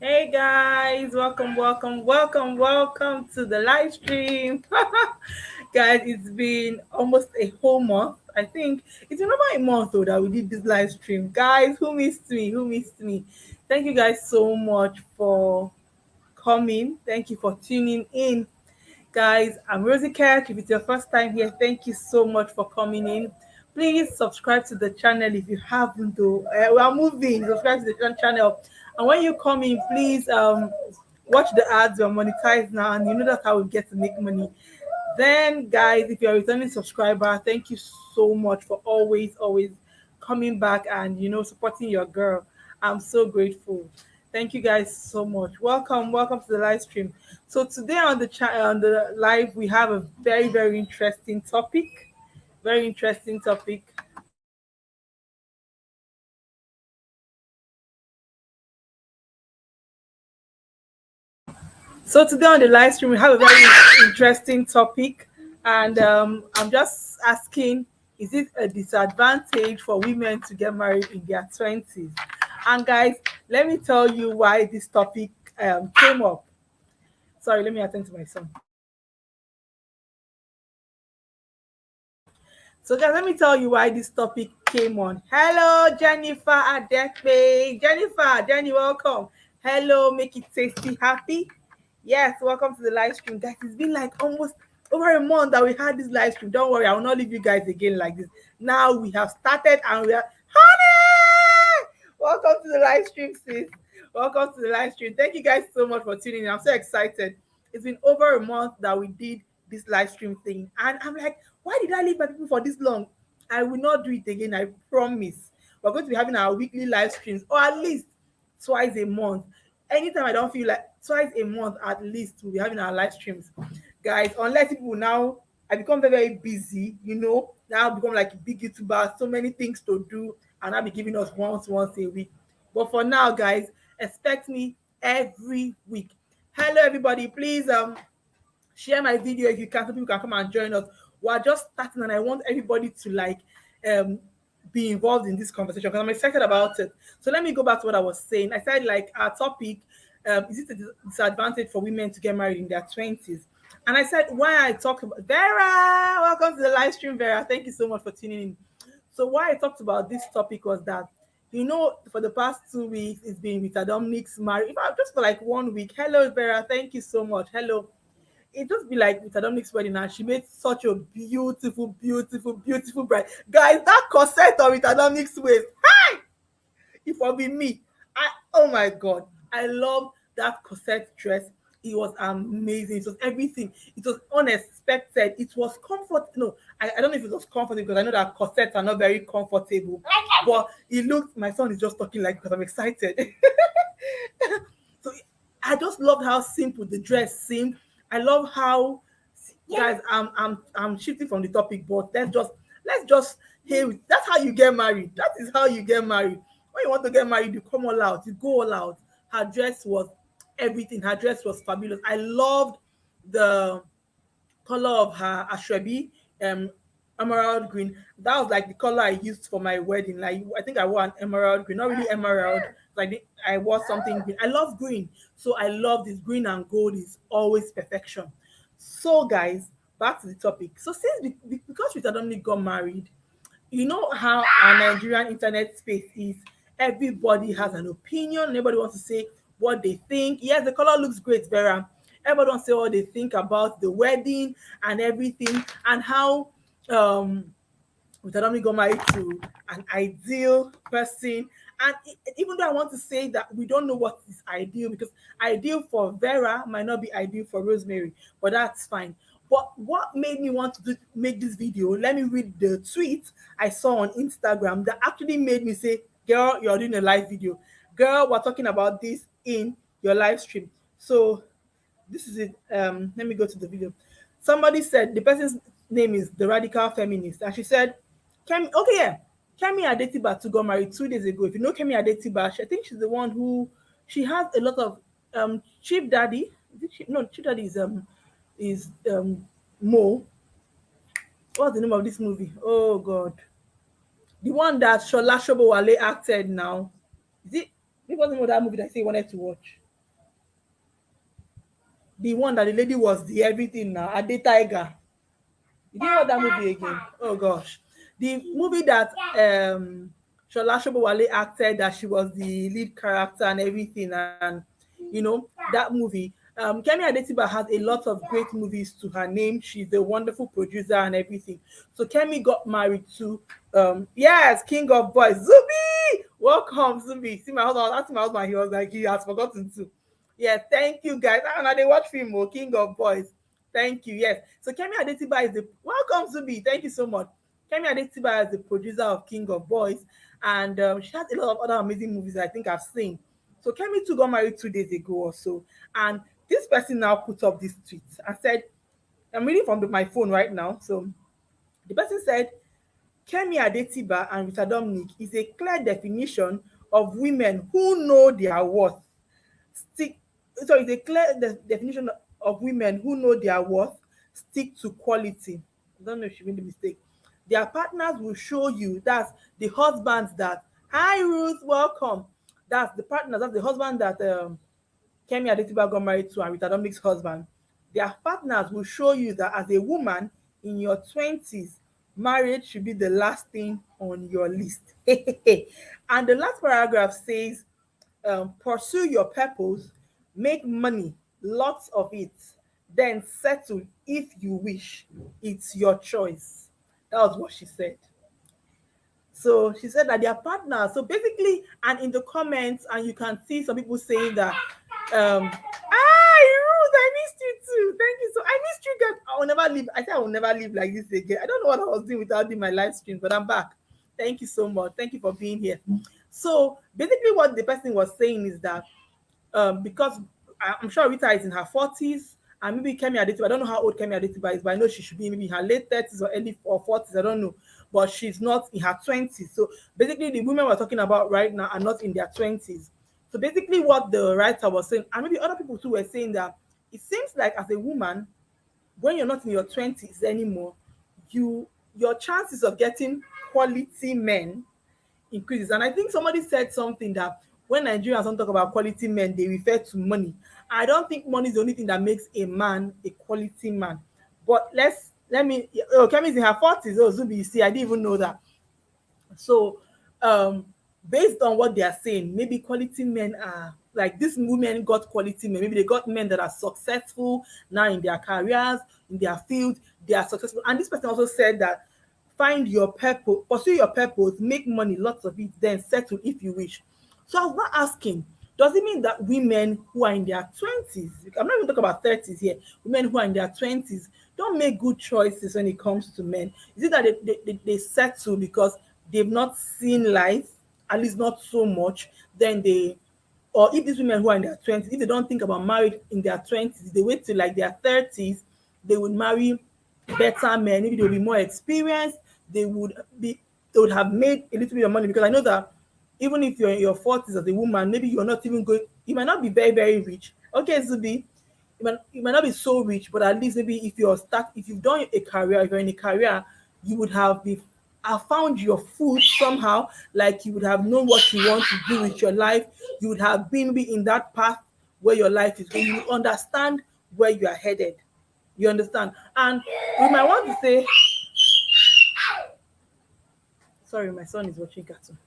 Hey guys, welcome to the live stream. Guys, it's been almost a whole month. I think it's been over a month though that we did this live stream. Guys, who missed me? Who missed me? Thank you guys so much for coming. Thank you for tuning in. Guys, I'm Rosie Kirk. If it's your first time here, thank you so much for coming in. Please subscribe to the channel if you haven't. Though we are moving. Subscribe to the channel, and when you come in, please watch the ads. We're monetized now, and you know that's how we get to make money. Then, guys, if you're a returning subscriber, thank you so much for always coming back and supporting your girl. I'm so grateful. Thank you guys so much. Welcome to the live stream. So today on the live, we have a very interesting topic. Very interesting topic. So today on the live stream, we have a very interesting topic, and I'm just asking: is it a disadvantage for women to get married in their 20s? And guys, let me tell you why this topic came up. Sorry, let me attend to my son. So guys, let me tell you why this topic came on. Hello, Jennifer Adekpe. Jenny, welcome. Hello, make it tasty, happy. Yes, welcome to the live stream, guys. It's been like almost over a month that we had this live stream. Don't worry, I will not leave you guys again like this. Now we have started and we are honey. Welcome to the live stream, sis. Welcome to the live stream. Thank you guys so much for tuning in. I'm so excited. It's been over a month that we did this live stream thing, and I'm like, why did I leave my people for this long? I will not do it again. I promise. We're going to be having our weekly live streams, or at least twice a month. Anytime I don't feel like twice a month at least we'll be having our live streams, guys. Unless people now I become very busy, now I become like a big YouTuber, so many things to do, and I'll be giving us once a week. But for now, guys, expect me every week. Hello, everybody. Please share my video if you can, so people can come and join us. We're just starting, and I want everybody to um be involved in this conversation because I'm excited about it. So let me go back to what I was saying. I said like our topic, is it a disadvantage for women to get married in their 20s? And I said why I talk about Vera. Welcome to the live stream, Vera. Thank you so much for tuning in. So why I talked about this topic was that for the past 2 weeks it's been with Dominique's marriage. In fact, just for like 1 week. Hello, Vera. Thank you so much. Hello. It just be like with Dominique's wedding, and she made such a beautiful bride. Guys, that corset on with Dominique's waist, hi! It will be me. Oh my god, I love that corset dress. It was amazing. It was everything. It was unexpected. It was comfort. No, I don't know if it was comfortable because I know that corsets are not very comfortable. But it looked. My son is just talking like because I'm excited. So I just loved how simple the dress seemed. I love how guys. I'm shifting from the topic, but let's just hey, that's how you get married. That is how you get married. When you want to get married, you come all out, you go all out. Her dress was everything. Her dress was fabulous. I loved the color of her ashwebi, emerald green. That was like the color I used for my wedding. Like I think I wore an emerald green, not really emerald. Like I wore something green. I love green, so I love this green and gold is always perfection. So guys, back to the topic. So since because we suddenly got married, you know how our Nigerian internet space is. Everybody has an opinion. Everybody wants to say what they think. Yes, the color looks great, Vera. Everybody wants to say what they think about the wedding and everything, and how we suddenly got married to an ideal person. And even though I want to say that we don't know what is ideal, because ideal for Vera might not be ideal for Rosemary, but that's fine. But what made me want to make this video, let me read the tweet I saw on Instagram that actually made me say, girl, you're doing a live video. Girl, we're talking about this in your live stream. So this is it. Let me go to the video. Somebody said the person's name is the radical feminist, and she said, okay, yeah, Kemi Adetiba to got married 2 days ago. If you know Kemi Adetiba, I think she's the one who she has a lot of Chief Daddy. No, Chief Daddy is Mo. What's the name of this movie? Oh God, the one that Shola Shobowale acted now. Is it? What was the name of that movie that I say you wanted to watch? The one that the lady was the everything now, Ade Tiger. You didn't watch that movie again? Oh gosh. The movie that Shola Shobowale acted, that she was the lead character and everything, and that movie. Kemi Adetiba has a lot of great movies to her name. She's a wonderful producer and everything. So Kemi got married to yes, King of Boys, Zubi. Welcome, Zubi. See my husband. I was asking my husband. He was like, he has forgotten to. Yeah, thank you guys. I know they watch film, King of Boys. Thank you. Yes. So Kemi Adetiba is the welcome to me. Thank you so much. Kemi Adetiba is the producer of King of Boys, and she has a lot of other amazing movies I think I've seen. So Kemi too got married 2 days ago or so, and this person now put up this tweet and said, I'm reading from my phone right now. So the person said, Kemi Adetiba and Rita Dominic is a clear definition of women who know their worth. Stick so it's a clear definition of women who know their worth, stick to quality. I don't know if she made the mistake. Their partners will show you, that's the husbands that, hi Ruth, welcome. That's the partners, that's the husband that Kemi Adetiba got married to and Rita Dominic's husband. Their partners will show you that as a woman in your 20s, marriage should be the last thing on your list. And the last paragraph says, pursue your purpose, make money, lots of it, then settle if you wish. It's your choice. That was what she said. So she said that their partners. So basically, and in the comments, and you can see some people saying that, Ruth, I missed you too. Thank you. So I missed you guys. I will never leave. I said I will never leave like this again. I don't know what I was doing without doing my live stream, but I'm back. Thank you so much. Thank you for being here. So basically, what the person was saying is that because I'm sure Rita is in her 40s, and maybe Kemi Adetiba, I don't know how old Kemi Adetiba is, but I know she should be maybe in her late 30s or early or 40s, I don't know, but she's not in her 20s. So basically, the women we're talking about right now are not in their 20s. So basically, what the writer was saying, and maybe other people too were saying, that it seems like as a woman, when you're not in your 20s anymore, your chances of getting quality men increases. And I think somebody said something that when Nigerians don't talk about quality men, they refer to money. I don't think money is the only thing that makes a man a quality man. But let me. Oh, Kemi's in her 40s. Oh, Zubi, you see, I didn't even know that. So, um, based on what they are saying, maybe quality men are like these women got quality men. Maybe they got men that are successful now in their careers, in their field. They are successful. And this person also said that find your purpose, pursue your purpose, make money, lots of it, then settle if you wish. So I was not asking, does it mean that women who are in their 20s, I'm not even talking about 30s here, women who are in their 20s don't make good choices when it comes to men? Is it that they settle because they've not seen life, at least not so much, then they, or if these women who are in their 20s, if they don't think about marriage in their 20s, they wait till like their 30s, they would marry better men, maybe they'll be more experienced, they would be they would have made a little bit of money. Because I know that even if you're in your 40s as a woman, maybe you're not even going, you might not be very, very rich. Okay, Zubi, you might not be so rich, but at least maybe if you've done a career, if you're in a career, you would have found your food somehow, like you would have known what you want to do with your life. You would have been maybe in that path where your life is going. You understand where you are headed. You understand? And we might want to say, sorry, my son is watching cartoon.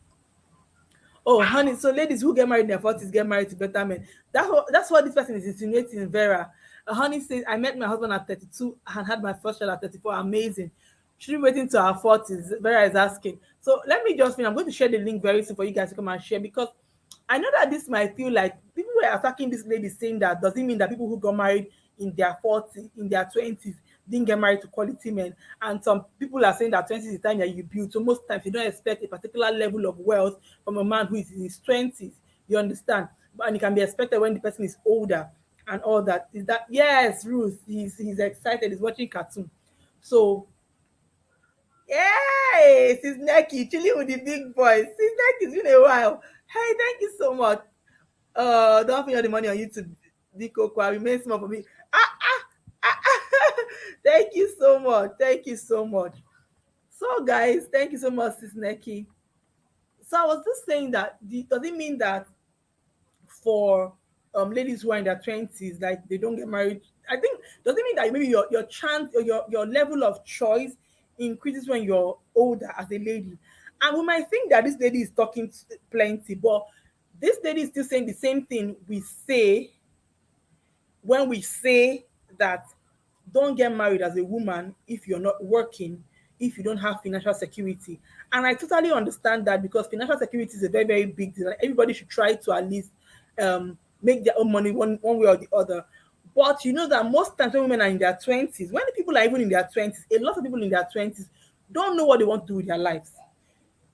Oh, honey, so ladies who get married in their 40s get married to better men. That's what this person is insinuating, Vera. Honey says, I met my husband at 32 and had my first child at 34. Amazing. Should be waiting to our 40s. Vera is asking. So let me just finish. I'm going to share the link very soon for you guys to come and share, because I know that this might feel like people were attacking this lady, saying that doesn't mean that people who got married in their 40s, in their 20s, didn't get married to quality men. And some people are saying that 20s is the time that you build. So most times you don't expect a particular level of wealth from a man who is in his 20s. You understand? And it can be expected when the person is older and all that. Is that yes, Ruth? He's excited. He's watching cartoon. So yay, sis Neki, chilling with the big boys. Sis Neki, it's been a while. Hey, thank you so much. Don't put all the money on YouTube. Diko Kwa remain small for me. Thank you so much. Thank you so much. So, guys, thank you so much, Sis Neki. So, I was just saying that does it mean that for ladies who are in their 20s, like they don't get married. I think doesn't mean that maybe your chance or your level of choice increases when you're older as a lady. And we might think that this lady is talking plenty, but this lady is still saying the same thing we say when we say that don't get married as a woman if you're not working, if you don't have financial security. And I totally understand that, because financial security is a very, very big deal. Everybody should try to at least make their own money one way or the other. But you know that most times when women are in their 20s, when the people are even in their 20s, a lot of people in their 20s don't know what they want to do with their lives.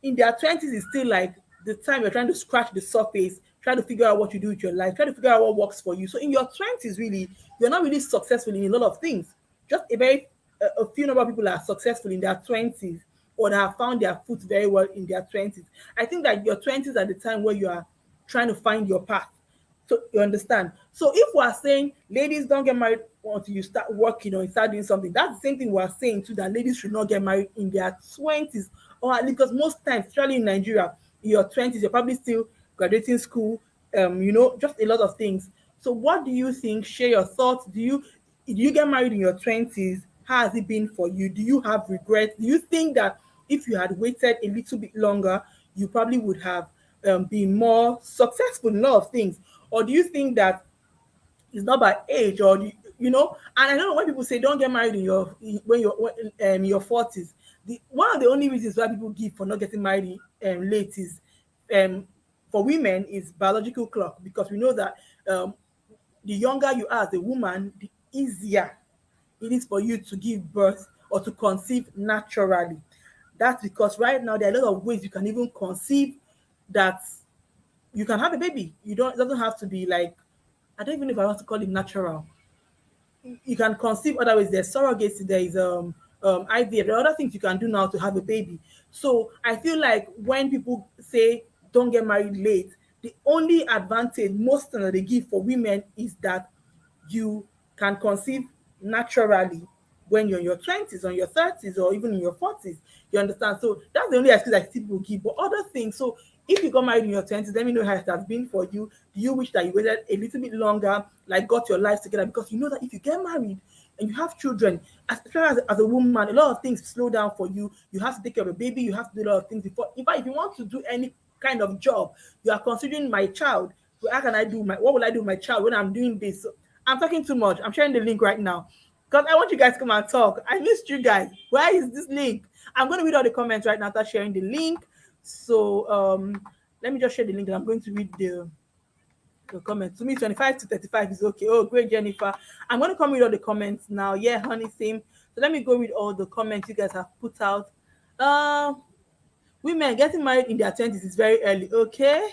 In their 20s is still like the time you're trying to scratch the surface, try to figure out what you do with your life, try to figure out what works for you. So in your 20s, really, you're not really successful in a lot of things. Just a few number of people are successful in their 20s, or that have found their foot very well in their 20s. I think that your 20s are the time where you are trying to find your path. So you understand. So if we are saying ladies don't get married until you start working or you start doing something, that's the same thing we are saying too, that ladies should not get married in their 20s, or at least, because most times, especially in Nigeria, in your 20s, you're probably still graduating school, just a lot of things. So what do you think? Share your thoughts. Do you get married in your 20s? How has it been for you? Do you have regrets? Do you think that if you had waited a little bit longer, you probably would have been more successful in a lot of things? Or do you think that it's not by age, or and I don't know when people say don't get married when you're in your 40s. One of the only reasons why people give for not getting married late is um for women is biological clock, because we know that the younger you are as a woman, the easier it is for you to give birth or to conceive naturally. That's because right now there are a lot of ways you can even conceive, that you can have a baby. It doesn't have to be like, I don't even know if I want to call it natural. You can conceive other ways. There's surrogacy, there is IVF, there are other things you can do now to have a baby. So I feel like when people say don't get married late, the only advantage most of they give for women is that you can conceive naturally when you're in your 20s, or your 30s, or even in your 40s. You understand? So that's the only excuse I see people give. But other things, so if you got married in your 20s, let me know how it has been for you. Do you wish that you waited a little bit longer, like got your lives together? Because you know that if you get married and you have children, as a woman, a lot of things slow down for you. You have to take care of a baby, you have to do a lot of things before. In fact, if you want to do any kind of job, you are considering my child. How can I do what will I do with my child when I'm doing this? So I'm talking too much. I'm sharing the link right now because I want you guys to come and talk. I missed you guys. Where is this link? I'm going to read all the comments right now after sharing the link. So let me just share the link and I'm going to read the comments. To me, 25 to 35 is okay. Oh, great, Jennifer. I'm going to come read all the comments now. Yeah, honey, same. So let me go read all the comments you guys have put out. Uh, Women getting married in their 20s is very early. Okay.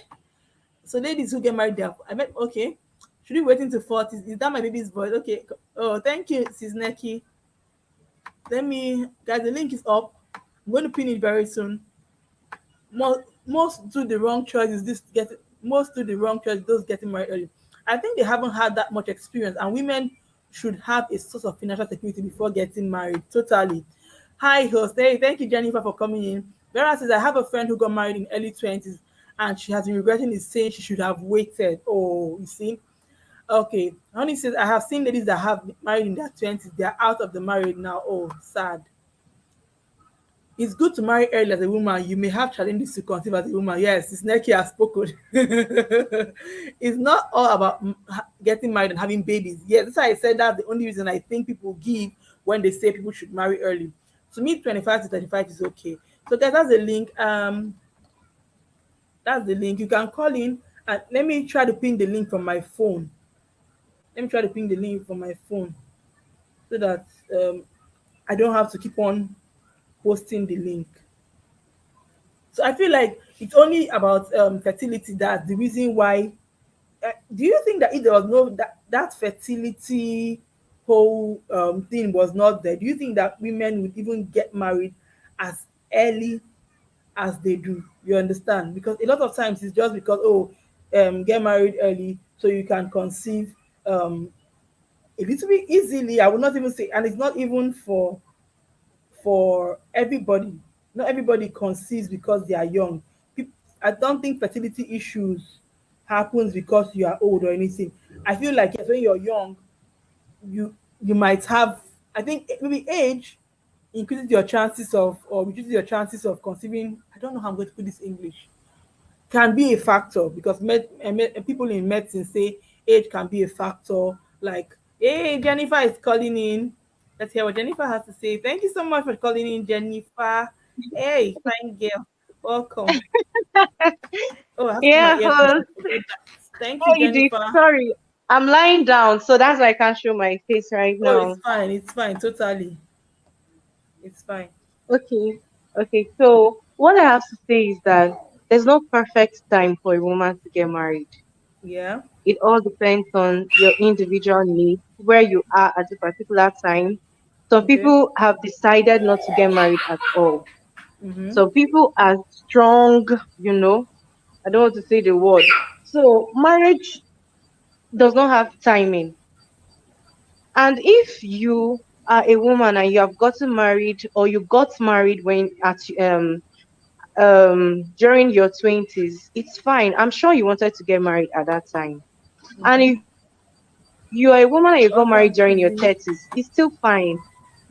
So ladies who get married there, I meant okay. Should we wait until 40s? Is that my baby's voice? Okay. Oh, thank you, Sis Neki. Guys, the link is up. I'm going to pin it very soon. Most do the wrong choices. Most do the wrong choice. Those getting married early. I think they haven't had that much experience, and women should have a source of financial security before getting married. Totally. Hi, host. Hey, thank you, Jennifer, for coming in. Vera says I have a friend who got married in early 20s, and she has been regretting it, saying she should have waited. Oh, you see. Okay. Honey says I have seen ladies that have married in their 20s. They are out of the marriage now. Oh, sad. It's good to marry early as a woman. You may have challenges to conceive as a woman. Yes, it's Neki has spoken. It's not all about getting married and having babies. Yes, that's why I said that's the only reason I think people give when they say people should marry early. To me, 25 to 35 is okay. So guys, that's the link. That's the link. You can call in and let me try to pin the link from my phone. Let me try to pin the link from my phone so that I don't have to keep on posting the link. So I feel like it's only about fertility that's the reason why. Do you think that if there was no that fertility whole thing was not there, do you think that women would even get married as early as they do? You understand? Because a lot of times it's just because get married early so you can conceive a little bit easily. I would not even say, and it's not even for everybody. Not everybody conceives because they are young. I don't think fertility issues happens because you are old or anything. I feel like yes, when you're young, you might have, I think maybe age increases your chances of or reduces your chances of conceiving. I don't know how I'm going to put this in English. Can be a factor because people in medicine say age can be a factor. Like, hey, Jennifer is calling in. Let's hear what Jennifer has to say. Thank you so much for calling in, Jennifer. Hey, fine girl. Welcome. Oh, I have to put my Yeah, earpiece. I forgot that. Thank oh, you, you did. Jennifer. Sorry, I'm lying down, so that's why I can't show my face right Oh, it's now. fine. It's fine. Totally. It's fine. Okay, okay. So what I have to say is that there's no perfect time for a woman to get married. Yeah. It all depends on your individual needs, where you are at a particular time. Some Okay. people have decided not to get married at all. Mm-hmm. Some people are strong, I don't want to say the word. So marriage does not have timing. And if you are a woman and you have gotten married or you got married when at during your 20s, it's fine. I'm sure you wanted to get married at that time. And Okay. if you are a woman and you got married during your Okay, 30s, I'm it's still busy. fine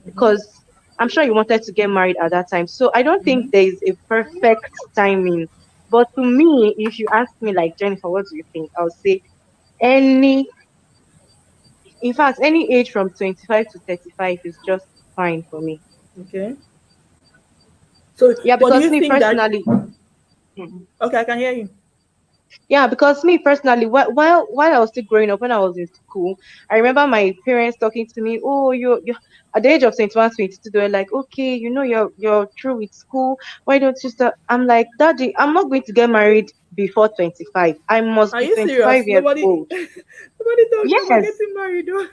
because Mm-hmm. I'm sure you wanted to get married at that time. So I don't think there is Mm-hmm. a perfect timing. But to me, if you ask me like Jennifer, what do you think? I'll say any, in fact, any age from 25 to 35 is just fine for me. Okay. So, Yeah, but do because you me think that? personally, Okay, I can hear you. yeah, because me personally, while I was still growing up, when I was in school, I remember my parents talking to me. Oh, you at the age of 21, 22, they were like, okay, you're through with school. Why don't you start? I'm like, Daddy, I'm not going to get married before 25. I must Are be you 25 serious? years Nobody, old. nobody told you about Yes, getting married, though.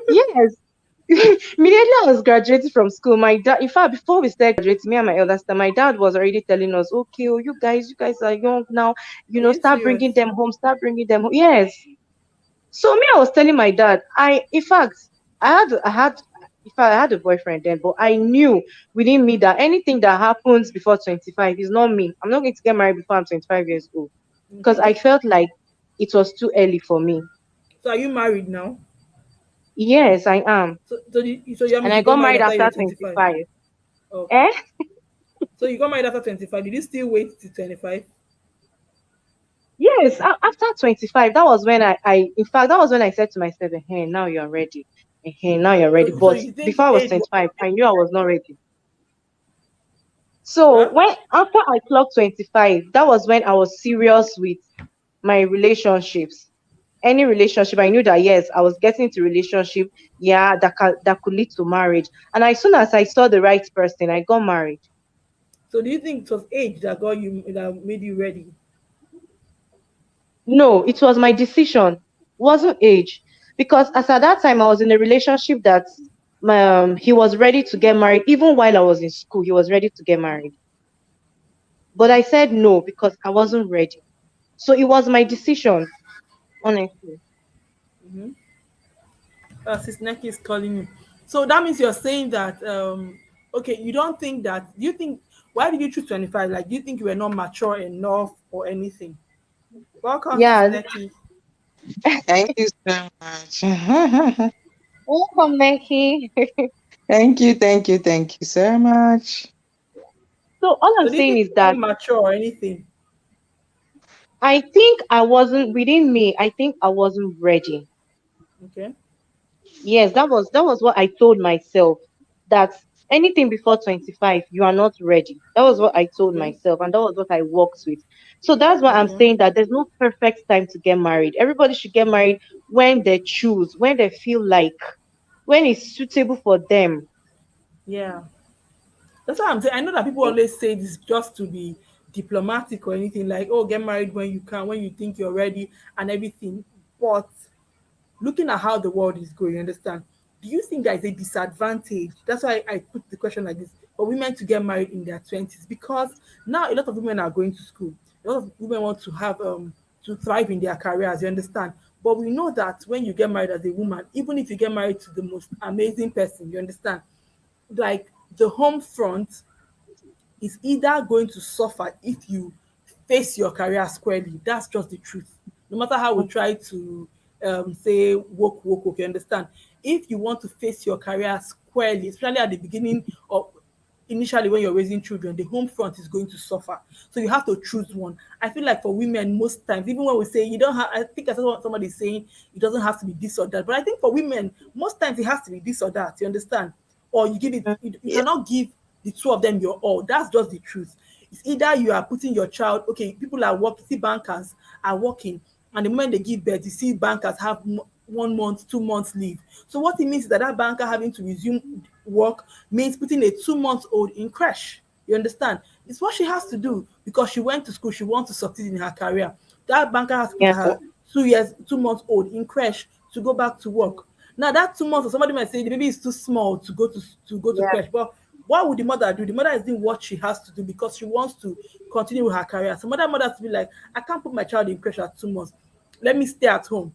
yes. Immediately I was graduating from school, my dad, in fact, before we started graduating, me and my elder sister, my dad was already telling us, okay, oh, you guys are young now, Are you start bringing serious? them home, start bringing them home. Yes. So me, I was telling my dad, in fact, in fact, I had a boyfriend then, but I knew within me that anything that happens before 25 is not me. I'm not going to get married before I'm 25 years old because I Okay. felt like it was too early for me. So, are you married now? Yes, I am. So that And means I you got got married married after you were after 25. 25. Okay. Eh? So you got married after 25. Did you still wait till 25? Yes, after 25, that was when in fact, that was when I said to myself, hey, now you're ready. Hey, now you're ready. So But you think before I was age was 25, I knew I was not ready. huh? So after I clocked 25, that was when I was serious with my relationships. Any relationship, I knew that yes, I was getting into relationship, yeah, that could lead to marriage. And as soon as I saw the right person, I got married. So do you think it was age that got you that made you ready? No, it was my decision. Wasn't age. Because as at that time I was in a relationship that he was ready to get married. Even while I was in school, he was ready to get married. But I said no because I wasn't ready. So it was my decision, honestly. Mm-hmm. Sis Neki is calling you. So that means you're saying that okay, you don't think that do you think why did you choose 25? Like do you think you were not mature enough or anything? Welcome, Sis Yeah. Neki. Thank you so much. Welcome, Becky. Thank you so much. So all I'm So do you saying think is you that weren't mature or anything? I think I wasn't within me, I think I wasn't ready. Okay. Yes, that was what I told myself, that anything before 25, you are not ready. That was what I told Okay. myself, and that was what I worked with. So that's why I'm Okay. saying that there's no perfect time to get married. Everybody should get married when they choose, when they feel like, when it's suitable for them. Yeah. That's what I'm saying. I know that people Eh, always say this just to be diplomatic or anything like, oh, get married when you can, when you think you're ready and everything. But looking at how the world is going, you understand? Do you think there is a disadvantage? That's why I put the question like this for women to get married in their 20s because now a lot of women are going to school. A lot of women want to have to thrive in their careers, you understand? But we know that when you get married as a woman, even if you get married to the most amazing person, you understand? Like the home front is either going to suffer if you face your career squarely. That's just the truth. No matter how we try to say woke, you understand? If you want to face your career squarely, especially at the beginning of initially when you're raising children, the home front is going to suffer. So you have to choose one. I feel like for women, most times, even when we say you don't have, I think I saw what somebody saying it doesn't have to be this or that. But I think for women, most times it has to be this or that. You understand? Or you give it, you Yeah. cannot give the two of them your all. That's just the truth. It's either you are putting your child, okay, people are working, see bankers are working, and the moment they give birth, you see bankers have 1 month, 2 months leave. So what it means is that that banker having to resume work means putting a 2 months old in crash. You understand? It's what she has to do because she went to school, she wants to succeed in her career. That banker has to put Yeah. her 2 years, 2 months old in crash to go back to work. Now that 2 months, somebody might say the baby is too small to go to Yeah. crash. But what would the mother do? The mother is doing what she has to do because she wants to continue with her career. Some other mothers be like, I can't put my child in crash at 2 months. Let me stay at home.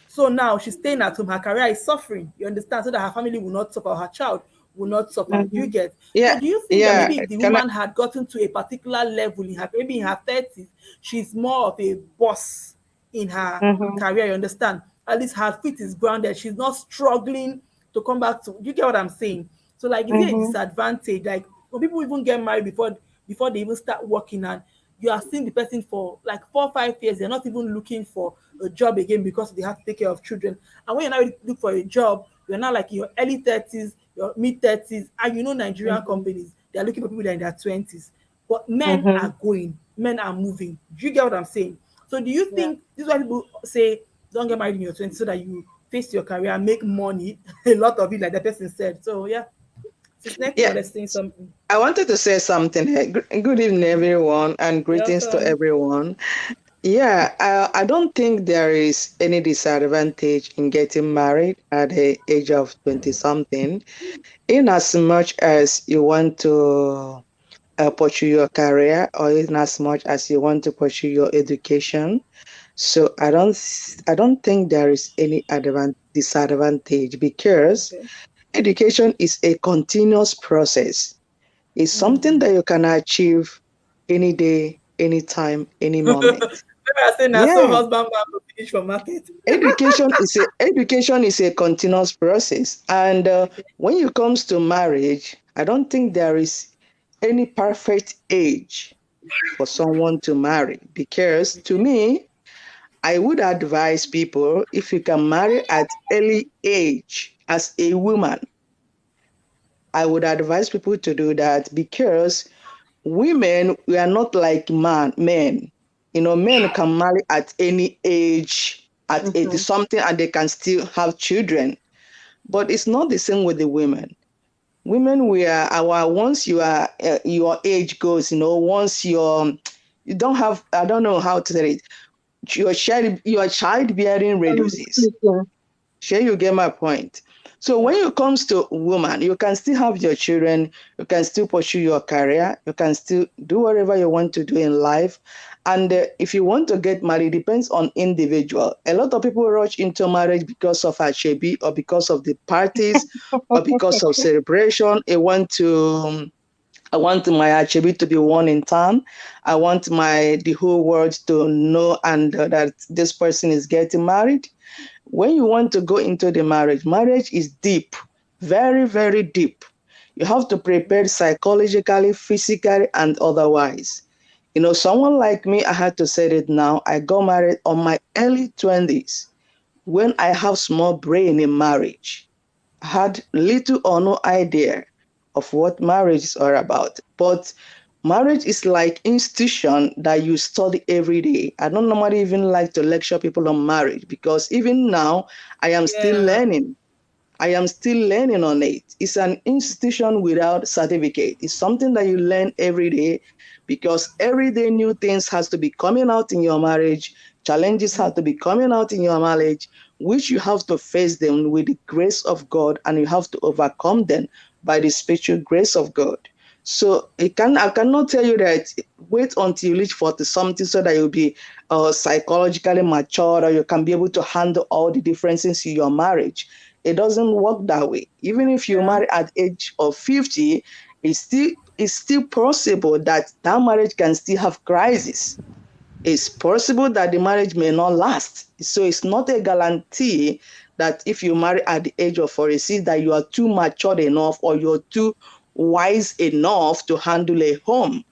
So now she's staying at home. Her career is suffering. You understand? So that her family will not suffer. Her child will not suffer. Do you Mm-hmm. get? So Yeah. do you think that Yeah. maybe if the Can I? woman had gotten to a particular level in her, maybe in her 30s, she's more of a boss in her Mm-hmm. career, you understand? At least her feet is grounded. She's not struggling to come back to, you get what I'm saying? So like is it a Mm-hmm. disadvantage? Like when people even get married before they even start working, and you are seeing the person for like 4 or 5 years, they're not even looking for a job again because they have to take care of children. And when you're now look for a job, you're now like in your early 30s, your mid 30s, and you know Nigerian Mm-hmm. companies, they're looking for people that are in their 20s. But men Mm-hmm. are going, men are moving. Do you get what I'm saying? So do you Yeah. think this is why people say don't get married in your 20s so that you face your career, make money, a lot of it, like the person said. So yeah, since next Yeah. one, let's say something. I wanted to say something. Good evening, everyone, and greetings to Welcome. everyone. Yeah, I don't think there is any disadvantage in getting married at the age of 20 something, in as much as you want to pursue your career, or in as much as you want to pursue your education. So I don't think there is any disadvantage, because Okay. education is a continuous process. It's something that you can achieve any day, anytime, any moment. Maybe I say now so Yeah, husband man go finish for market. education is a continuous process, and Okay. when it comes to marriage, I don't think there is any perfect age for someone to marry, because to Okay. me, I would advise people, if you can marry at early age as a woman, I would advise people to do that, because women, we are not like men. Men can marry at any age, at 80 Mm-hmm. something, and they can still have children. But it's not the same with the women. Women, we are our once you are your age goes, once you don't have, I don't know how to say it, your childbearing reduces. Speaking. Sure, you get my point. So when Yeah. it comes to woman, you can still have your children, you can still pursue your career, you can still do whatever you want to do in life. And if you want to get married, depends on individual. A lot of people rush into marriage because of Achebi, or because of the parties, or because of celebration. I want my Achebi to be one in town. I want the whole world to know, and that this person is getting married. When you want to go into the marriage is deep, very, very deep. You have to prepare psychologically, physically, and otherwise. Someone like me, I had to say it now, I got married on my early 20s, when I have small brain in marriage. I had little or no idea of what marriage is all about. But marriage is like institution that you study every day. I don't normally even like to lecture people on marriage, because even now I am still Yeah. learning. I am still learning on it. It's an institution without certificate. It's something that you learn every day, because every day new things has to be coming out in your marriage. Challenges have to be coming out in your marriage, which you have to face them with the grace of God, and you have to overcome them by the spiritual grace of God. So I cannot tell you that wait until you reach 40 something so that you'll be psychologically mature, or you can be able to handle all the differences in your marriage. It doesn't work that way. Even if you Yeah. marry at age of 50, it's still possible that marriage can still have crisis. It's possible that the marriage may not last. So it's not a guarantee that if you marry at the age of 46 that you are too mature enough or you're too wise enough to handle a home.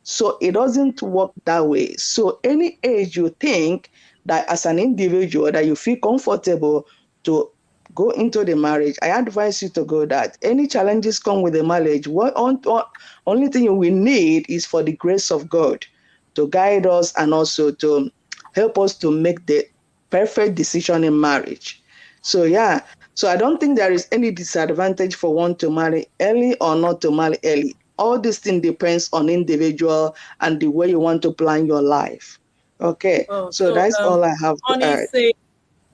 So it doesn't work that way. So any age you think that as an individual that you feel comfortable to go into the marriage, I advise you to go that. Any challenges come with the marriage, only thing you will need is for the grace of God to guide us and also to help us to make the perfect decision in marriage. So yeah, so I don't think there is any disadvantage for one to marry early or not to marry early. All this thing depends on individual and the way you want to plan your life. Okay, Oh, so so that's all I have to honey add. say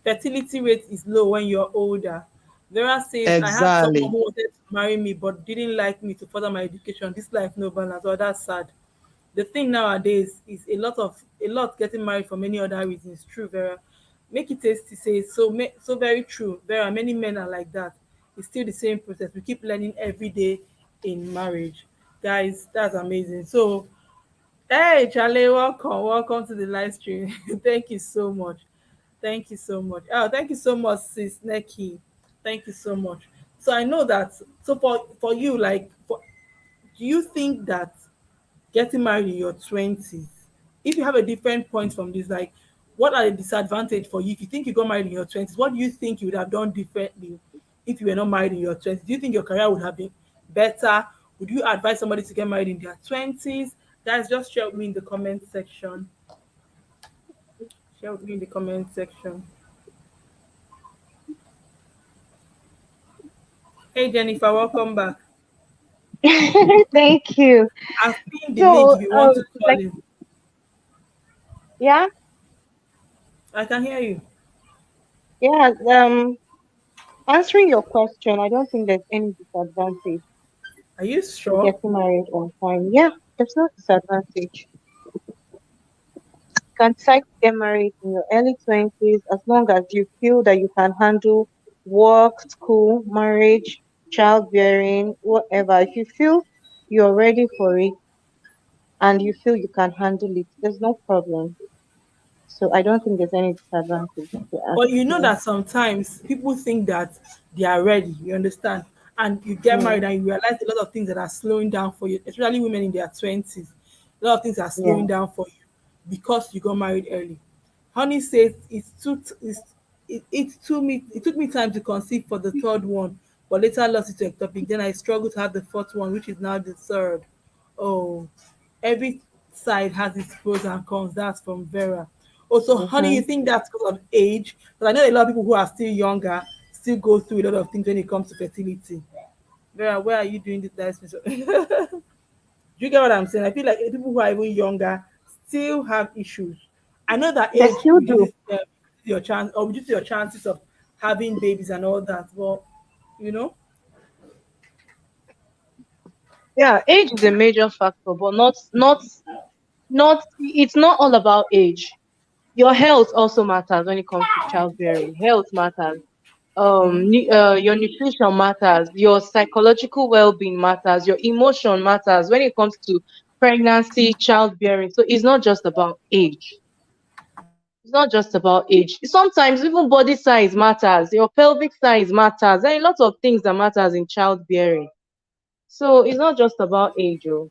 fertility rate is low when you're older. Vera says, I had someone Exactly. who wanted to marry me but didn't like me to further my education. This life no balance. Oh, that's sad. The thing nowadays is a lot getting married for many other reasons. True, Vera. Make it tasty says so very true. Vera, many men are like that. It's still the same process. We keep learning every day in marriage. Guys, that's amazing. So hey, Charlie, welcome to the live stream. Thank you so much. Thank you so much. Oh, thank you so much, sis Neki. Thank you so much. So I know that. So for you, like, do you think that getting married in your 20s, if you have a different point from this, like, what are the disadvantage for you? If you think you got married in your 20s, what do you think you would have done differently if you were not married in your 20s? Do you think your career would have been better? Would you advise somebody to get married in their 20s? Guys, just share with me in the comment section. Share with me in the comment section. Hey Jennifer, welcome back. Thank you. I've pinned the link So, if you want to call like, him. yeah, I can hear you. yeah. Answering your question, I don't think there's any disadvantage Are you in sure? getting married on time. Yeah, there's no disadvantage. You can decide to get married in your early 20s as long as you feel that you can handle work, school, marriage, childbearing, whatever. If you feel you're ready for it and you feel you can handle it, there's no problem. So I don't think there's any disadvantage to ask But you know me. that sometimes people think that they are ready, you understand? And you get Mm, married and you realize a lot of things that are slowing down for you, especially women in their 20s. A lot of things are yeah. slowing down for you because you got married early. Honey says it took me time to conceive for the third one, but later lost it to ectopic. Then I struggled to have the fourth one, which is now the third. Oh, every side has its pros and cons. That's from Vera. Also, honey, Mm-hmm. you think that's because of age? Because I know a lot of people who are still younger still go through a lot of things when it comes to fertility. Vera, where are you doing this live? Do you get what I'm saying? I feel like people who are even younger still have issues. I know that They age still do. reduces your chance or reduces your chances of having babies and all that. But you know, Yeah, age is a major factor, but not it's not all about age. Your health also matters when it comes to childbearing. Health matters. Your nutrition matters. Your psychological well-being matters. Your emotion matters when it comes to pregnancy, childbearing. So it's not just about age. It's not just about age. Sometimes even body size matters. Your pelvic size matters. There are a lot of things that matters in childbearing. So it's not just about age. Oh.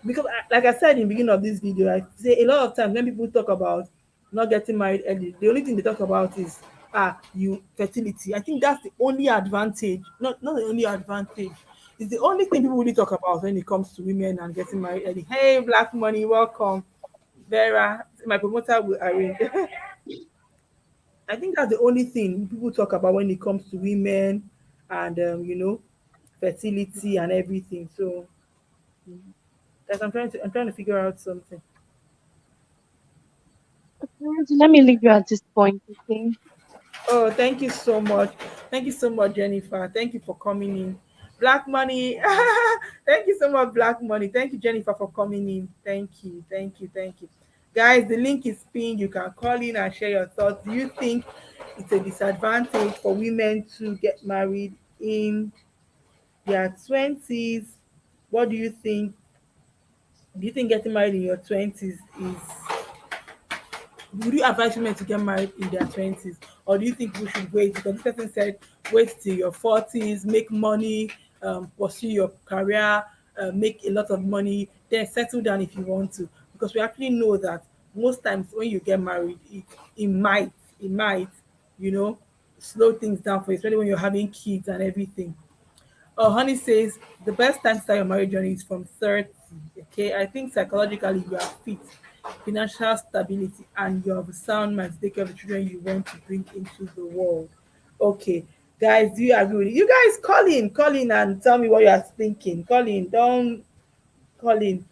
because like I said in the beginning of this video, I say a lot of times when people talk about not getting married early, the only thing they talk about is you fertility. I think that's the only advantage, not the only advantage. It's the only thing people really talk about when it comes to women and getting married early. Hey, Black Money, welcome. Vera, my promoter will arrange. I think that's the only thing people talk about when it comes to women and fertility and everything. So guys, I'm trying to figure out something. Let me leave you at this point, okay? Oh, thank you so much. Thank you so much, Jennifer. Thank you for coming in. Black Money. Thank you so much, Black Money. Thank you, Jennifer, for coming in. Thank you. Thank you. Thank you. Guys, the link is pinned. You can call in and share your thoughts. Do you think it's a disadvantage for women to get married in their 20s? What do you think? Do you think getting married in your 20s is, would you advise women to get married in their 20s, or do you think we should wait? Because this person said wait till your 40s, make money, pursue your career, make a lot of money, then settle down if you want to. Because we actually know that most times when you get married, it might, you know, slow things down for you, especially when you're having kids and everything. Oh, Honey says the best time to start your marriage journey is from 30. Okay, I think psychologically you are fit, financial stability, and you have a sound mind to take care of the children you want to bring into the world. Okay, guys, do you agree with it? You guys call in and tell me what you are thinking. Call in, don't call in.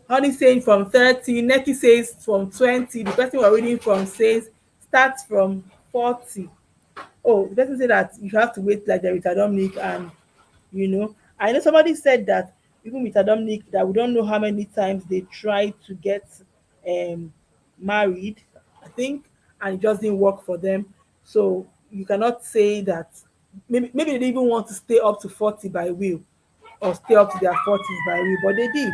Honey saying from 30, Neki says from 20, the person we're reading from says starts from 40. Oh, the person said that you have to wait like the with Dominic, and I know somebody said that even with Dominic that we don't know how many times they tried to get um married, I think, and it just didn't work for them. So you cannot say that maybe they didn't even want to stay up to 40 by will, or stay up to their 40s by will, but they did.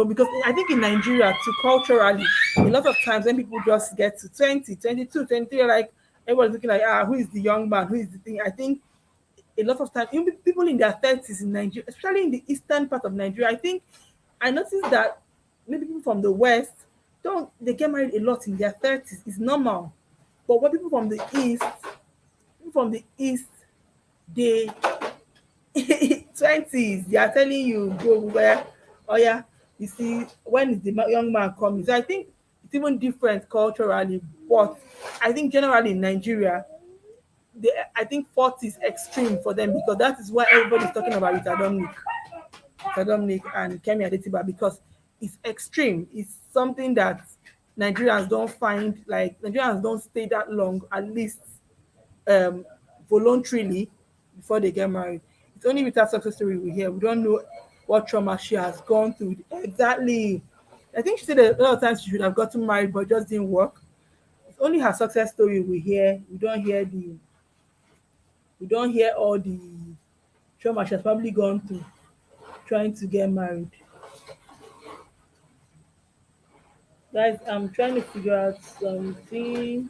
Because I think in Nigeria too, culturally, a lot of times when people just get to 20, 22, 23, like everyone's looking like, who is the young man, who is the thing. I think a lot of times, even people in their 30s in Nigeria, especially in the eastern part of Nigeria, I think I noticed that maybe people from the west don't they get married a lot in their 30s. It's normal. But when people from the east, they 20s, they are telling you go where, oh yeah, you see, when is the young man coming? So I think it's even different culturally, but I think generally in Nigeria, I think 40 is extreme for them, because that is what everybody's talking about with Dominic and Kemi Adetiba, because it's extreme. It's something that Nigerians don't find, like Nigerians don't stay that long, at least um, voluntarily, before they get married. It's only with her success story we hear. We don't know what trauma she has gone through. Exactly. I think she said a lot of times she should have gotten married, but it just didn't work. It's only her success story we hear. We don't hear all the trauma she has probably gone through trying to get married. Guys, I'm trying to figure out something.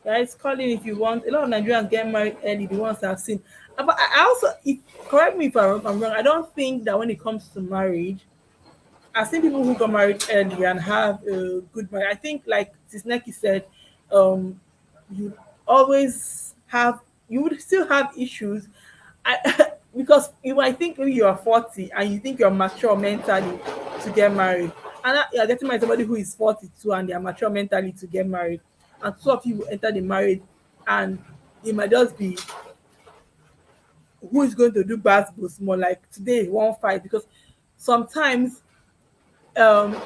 Guys, call in if you want. A lot of Nigerians get married early, the ones I've seen. But I also, correct me if I'm wrong, I don't think that when it comes to marriage, I've seen people who got married early and have a good marriage. I think, like Tisneki said, um, you always have, you would still have issues. Because I think when you are 40 and you think you're mature mentally to get married, and you're getting married to somebody who is 42 and they're mature mentally to get married, and two of you will enter the marriage, and it might just be who is going to do basketball more, like today, one fight, because sometimes um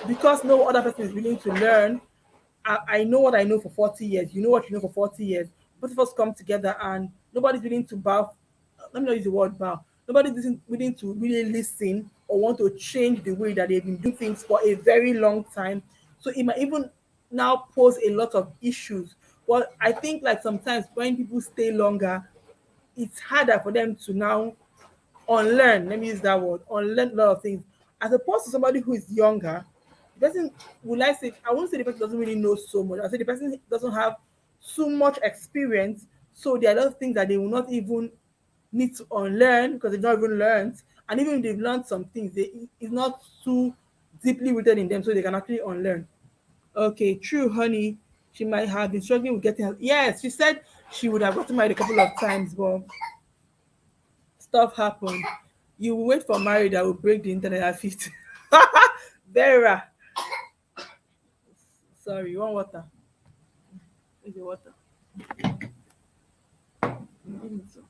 because no other person is willing to learn. I know what I know for 40 years. You know what you know for 40 years. Both of us come together and nobody's willing to bow. Let me not use the word bow. Nobody's willing to really listen or want to change the way that they've been doing things for a very long time. So it might even now pose a lot of issues. Well, I think like sometimes when people stay longer, it's harder for them to now unlearn, let me use that word, unlearn a lot of things, as opposed to somebody who is younger. The person, will I say, I won't say the person doesn't really know so much. I say the person doesn't have so much experience. So there are a lot of things that they will not even need to unlearn because they've not even learned. And even if they've learned some things, it's not too deeply rooted in them, so they can actually unlearn. Okay, true, honey. She might have been struggling with getting her. Yes, she said she would have gotten married a couple of times, but stuff happened. You will wait for marriage that will break the internet at 50. Vera, sorry, you want water? Where's your water? Give me some.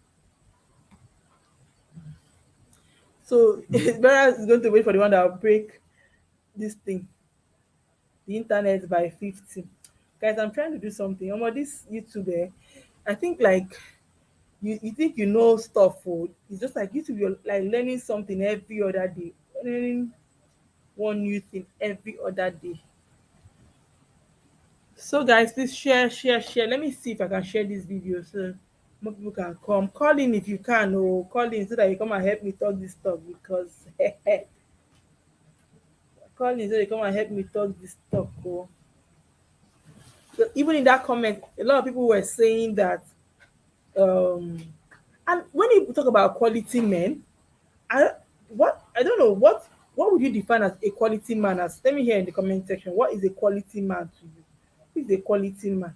So Vera is going to wait for the one that will break this thing, the internet by 50. Guys, I'm trying to do something. This YouTube, I think like you think you know stuff for, it's just like YouTube, you're like learning something every other day. Learning one new thing every other day. So guys, please share, share, share. Let me see if I can share this video so more people can come. Call in if you can, or call in so that you come and help me talk this talk because call in so you come and help me talk this talk. Oh. So even in that comment, a lot of people were saying that um and when you talk about quality men, I I don't know what would you define as a quality man as? Let me hear in the comment section. What is a quality man to you? Who is a quality man?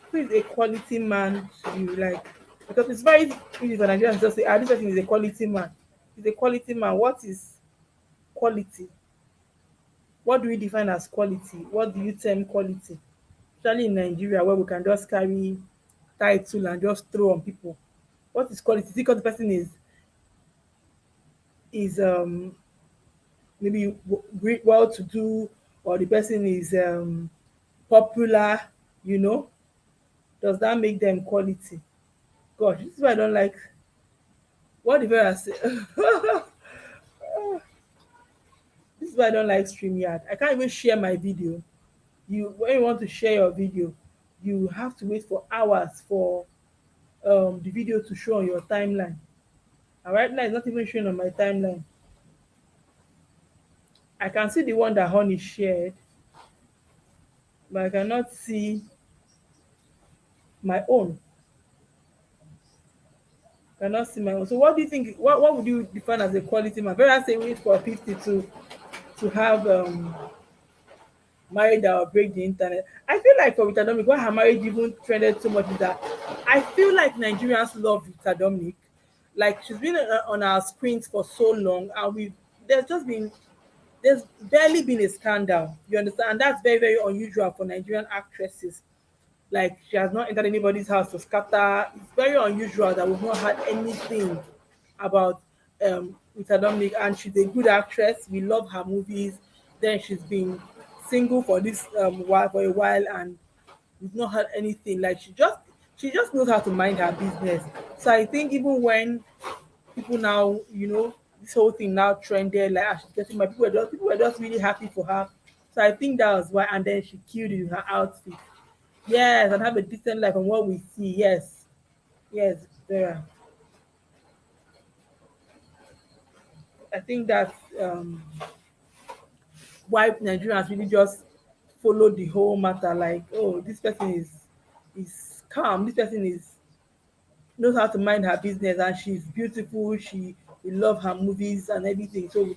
Who is a quality man to you? Like, because it's very easy for Nigerians to just say, this person is a quality man. He's a quality man. What is quality? What do we define as quality? What do you term quality? Especially in Nigeria, where we can just carry title and just throw on people. What is quality? Is it because the person is maybe well to do, or the person is popular? You know, does that make them quality? Gosh, this is why I don't like. What did I say? This is why I don't like StreamYard. I can't even share my video. You when you want to share your video, you have to wait for hours for the video to show on your timeline. And right now it's not even showing on my timeline. I can see the one that Honey shared, but I cannot see my own. I cannot see my own. So what do you think? What would you define as a quality man? Very say wait for 52 to have married that will break the internet. I feel like for Rita Dominic, why her marriage even trended so much is that I feel like Nigerians love Rita Dominic. Like she's been on our screens for so long, and there's just been there's barely been a scandal. You understand? And that's very very unusual for Nigerian actresses. Like she has not entered anybody's house to scatter. It's very unusual that we've not had anything about Rita Dominic, and she's a good actress. We love her movies. Then she's been single for this while for a while, and we've not had anything. Like she just knows how to mind her business. So I think even when people now, this whole thing now trended, like she's getting my people were just really happy for her. So I think that was why, and then she killed it in her outfit. Yes, and have a decent life from what we see. Yes, yes, Vera. I think that's why Nigerians really just follow the whole matter. Like, oh, this person is calm. This person is knows how to mind her business, and she's beautiful. We love her movies and everything. So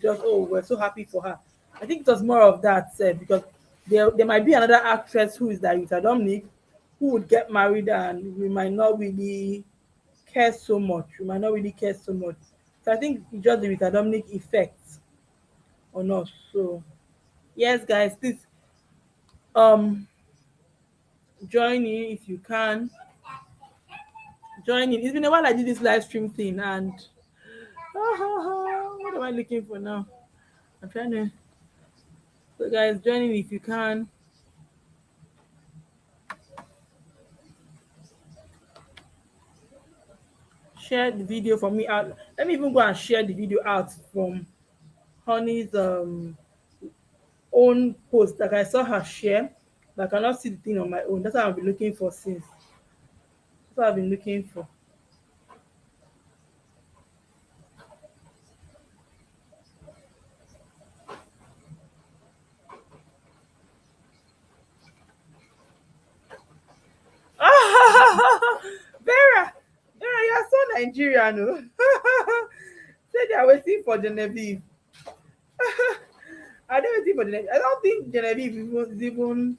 we're so happy for her. I think it was more of that because there might be another actress who is like Rita Dominic who would get married, and we might not really care so much. We might not really care so much. So I think it's just the Rita Dominic effect on us. So yes, guys, please um join in if you can. Join in. It's been a while I did this live stream thing, and what am I looking for now? I'm trying to. So guys, join in if you can. Share the video for me out. Let me even go and share the video out from Honey's own post. Like I saw her share, but I cannot see the thing on my own. That's what I've been looking for since. That's what I've been looking for. Vera, Vera, you're so Nigerian. Oh. Say they are waiting for Genevieve. I don't waiting for Genevieve. I don't think Genevieve is even.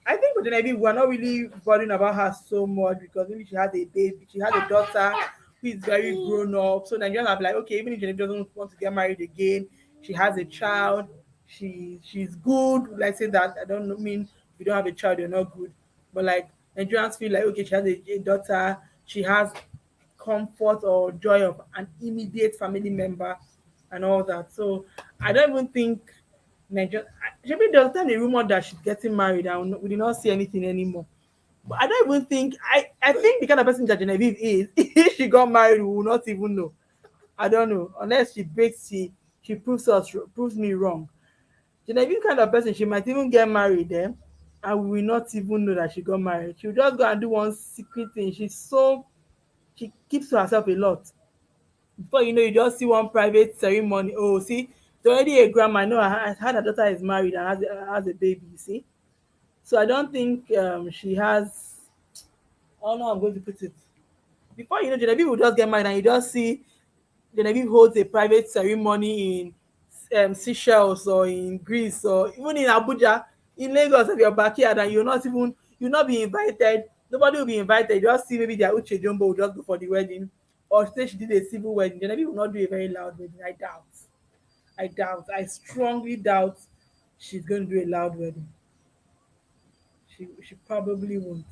I think for Genevieve, we're not really bothering about her so much because maybe she has a baby, she has a daughter who is very grown up. So Nigerians are like, okay, even if Genevieve doesn't want to get married again, she has a child, she's good. Like say that I don't mean if you don't have a child, you're not good. But like Nigerians feel like okay, she has a daughter, she has comfort or joy of an immediate family member and all that. So I don't even think Nigeria. Maybe there was then a rumor that she's getting married, and we did not see anything anymore. But I don't even think I think the kind of person that Genevieve is, if she got married, we will not even know. I don't know unless she breaks she proves me wrong. Genevieve kind of person, she might even get married and we will not even know that she got married. She'll just go and do one secret thing. She keeps to herself a lot. Before you know, you just see one private ceremony. Oh, see, it's already a grandma. I know I heard her daughter is married and has a baby, you see. So I don't think she has, I don't know how I'm going to put it. Before you know, Genevieve will just get married and you just see Genevieve holds a private ceremony in Seychelles or in Greece or even in Abuja, in Lagos of your backyard, and you'll not be invited. Nobody will be invited. You just see maybe their Uche Jumbo will just go for the wedding, or say she did a civil wedding. Genevieve will not do a very loud wedding. I doubt. I doubt. I strongly doubt she's going to do a loud wedding. She probably won't.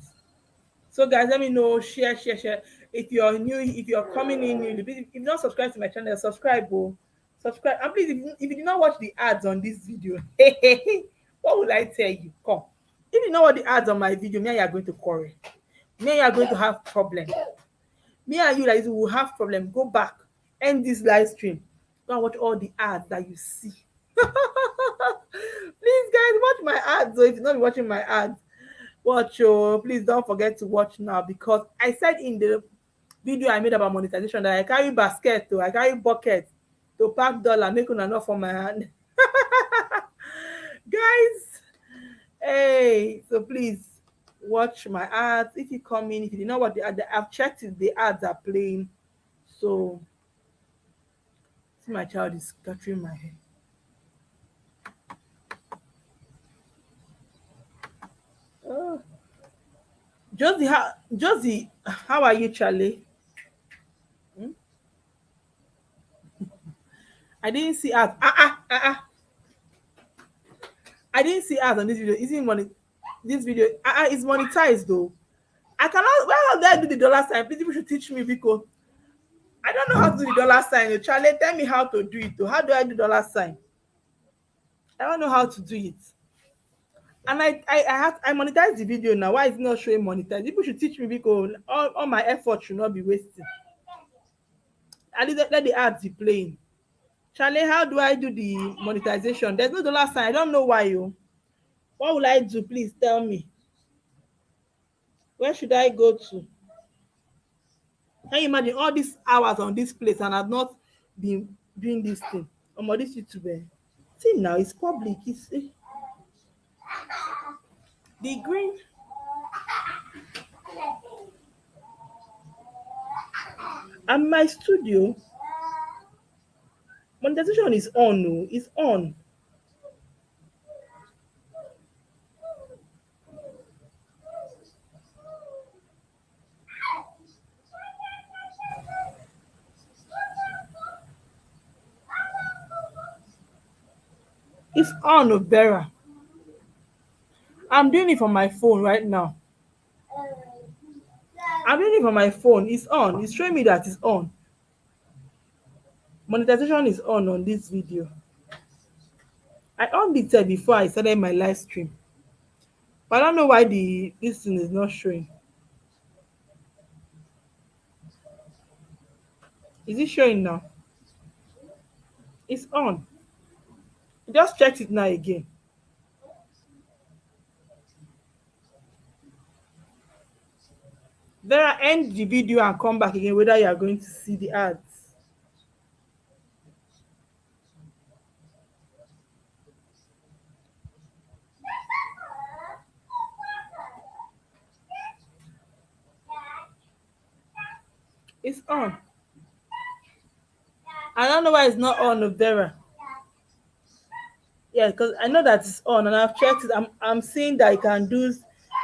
So guys, let me know, share. If you're new, if you're coming in new, if you're not subscribed to my channel, subscribe, oh. Subscribe. And please, if you did not watch the ads on this video, what will I tell you? Come. If you know what the ads on my video, me and you are going to quarrel. Me and you are going to have problem. Me and you guys will have problem. Go back, end this live stream. Go and watch all the ads that you see. Please, guys, watch my ads. So if you're not watching my ads, watch. Oh, please don't forget to watch now, because I said in the video I made about monetization that I carry basket to, I carry bucket to pack dollar, make una know for my hand. Guys, hey, so please watch my ads. If you come in, if you know what the ad, I've checked if the ads are playing. So see, my child is scattering my hair. Oh. Josie, how are you, Charlie? Hmm? I didn't see ads. I didn't see ads on this video. Isn't money? This video is monetized though. I cannot. Why do I do the dollar sign? Please, people should teach me, because I don't know how to do the dollar sign. Oh, Charlie, tell me how to do it. Though. How do I do dollar sign? I don't know how to do it. And I monetize the video now. Why is it not showing monetized? People should teach me, because all my effort should not be wasted. I did let the ads be playing. Charlie, how do I do the monetization? There's no dollar sign. I don't know why you. What will I do? Please tell me. Where should I go to? Can you imagine all these hours on this place and I've not been doing this thing? This YouTuber. See now, it's public. It's the green. And my studio monetization is on. No, it's on. It's on, Vera. I'm doing it from my phone right now. I'm doing it from my phone. It's on. It's showing me that it's on. Monetization is on this video. I on it before I started my live stream. But I don't know why this thing is not showing. Is it showing now? It's on. Just check it now again. Vera, end the video and come back again whether you are going to see the ads. It's on. I don't know why it's not on, Vera. Yeah, because I know that it's on and I've checked it. I'm seeing that I can do.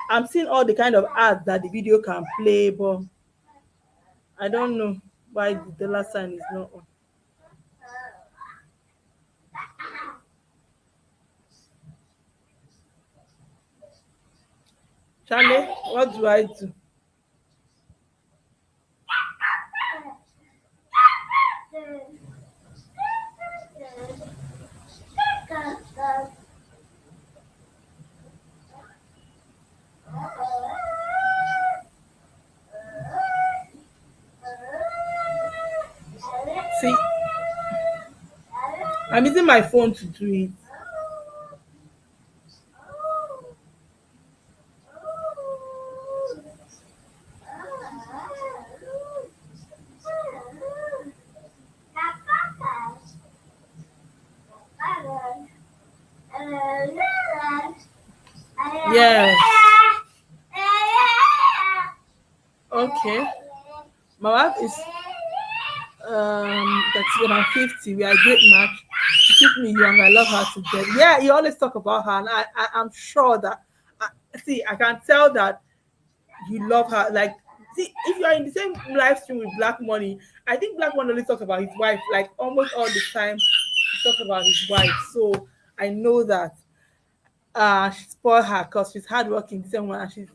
I'm seeing all the kind of ads that the video can play, but I don't know why the dollar sign is not on. Charlie, what do I do? See, I'm using my phone to do it. Yes. Okay. My wife is that's when I'm 50. We are a great match. She keep me young. I love her to death. Yeah, you always talk about her, and I'm sure that. I, see, I can tell that you love her. Like, see, if you are in the same live stream with Black Money, I think Black Money only talks about his wife. Like almost all the time, he talks about his wife. So I know that she spoiled her because she's hardworking, the same one, and she's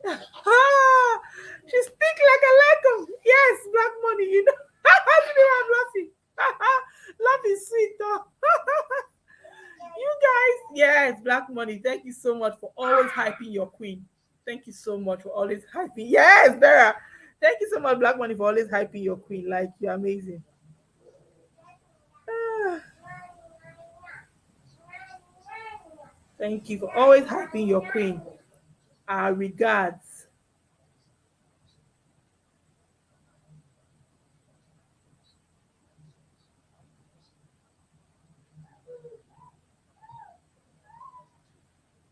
she speak like a lack of yes, Black Money. You know, see why I'm laughing. Love is sweet, though. You guys, yes, Black Money. Thank you so much for always hyping your queen. Thank you so much for always hyping. Yes, Vera. Thank you so much, Black Money, for always hyping your queen. Like you're amazing. Ah, thank you for always hyping your queen. Our regards.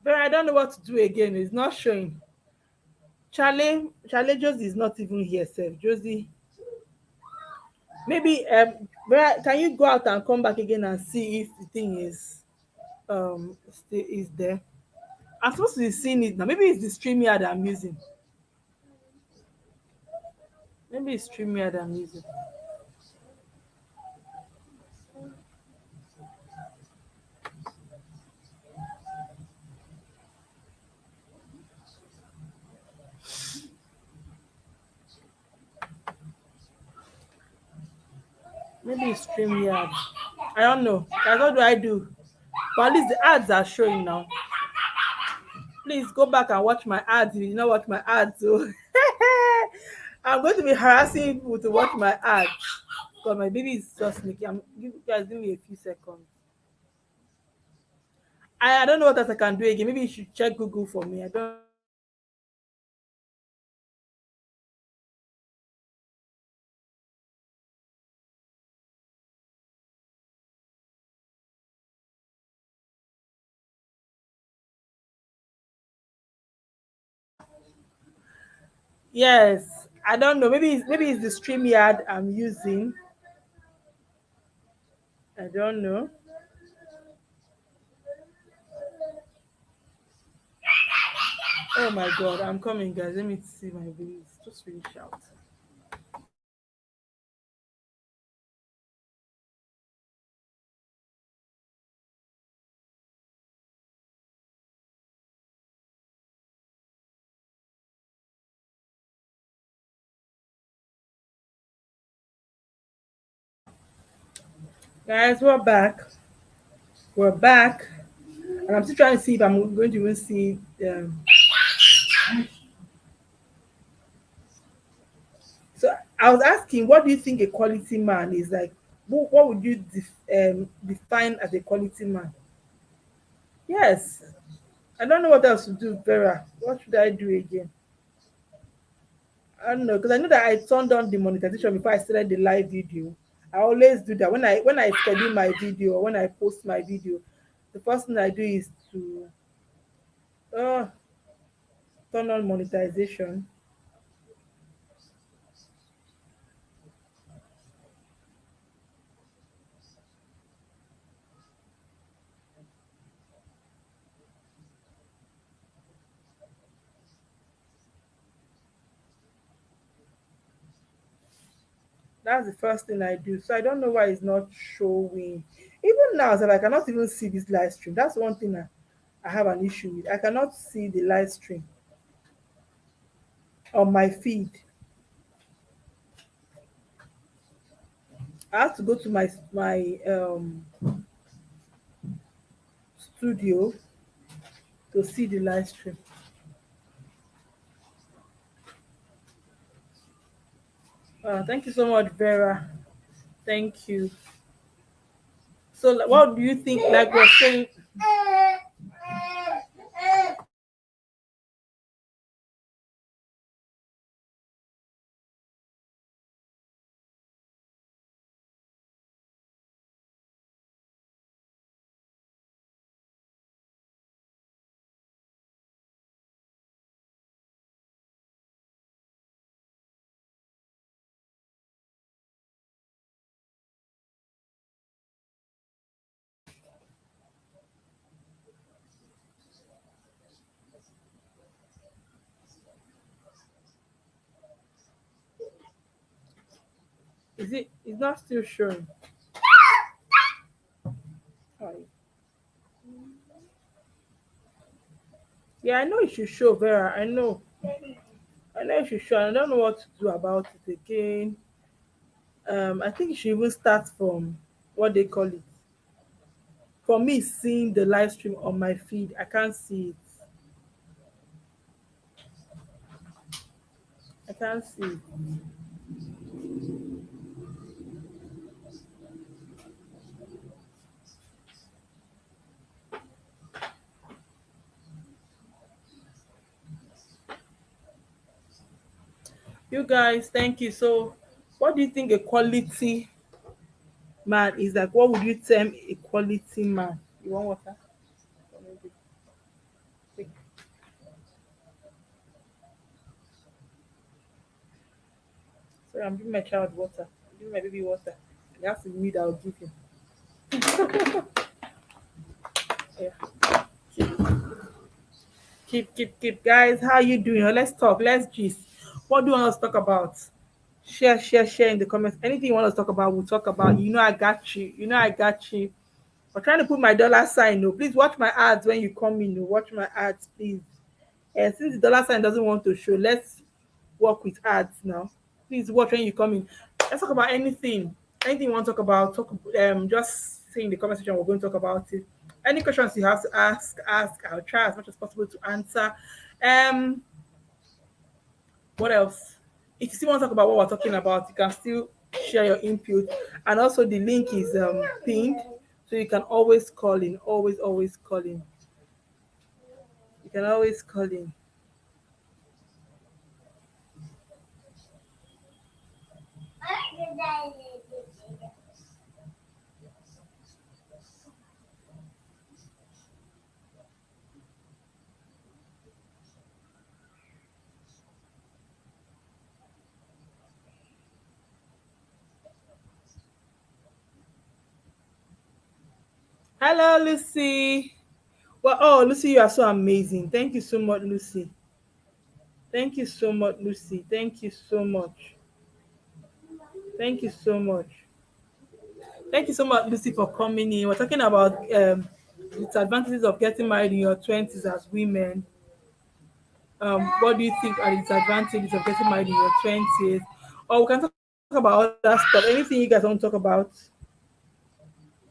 Vera, I don't know what to do again. It's not showing. Charlie Josie is not even here, sir. Josie, maybe Vera, can you go out and come back again and see if the thing is still is there? I'm supposed to be seeing it now. Maybe it's the StreamYard I'm using. Maybe it's StreamYard I'm using. Maybe it's StreamYard. I don't know. Like, what do I do? But at least the ads are showing now. Please go back and watch my ads if you did not watch my ads. So I'm going to be harassing people to watch my ads. Because my baby is just sneaky. You guys give me a few seconds. I don't know what else I can do again. Maybe you should check Google for me. I don't know. Yes, I don't know. Maybe it's the StreamYard I'm using. I don't know. Oh my god, I'm coming, guys. Let me see my baby. It's just really shout. Guys, we're back. We're back. And I'm still trying to see if I'm going to even see so I was asking, what do you think a quality man is like? What would you define as a quality man? Yes. I don't know what else to do, Vera. What should I do again? I don't know because I know that I turned on the monetization before I started the live video. I always do that when I schedule my video or when I post my video. The first thing I do is to uh, turn on monetization. That's the first thing I do. So I don't know why it's not showing. Even now, so I cannot even see this live stream. That's one thing I have an issue with. I cannot see the live stream on my feed. I have to go to my studio to see the live stream. Thank you so much, Vera. Thank you. So, like, what do you think? Like we're saying, Is it? It's not still showing. Sorry. Yeah, I know it should show, Vera. I know. I know it should show. I don't know what to do about it again. I think it should even start from what they call it. For me, seeing the live stream on my feed, I can't see it. I can't see it. You guys, thank you. So, what do you think a quality man is like? What would you term a quality man? You want water? Or maybe take- Sorry, I'm giving my child water. I'm giving my baby water. He has to need, I'll give him. Yeah. Keep. Guys, how you doing? Let's talk. Let's gist. What do you want us to talk about? Share in the comments. Anything you want us to talk about, we'll talk about. You know I got you. You know I got you. I'm trying to put my dollar sign. No, please watch my ads when you come in. No, watch my ads, please. And since the dollar sign doesn't want to show, let's work with ads now. Please watch when you come in. Let's talk about anything. Anything you want to talk about, just say in the comment section, we're going to talk about it. Any questions you have to ask. I'll try as much as possible to answer. Um, what else? If you still want to talk about what we're talking about, you can still share your input. And also the link is pinned. So you can always call in. Always call in. You can always call in. Hello, Lucy. Well, oh, Lucy, you are so amazing. Thank you so much, Lucy. Thank you so much, Lucy. Thank you so much. Thank you so much. Thank you so much, Lucy, for coming in. We're talking about disadvantages of getting married in your 20s as women. What do you think are the disadvantages of getting married in your 20s? Or we can talk about other stuff. Anything you guys want to talk about,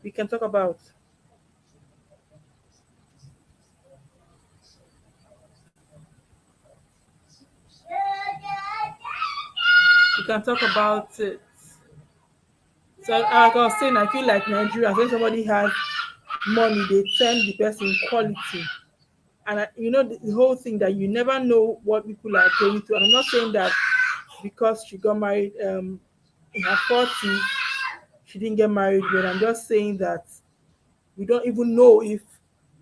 we can talk about. We can talk about it. So, like I was saying, I feel like Nigerians, when somebody has money, they send the person quality. And the whole thing that you never know what people are going through. And I'm not saying that because she got married in her 40s, she didn't get married, but I'm just saying that we don't even know if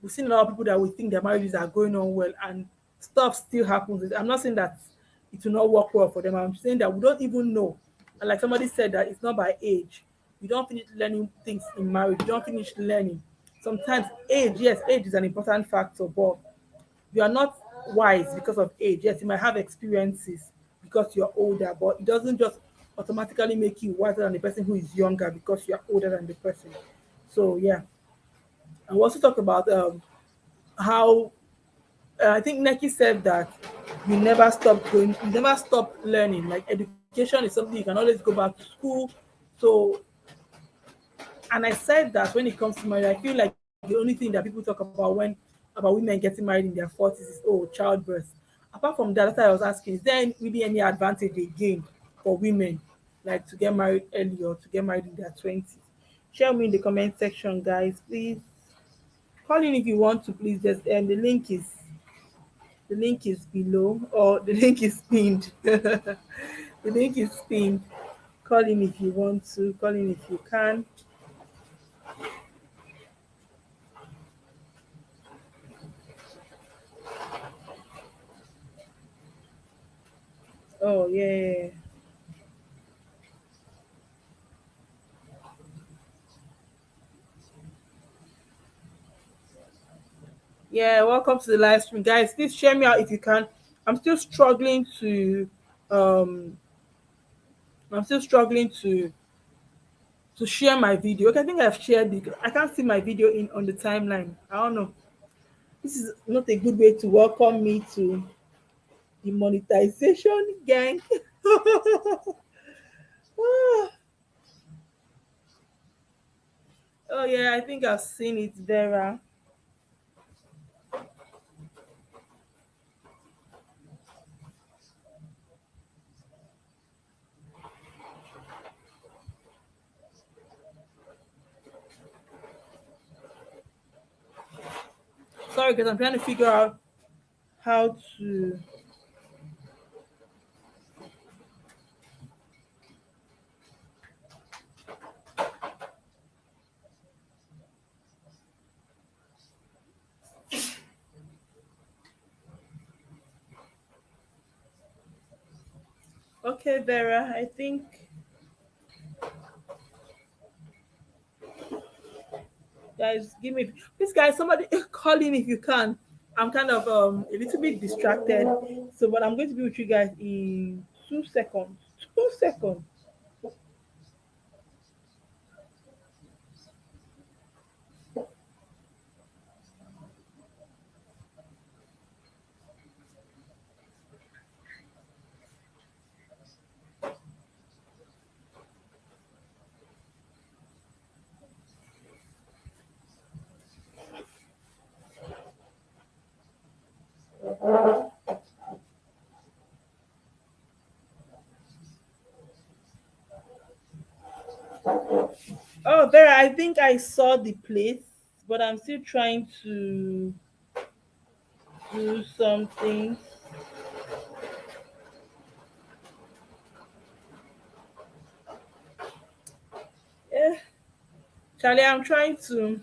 we've seen a lot of people that we think their marriages are going on well and stuff still happens. I'm not saying that it will not work well for them. I'm saying that we don't even know. And like somebody said, that it's not by age. You don't finish learning things in marriage. You don't finish learning. Sometimes age, yes, age is an important factor, but you are not wise because of age. Yes, you might have experiences because you're older, but it doesn't just automatically make you wiser than the person who is younger because you're older than the person. So yeah, and we also talked about how I think Neki said that you never stop learning. Like education is something you can always go back to school. So, and I said that when it comes to marriage, I feel like the only thing that people talk about women getting married in their 40s is childbirth. Apart from that, that's why I was asking, is there really any advantage they gain for women, like to get married early or to get married in their 20s? Share me in the comment section, guys, please. Call in if you want to, please. Just the link is below, or the link is pinned. The link is pinned. Call in if you want to. Call in if you can. Oh yeah. Yeah, welcome to the live stream, guys. Please share me out if you can. I'm still struggling to um I'm still struggling to share my video. Okay, I think I've shared it. I can't see my video in on the timeline. I don't know. This is not a good way to welcome me to the monetization gang. Oh yeah, I think I've seen it, Vera. Sorry, because I'm trying to figure out how to. Okay, Vera, I think, guys, give me, please, guys, somebody call in if you can. I'm kind of a little bit distracted, so but I'm going to be with you guys in 2 seconds. 2 seconds. Oh, Vera, I think I saw the place, but I'm still trying to do something. Yeah, Charlie, I'm trying to.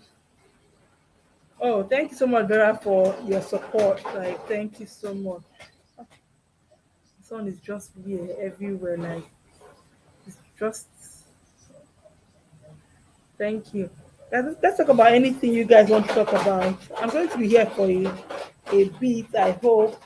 Oh, thank you so much, Vera, for your support. Like, thank you so much. Sun is just here everywhere. Like, it's just. Thank you. Let's talk about anything you guys want to talk about. I'm going to be here for a bit, I hope.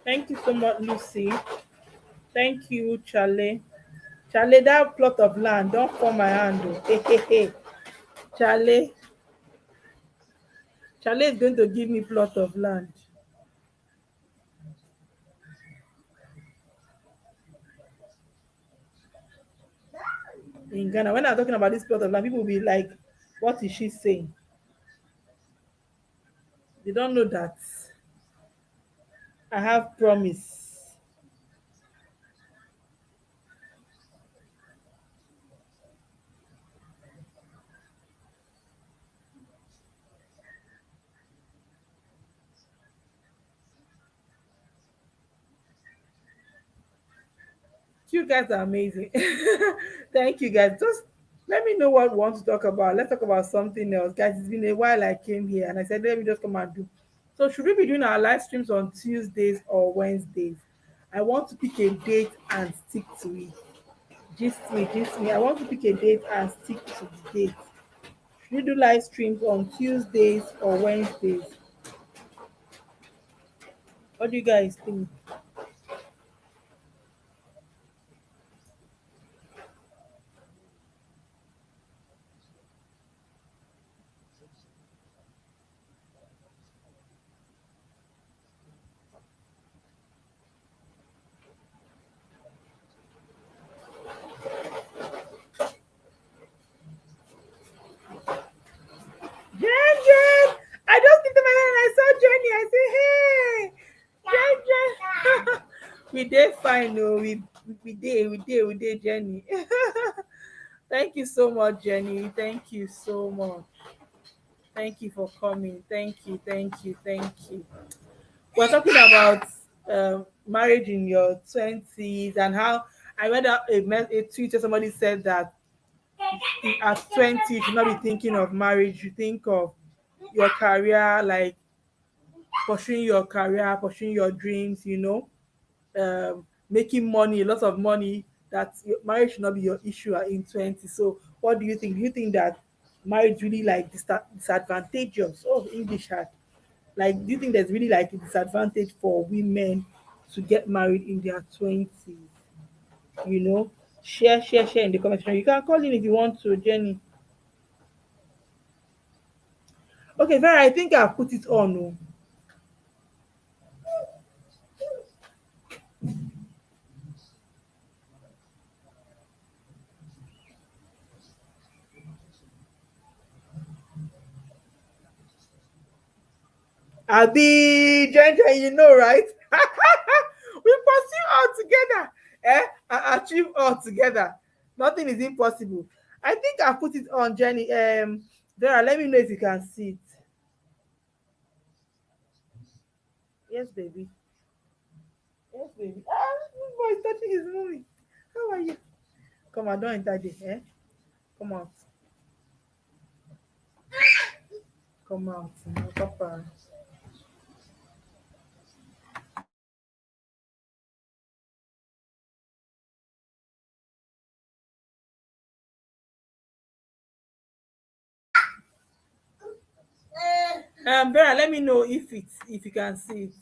Thank you so much, Lucy. Thank you, Charlie. Charlie, that plot of land, don't fall my hand. Oh. Hey, hey, hey. Charlie, Charlie is going to give me plot of land in Ghana. When I'm talking about this plot of land, people will be like, what is she saying? They don't know that I have promise. You guys are amazing. Thank you, guys. Just let me know what we want to talk about. Let's talk about something else. Guys, it's been a while I came here and I said, let me just come and do. So, should we be doing our live streams on Tuesdays or Wednesdays? I want to pick a date and stick to it. Just me, just me. I want to pick a date and stick to the date. Should we do live streams on Tuesdays or Wednesdays? What do you guys think? Jen, Jen! I just looked at my head and I saw Jenny. I say, We dey fine, no. We dey, Jenny. Thank you so much, Jenny. Thank you so much. Thank you for coming. Thank you. We're talking about marriage in your 20s and how I read a tweet where somebody said that at 20 you should not be thinking of marriage. You think of your career, like pursuing your career, pursuing your dreams, making money, a lot of money, that marriage should not be your issue in 20. So what do you think? Do you think that marriage really like disadvantageous? Oh, English hard. Like, do you think there's really like a disadvantage for women to get married in their 20s? You know, share in the comment section. You can call in if you want to, Jenny. Okay, Vera, I think I've put it on. Oh. Abi, Jenja, you know, right? We pursue all together, and achieve all together. Nothing is impossible. I think I put it on, Jenny. Vera, let me know if you can see it. Yes, baby. Yes, baby. Ah, this boy is touching his movie. How are you? Come on, don't enter there. Come out. Come out. Papa. Vera, let me know if you can see it.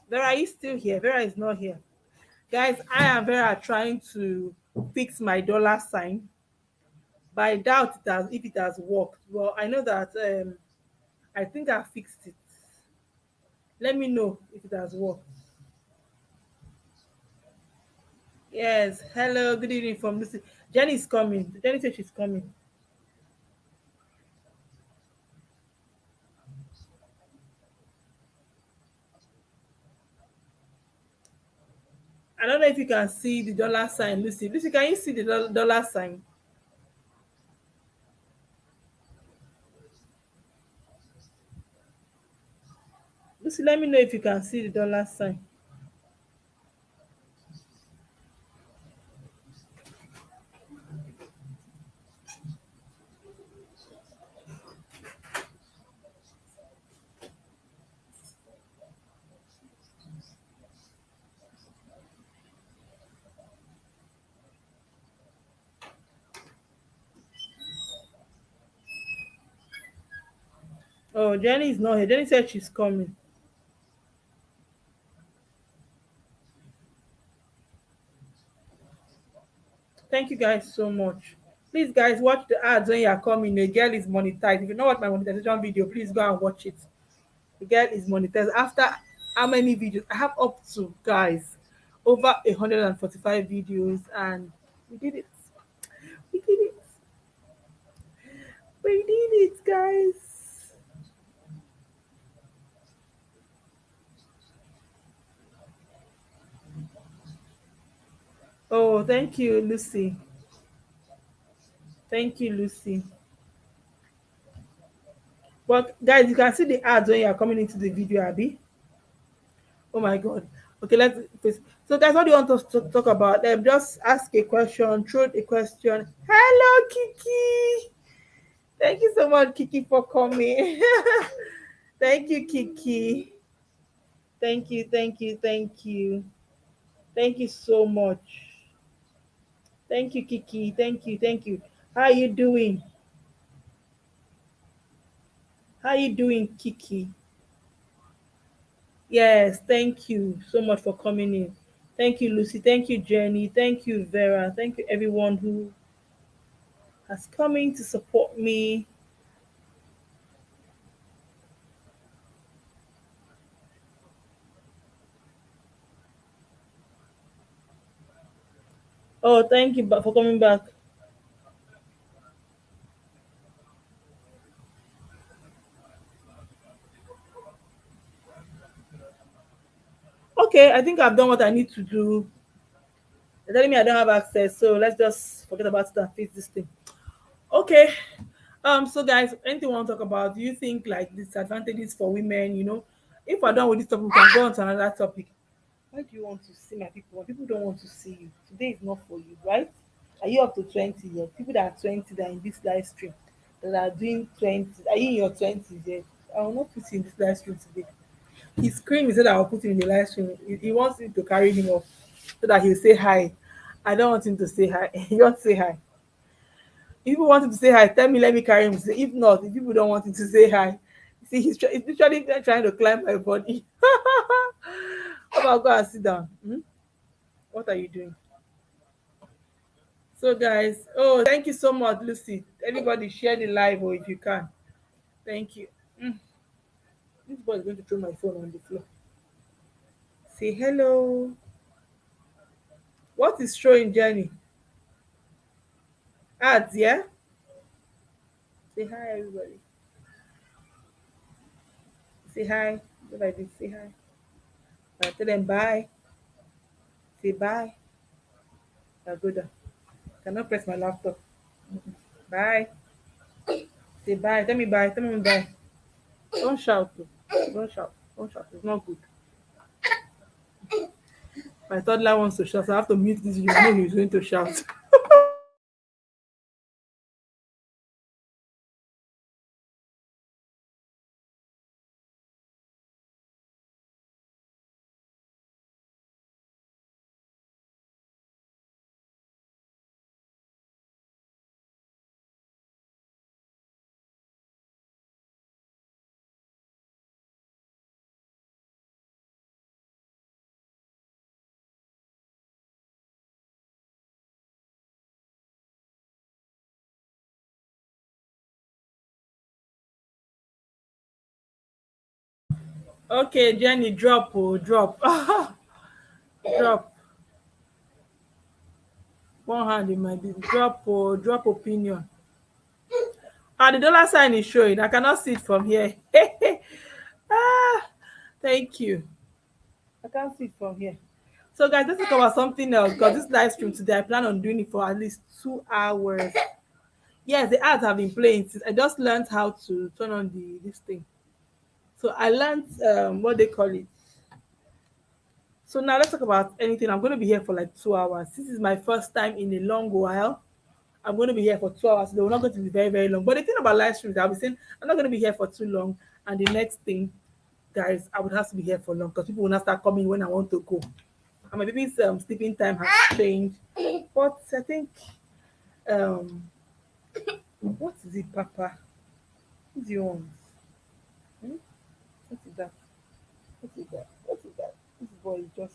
Vera, are you still here? Vera is not here. Guys, I am Vera trying to fix my dollar sign, but I doubt it has if it has worked. Well, I know that I think I fixed it. Let me know if it has worked. Yes. Hello. Good evening from Lucy. Jenny is coming. Jenny said she's coming. I don't know if you can see the dollar sign, Lucy. Lucy, can you see the dollar sign? Lucy, let me know if you can see the dollar sign. Oh, Jenny is not here. Jenny said she's coming. Thank you guys so much. Please, guys, watch the ads when you are coming. The girl is monetized. If you know what my monetization video, please go and watch it. The girl is monetized. After how many videos? I have up to, guys, over 145 videos, and we did it. We did it. We did it, guys. Oh, thank you, Lucy. Thank you, Lucy. But guys, you can see the ads when you are coming into the video, Abby. Oh my God. Okay, let's please. So guys, what do you want us to talk about? Just ask a question, throw a question. Hello, Kiki. Thank you so much, Kiki, for coming. Thank you, Kiki. Thank you. Thank you so much. Thank you, Kiki. Thank you. How are you doing? How are you doing, Kiki? Yes, thank you so much for coming in. Thank you, Lucy. Thank you, Jenny. Thank you, Vera. Thank you, everyone who has come in to support me. Oh, thank you for coming back. Okay, I think I've done what I need to do. They're telling me I don't have access, so let's just forget about it and fix this thing. Okay. So guys, anything you want to talk about? Do you think like disadvantages for women? If we're done with this topic, we can go on to another topic. Why do you want to see my people? People don't want to see you. Today is not for you, right? Are you up to 20 yet? People that are 20 that are in this live stream that are doing 20, are you in your 20s yet? I will not put you in this live stream today. His screen is said I will put him in the live stream. He wants me to carry him off so that he'll say hi. I don't want him to say hi. He wants to say hi. If people want him to say hi, tell me, let me carry him. If not, if people don't want him to say hi, see, he's literally trying to climb my body. How about go and sit down? What are you doing? So, guys, oh, thank you so much, Lucy. Everybody, share the live, or if you can. Thank you. Mm, this boy is going to throw my phone on the floor. Say hello. What is showing, Jenny? Ads, yeah? Say hi, everybody. Say hi. What I did, say hi. Tell them bye. Say bye. I'll go down. Cannot press my laptop. Bye. Say bye. Tell me bye. Tell me bye. Don't shout. Don't shout. Don't shout. It's not good. My toddler wants to shout, so I have to mute this. You know he's going to shout. Okay, Jenny, drop, oh, drop. Drop. One hand in my baby. Drop, oh, drop opinion. Ah, the dollar sign is showing. I cannot see it from here. Ah, thank you. I can't see it from here. So, guys, let's talk about something else because this live stream today, I plan on doing it for at least 2 hours. Yes, the ads have been playing since I just learned how to turn on the this thing. So I learned what they call it. So now let's talk about anything. I'm going to be here for like 2 hours. This is my first time in a long while. I'm going to be here for 2 hours. They're not going to be very, very long. But the thing about live streams, I'll be saying I'm not going to be here for too long. And the next thing, guys, I would have to be here for long because people will not start coming when I want to go. And my baby's sleeping time has changed. But I think, um, what is it, Papa? What do you want? Hmm? What is that? What is that? What is that? This boy is just.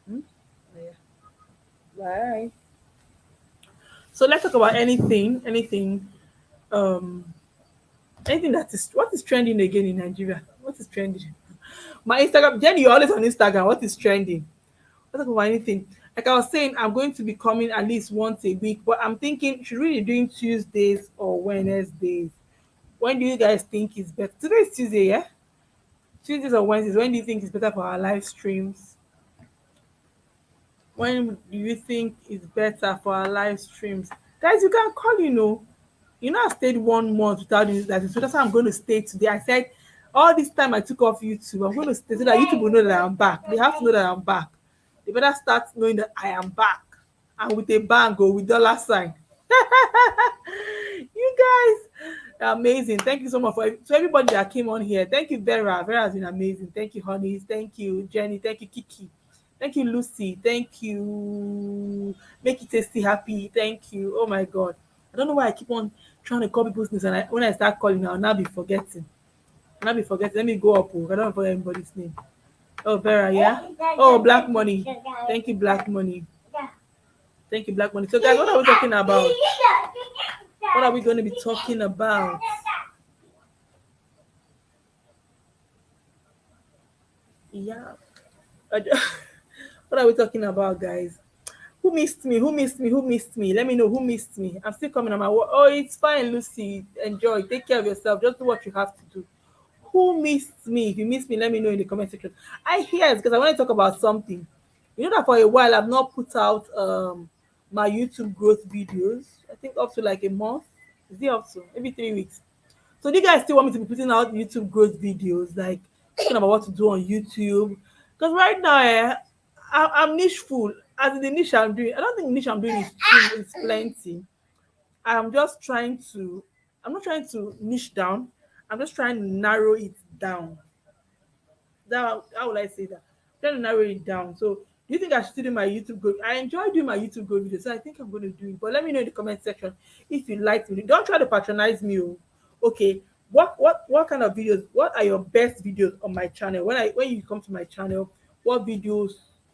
Hmm? Oh, yeah. Bye. So let's talk about um, anything that is what is trending again in Nigeria. What is trending? My Instagram, Jenny, you're always on Instagram. What is trending? Let's talk about anything. Like I was saying, I'm going to be coming at least once a week, but I'm thinking should we be doing Tuesdays or Wednesdays? When do you guys think is better? Today is Tuesday, yeah? Tuesdays or Wednesdays? When do you think is better for our live streams? When do you think is better for our live streams? Guys, you can call, I stayed 1 month without doing that. So that's why I'm going to stay today. I said, all this time I took off YouTube, I'm going to stay so that YouTube will know that I'm back. They have to know that I'm back. They better start knowing that I am back. And with a bang or with dollar sign. You guys are amazing. Thank you so much to everybody that came on here. Thank you, Vera. Vera has been amazing. Thank you, Honeys. Thank you, Jenny. Thank you, Kiki. Thank you, Lucy. Thank you. Make it tasty happy. Thank you. Oh my God. I don't know why I keep on trying to call people's names, and when I start calling, I'll now be forgetting. I'll now be forgetting. Let me go up. Oh. I don't forget anybody's name. Oh, Vera, yeah. Oh, Black Money. Thank you, Black Money. Thank you, Black Money. So, guys, what are we talking about? What are we going to be talking about? Yeah. What are we talking about, guys? Who missed me? Who missed me? Who missed me? Let me know who missed me. I'm still coming on my work. Oh, it's fine, Lucy. Enjoy. Take care of yourself. Just do what you have to do. Who missed me? If you missed me, let me know in the comment section. I hear it because I want to talk about something. You know that for a while I've not put out my YouTube growth videos. I think up to like a month. Is it up to maybe 3 weeks? So do you guys still want me to be putting out YouTube growth videos, like talking about what to do on YouTube? Because right now, I'm niche full. As in the niche I'm doing, I don't think the niche I'm doing is plenty. I'm just trying to. I'm not trying to niche down. I'm just trying to narrow it down. That how will I say that? Trying to narrow it down. So do you think I should do my YouTube go? I enjoy doing my YouTube go videos, so I think I'm going to do it. But let me know in the comment section if you like me. Don't try to patronize me. Oh. Okay. What kind of videos? What are your best videos on my channel? When you come to my channel, what videos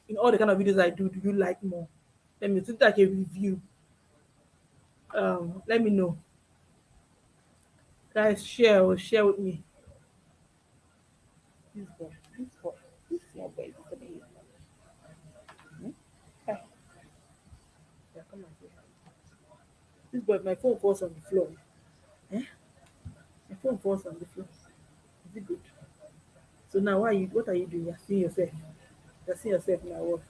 in all the kind of videos I do you like more? Let me do like a review. Let me know. Guys, share with me. This boy, this boy, this small boy is gonna eat. Hi. Yeah, come and say hi. This boy, my phone falls on the floor. Eh? My phone falls on the floor. Is it good? So now what are you doing? You're seeing yourself. You're seeing yourself now what?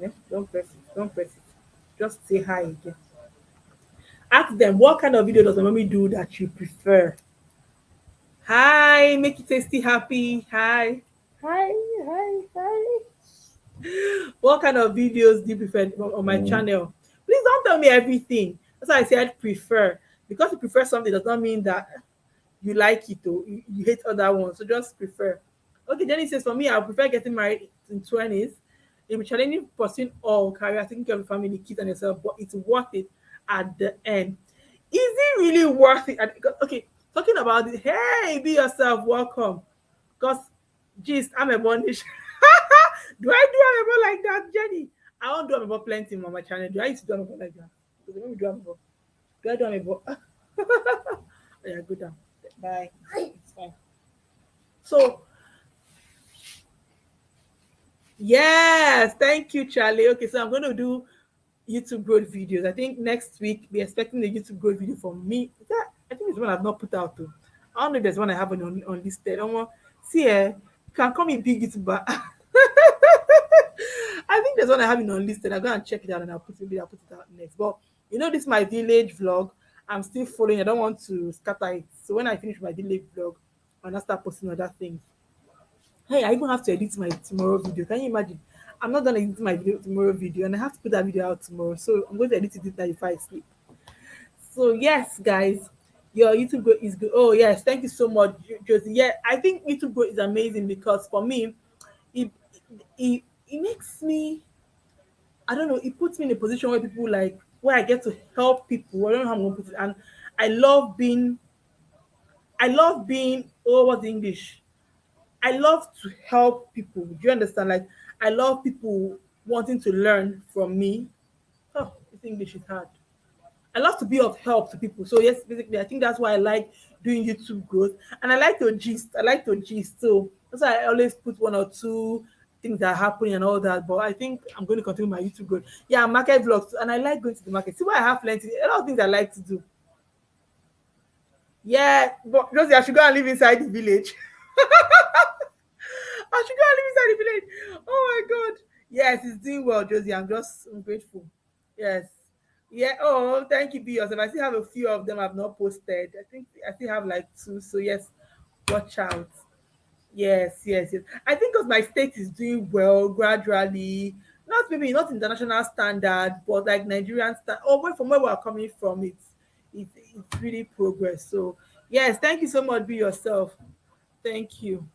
Eh? Don't press it. Don't press it. Just say hi again. Ask them what kind of video does my mommy do that you prefer? Hi, make it tasty happy. Hi. Hi, hi, hi. What kind of videos do you prefer on my channel? Please don't tell me everything. That's why I said prefer. Because you prefer something does not mean that you like it or you hate other ones. So just prefer. Okay, Jenny says for me, I prefer getting married in 20's. It will be challenging pursuing all career, taking care of your family, kids, and yourself, but it's worth it at the end. Is it really worth it? Okay, talking about it. Hey, be yourself. Welcome. Because, geez, I'm a bondish. Do I do amebo like that, Jenny? I don't do amebo plenty on my channel. Do I used to do amebo like that? Let me do amebo. Do I do amebo? Yeah, go down. Bye. It's fine. So, yes, thank you, Charlie. Okay, so I'm going to do YouTube growth videos. I think next week be expecting the YouTube growth video from me. I think it's one I've not put out though. I don't know if there's one I have on listed. See, you can call me big YouTuber. I think there's one I have it unlisted. I'll go and check it out and I'll put it out next. But this is my village vlog. I'm still following. I don't want to scatter it. So when I finish my village vlog, I'll not start posting other things. Hey, I even have to edit my tomorrow video. Can you imagine? I'm not done editing my tomorrow video and I have to put that video out tomorrow. So I'm going to edit it tonight before I sleep. So yes, guys, your YouTube growth is good. Oh yes, thank you so much, Josie. Yeah, I think YouTube growth is amazing because for me, it it makes me, I don't know, it puts me in a position where people like where I get to help people. I don't know how I'm gonna put it. And I love being oh what's the English? I love to help people. Do you understand? Like I love people wanting to learn from me. Oh, this English is hard. I love to be of help to people. So yes, basically, I think that's why I like doing YouTube growth, and I like to gist. I like to gist. So that's why I always put one or two things that are happening and all that. But I think I'm going to continue my YouTube growth. Yeah, market vlogs, and I like going to the market. See why I have plenty. A lot of things I like to do. Yeah, but Josie, I should go and live inside the village. I should go and live inside the village. Oh my god. Yes, it's doing well, Josie. I'm grateful. Yes. Yeah. Oh, thank you, be yourself. I still have a few of them I've not posted. I think I still have like two. So yes, watch out. Yes, yes, yes. I think because my state is doing well gradually. Not maybe not international standard, but like Nigerian standard. Oh, from where we're coming from, it's really progress. So yes, thank you so much. Be yourself. Thank you.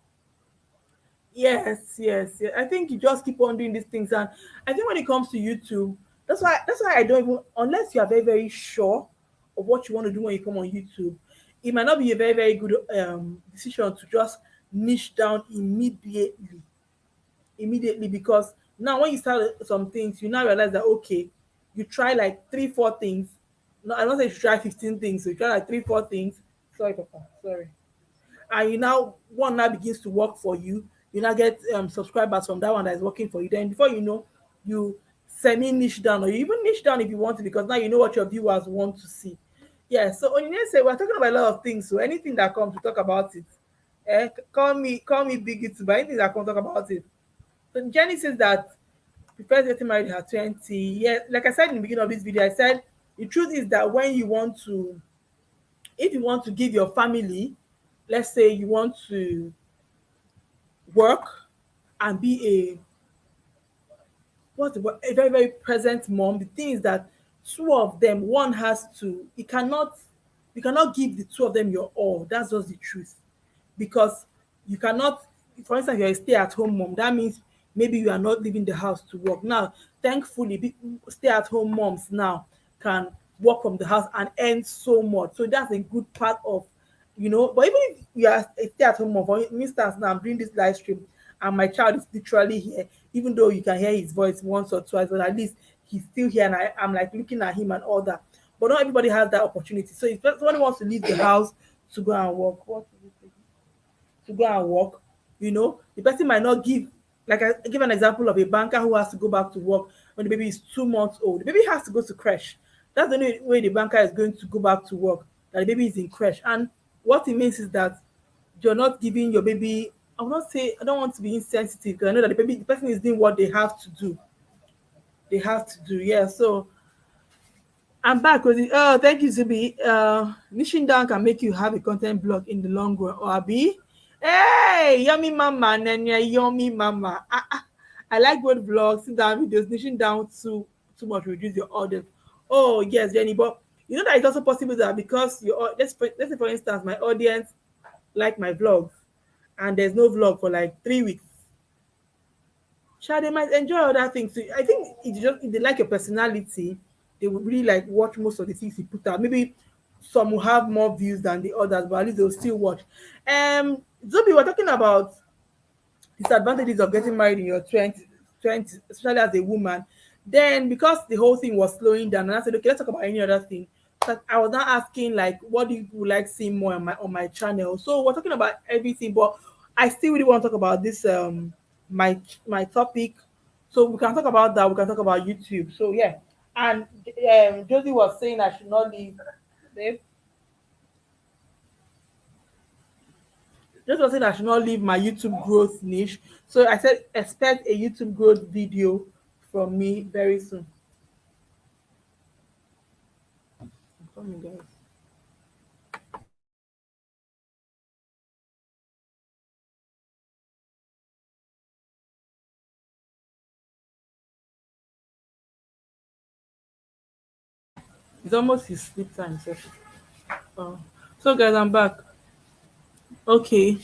Yes, yes, yes. I think you just keep on doing these things, and I think when it comes to YouTube, that's why I don't even unless you are very very sure of what you want to do when you come on YouTube, it might not be a very very good decision to just niche down immediately because now when you start some things, you now realize that okay, you try like 3 4 things. No, I don't say you should try 15 things. So you try like 3 4 things. Sorry, Papa. Sorry, and you now one now begins to work for you. You now get subscribers from that one that is working for you. Then before you know, you semi niche down, or you even niche down if you want to, because now you know what your viewers want to see. Yeah, so on say we're talking about a lot of things. So anything that comes, we talk about it. Call me big YouTube, but anything that comes, talk about it. So Jenny says that prefers getting married at 20. Yeah, like I said in the beginning of this video, I said the truth is that when you want to, if you want to give your family, let's say you want to work and be what's the word, a very, very present mom, the thing is that two of them, one has to, you cannot give the two of them your all. That's just the truth. Because you cannot, for instance, you're a stay-at-home mom, that means maybe you are not leaving the house to work. Now, thankfully, stay-at-home moms now can work from the house and earn so much. So that's a good part of, but even if you are a stay-at-home mom, for instance, now I'm doing this live stream and my child is literally here, even though you can hear his voice once or twice, but at least he's still here and I'm like looking at him and all that. But not everybody has that opportunity. So if someone wants to leave the house to go and work, what is it? To go and work, the person might not give, like I give an example of a banker who has to go back to work when the baby is 2 months old. The baby has to go to creche. That's the only way the banker is going to go back to work, that the baby is in creche. And what it means is that you're not giving your baby, I will not say, I don't want to be insensitive, because I know that the person is doing what they have to do. They have to do, yeah. So I'm back with it. Oh, thank you, Zubi. Niching down can make you have a content blog in the long run. Or Abi, hey, yummy mama, nenya, yummy mama. I like both vlogs, sit down videos. Niching down too much reduce your audience. Oh yes, Jenny, but you know that it's also possible that because let's say for instance, my audience like my vlogs, and there's no vlog for like 3 weeks. Sure, they might enjoy other things too. I think if they like your personality, they would really like watch most of the things you put out. Maybe some will have more views than the others, but at least they'll still watch. Zobi, we're talking about disadvantages of getting married in your 20s, especially as a woman. Then because the whole thing was slowing down, and I said, okay, let's talk about any other thing. So I was now asking like, what do you like seeing more on my channel? So we're talking about everything, but I still really want to talk about this my topic. So we can talk about that. We can talk about YouTube. So yeah, and Josie was saying I should not leave. Babe, Josie was saying I should not leave my YouTube growth niche. So I said expect a YouTube growth video from me very soon. I'm coming, guys. It's almost his sleep time. Uh, so guys, I'm back. Okay.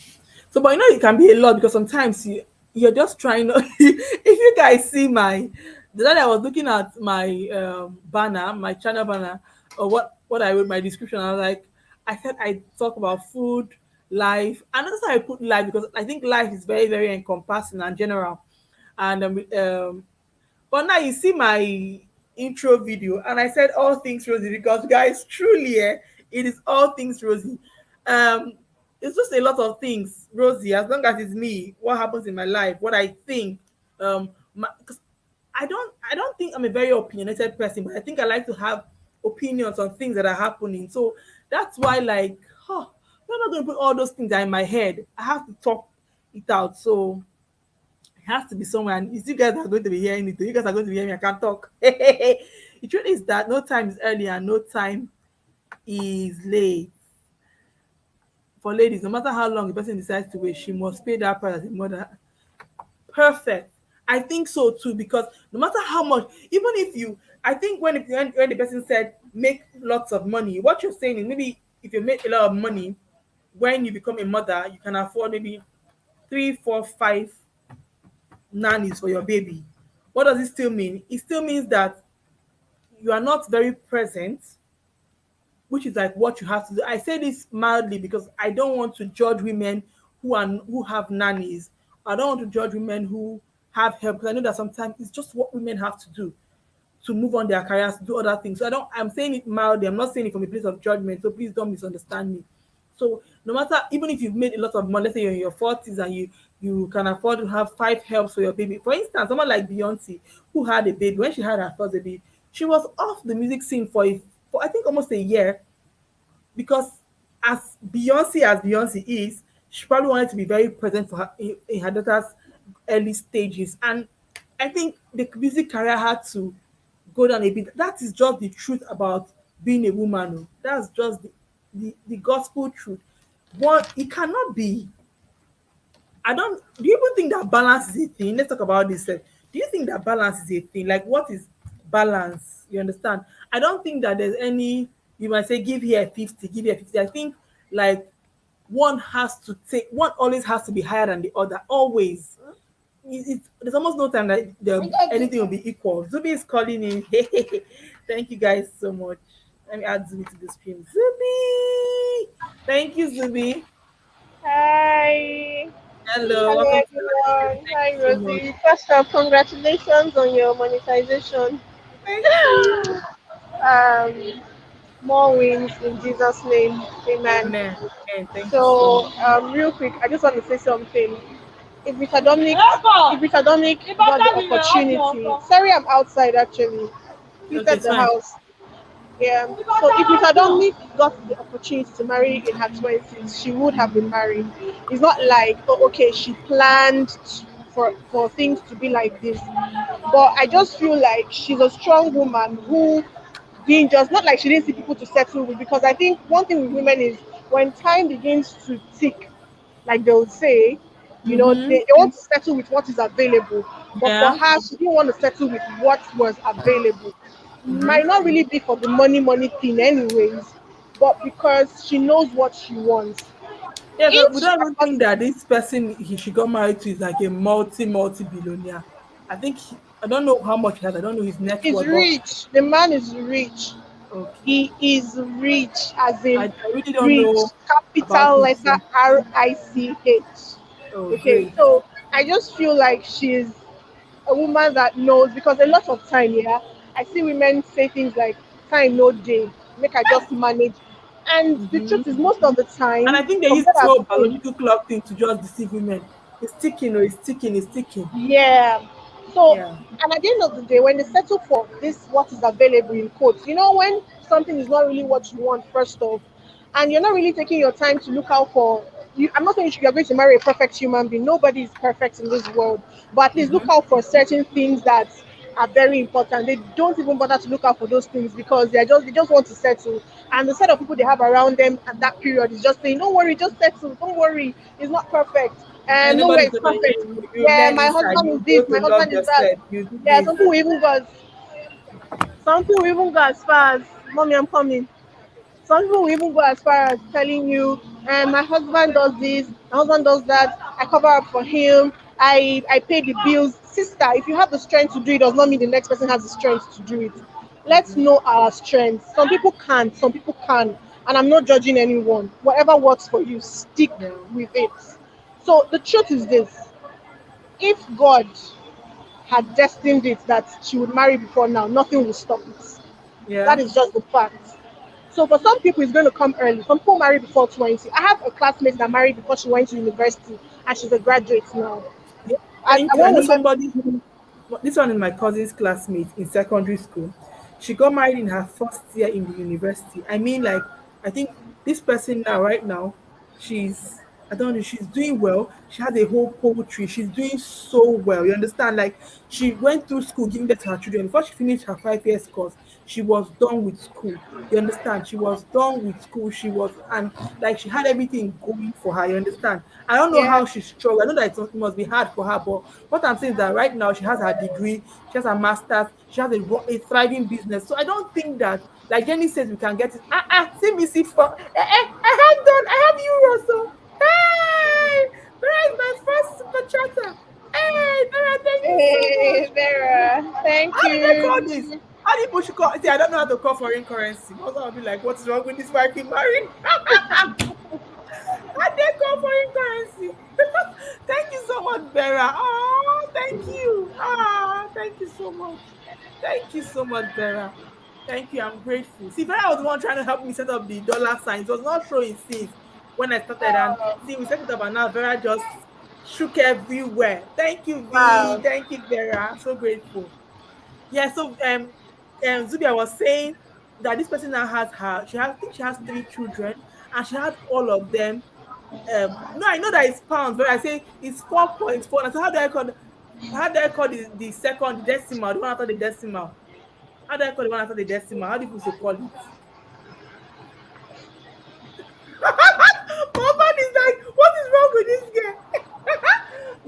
So, but it can be a lot because sometimes you're just trying. If you guys see the other day I was looking at my banner, my channel banner, or what I wrote my description. I was like, I said I talk about food, life, and that's how I put life because I think life is very, very encompassing and general. And but now you see my intro video, and I said all things Rosie because guys, truly, it is all things Rosie. Um, it's just a lot of things, Rosie. As long as it's me, what happens in my life, what I think. 'Cause I don't think I'm a very opinionated person, but I think I like to have opinions on things that are happening. So that's why, like, I'm not going to put all those things that are in my head. I have to talk it out. So it has to be somewhere. And you guys are going to be hearing it. You guys are going to be hearing me. I can't talk. The truth is that no time is early and no time is late. For ladies, no matter how long the person decides to wait, she must pay that price as a mother. Perfect. I think so too, because no matter how much, even if you, I think when the person said make lots of money, what you're saying is maybe if you make a lot of money, when you become a mother, you can afford maybe 3, 4, 5 nannies for your baby. What does it still mean? It still means that you are not very present, which is like what you have to do. I say this mildly because I don't want to judge women who have nannies. I don't want to judge women who have help because I know that sometimes it's just what women have to do to move on their careers, do other things. So I'm saying it mildly. I'm not saying it from a place of judgment. So please don't misunderstand me. So no matter, even if you've made a lot of money, let's say you're in your 40s and you can afford to have five helps for your baby. For instance, someone like Beyonce, who had a baby, when she had her first baby, she was off the music scene for I think almost a year, because as Beyonce is, she probably wanted to be very present for her in her daughter's early stages. And I think the music career had to go down a bit. That is just the truth about being a woman. Oh. That's just the gospel truth. But it cannot be. I don't. Do you even think that balance is a thing? Let's talk about this. Do you think that balance is a thing? Like, what is balance? You understand? I don't think that there's any. You might say, give here 50, give here 50. I think, like, one always has to be higher than the other. Always. There's almost no time that anything will be equal. Zubi is calling in. Thank you guys so much. Let me add Zubi to the stream. Zubi! Thank you, Zubi. Hi. Hello, Hello, welcome to the live stream. everyone. Thank Hi, you so much. Rosie. First off, congratulations on your monetization. Thank you. um, More wins in Jesus' name. Amen. Amen. Amen. Thank you so much. So, real quick, I just want to say something. If Mr. Dominic got the opportunity, sorry, I'm outside actually. Please Okay, at it's the fine. house. Yeah. So if Mr. Dominic got the opportunity to marry in her 20s, she would have been married. It's not like, oh, okay, she planned for things to be like this. But I just feel like she's a strong woman who didn't just, not like she didn't see people to settle with, because I think one thing with women is when time begins to tick, like they would say, Mm-hmm. they want to settle with what is available. But for Yeah. her, she didn't want to settle with what was available. Mm-hmm. Might not really be for the money thing, anyways, but because she knows what she wants. Yeah, so If we she don't had even got, think that this person she got married to is like a multi billionaire. I think I don't know how much he has. I don't know his net he's worth, but rich, the man is rich. okay. He is rich, as in I really don't rich, know about capital his letter RICH. oh Okay, great. so I just feel like she's a woman that knows, because a lot of time, yeah, I see women say things like time no day, make I just manage. And the Mm-hmm. truth is, most of the And time, I think they from use what this I've whole seen, biological clock thing to just deceive women. It's ticking, or it's ticking, it's ticking. yeah. So, Yeah. and at the end of the day, when they settle for this, what is available in quotes, when something is not really what you want, first off, and you're not really taking your time to look out for you. I'm not saying you're going to marry a perfect human being. Nobody is perfect in this world, but at least look Mm-hmm. out for certain things that are very important. They don't even bother to look out for those things because they just want to settle. And the set of people they have around them at that period is just saying, "Don't worry, just settle. Don't worry, it's not perfect." And And nowhere nobody's is gonna perfect. you Yeah, learn my inside, husband is you this, grow my to love husband is that. yourself, you do Yeah, this. some people will even go as far as, "Mommy, I'm coming." Some people will even go as far as telling you, and my husband does this, my husband does that, I cover up for him, I pay the bills. Sister, if you have the strength to do it, does not mean the next person has the strength to do it. Let's Mm-hmm. know our strengths. Some people can't, some people can. And I'm not judging anyone. Whatever works for you, stick Yeah. with it. So the truth is this: if God had destined it that she would marry before now, nothing will stop it. That Yeah. is just the fact. So for some people, it's going to come early. Some people marry before 20. I have a classmate that married before she went to university, and she's a graduate now. Yeah. I Thank you. I want know women. somebody who this one is my cousin's classmate in secondary school. She got married in her first year in the university. I mean, like, I think this person now, right now, she's I don't know, she's doing well. She has a whole poultry. She's doing so well. You understand? Like, she went through school giving birth to her children. Before she finished her 5 years course, she was done with school. You understand? She was done with school. She was, and like, she had everything going for her. You understand? I don't know Yeah, how she struggled. I know that it must be hard for her, but what I'm saying is that right now she has her degree, she has her master's, she has a thriving business. So I don't think that, like Jenny says, we can get it. CBC for I have done. I have euros. So hey, where is my first super chatter? Hey, Dora, thank you so much. hey, Vera, thank How did they call this? you. How did people should call? See, I don't know how to call foreign currency. Also, I'll be like, what is wrong with this wife being married? How they call foreign currency? Thank you so much, Vera. Oh, thank you. Thank you so much. Thank you so much, Vera. Thank you. I'm grateful. See, Vera was the one trying to help me set up the dollar signs. It was not showing since. when I started. And see, we set it up, and now Vera just shook everywhere. Thank you, V. Wow. Thank you, Vera. So grateful. Yeah. So Zubia was saying that this person now has her. She has, I think she has 3 children, and she had all of them. No, I know that it's pounds, but I say it's 4.4. And so how do I call the second decimal, the one after the decimal? How do I call the one after the decimal? How do you supposed to call it? My man is like, what is wrong with this girl?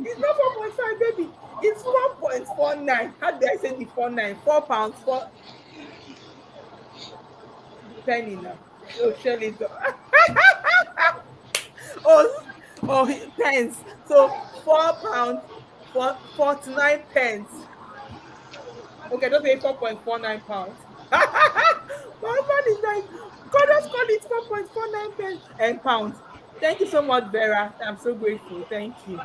It's not 4.5, baby. It's 4.49. How do I say the 49? 4 pounds, penny now. Oh, Shirley. Oh, pence. So 4 pounds for 49 pence. Okay, don't say 4.49 pounds. My husband is like, God just call it 4.49 pence and pounds. Thank you so much, Vera. I'm so grateful. Thank you.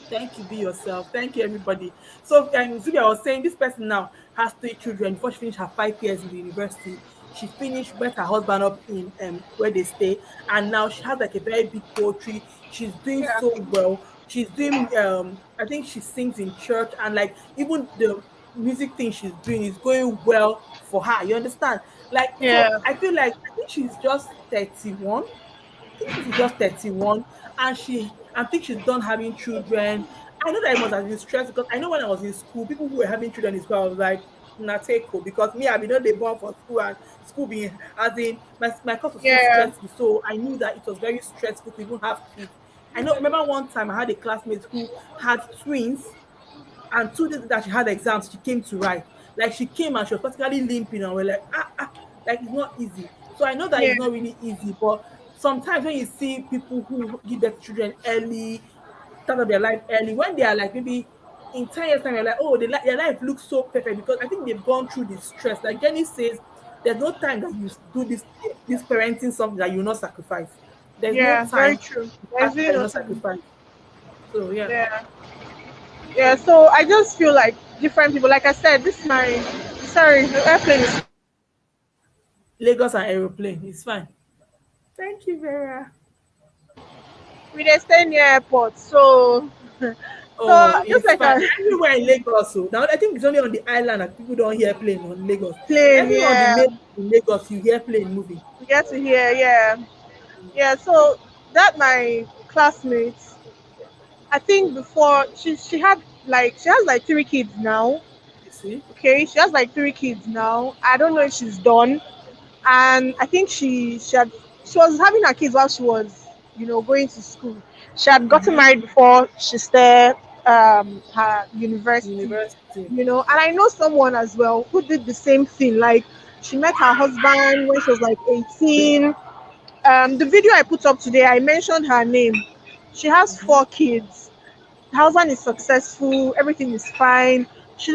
Thank you, be yourself. Thank you, everybody. So, Zubia was saying this person now has 3 children. Before she finished her 5 years in the university, she finished, met her husband up in where they stay, and now she has like a very big poetry. She's doing Yeah. so well. She's doing I think she sings in church, and like even the music thing she's doing is going well for her. You understand? Like, so Yeah. I feel like I think she's just 31. Think she's just 31, and I think she's done having children. I know that it must have been stressed because I know when I was in school, people who were having children in school, I was like, Nateko, because me, I've been they born for school and school being as in my course was so Yeah. stressful. So I knew that it was very stressful to even have kids. I know remember one time I had a classmate who had twins, and 2 days that she had exams, she came to write. Like she came and she was practically limping, and we're like, like it's not easy. So I know that Yeah. it's not really easy, but sometimes when you see people who give birth to children early, start up their life early, when they are like maybe in 10 years time, you're like, oh, their life looks so perfect because I think they've gone through the stress. Like Jenny says, there's no time that you do this parenting something that you will not sacrifice. There's no Yeah. Very time true. that There's really you will not nothing. sacrifice. So yeah, Yeah. Yeah. So I just feel like different people. Like I said, this my sorry, the airplane is Lagos and aeroplane, it's fine. Thank you, Vera. we dey stay near airport. So so Oh, just it's like fine. a Everywhere in Lagos, so now I think it's only on the island that people don't hear plane on Lagos. plane, Everywhere on the yeah. main in Lagos, you hear plane moving. We get to hear, yeah. Yeah, so that my classmates, I think before she had like she has like 3 kids now. You see? Okay, she has like 3 kids now. I don't know if she's done. And I think she was having her kids while she was, going to school. She had gotten Mm-hmm. married before she started her university, University. and I know someone as well who did the same thing. Like she met her husband when she was like 18. The video I put up today, I mentioned her name. She has Mm-hmm. 4 kids. Her husband is successful. Everything is fine. She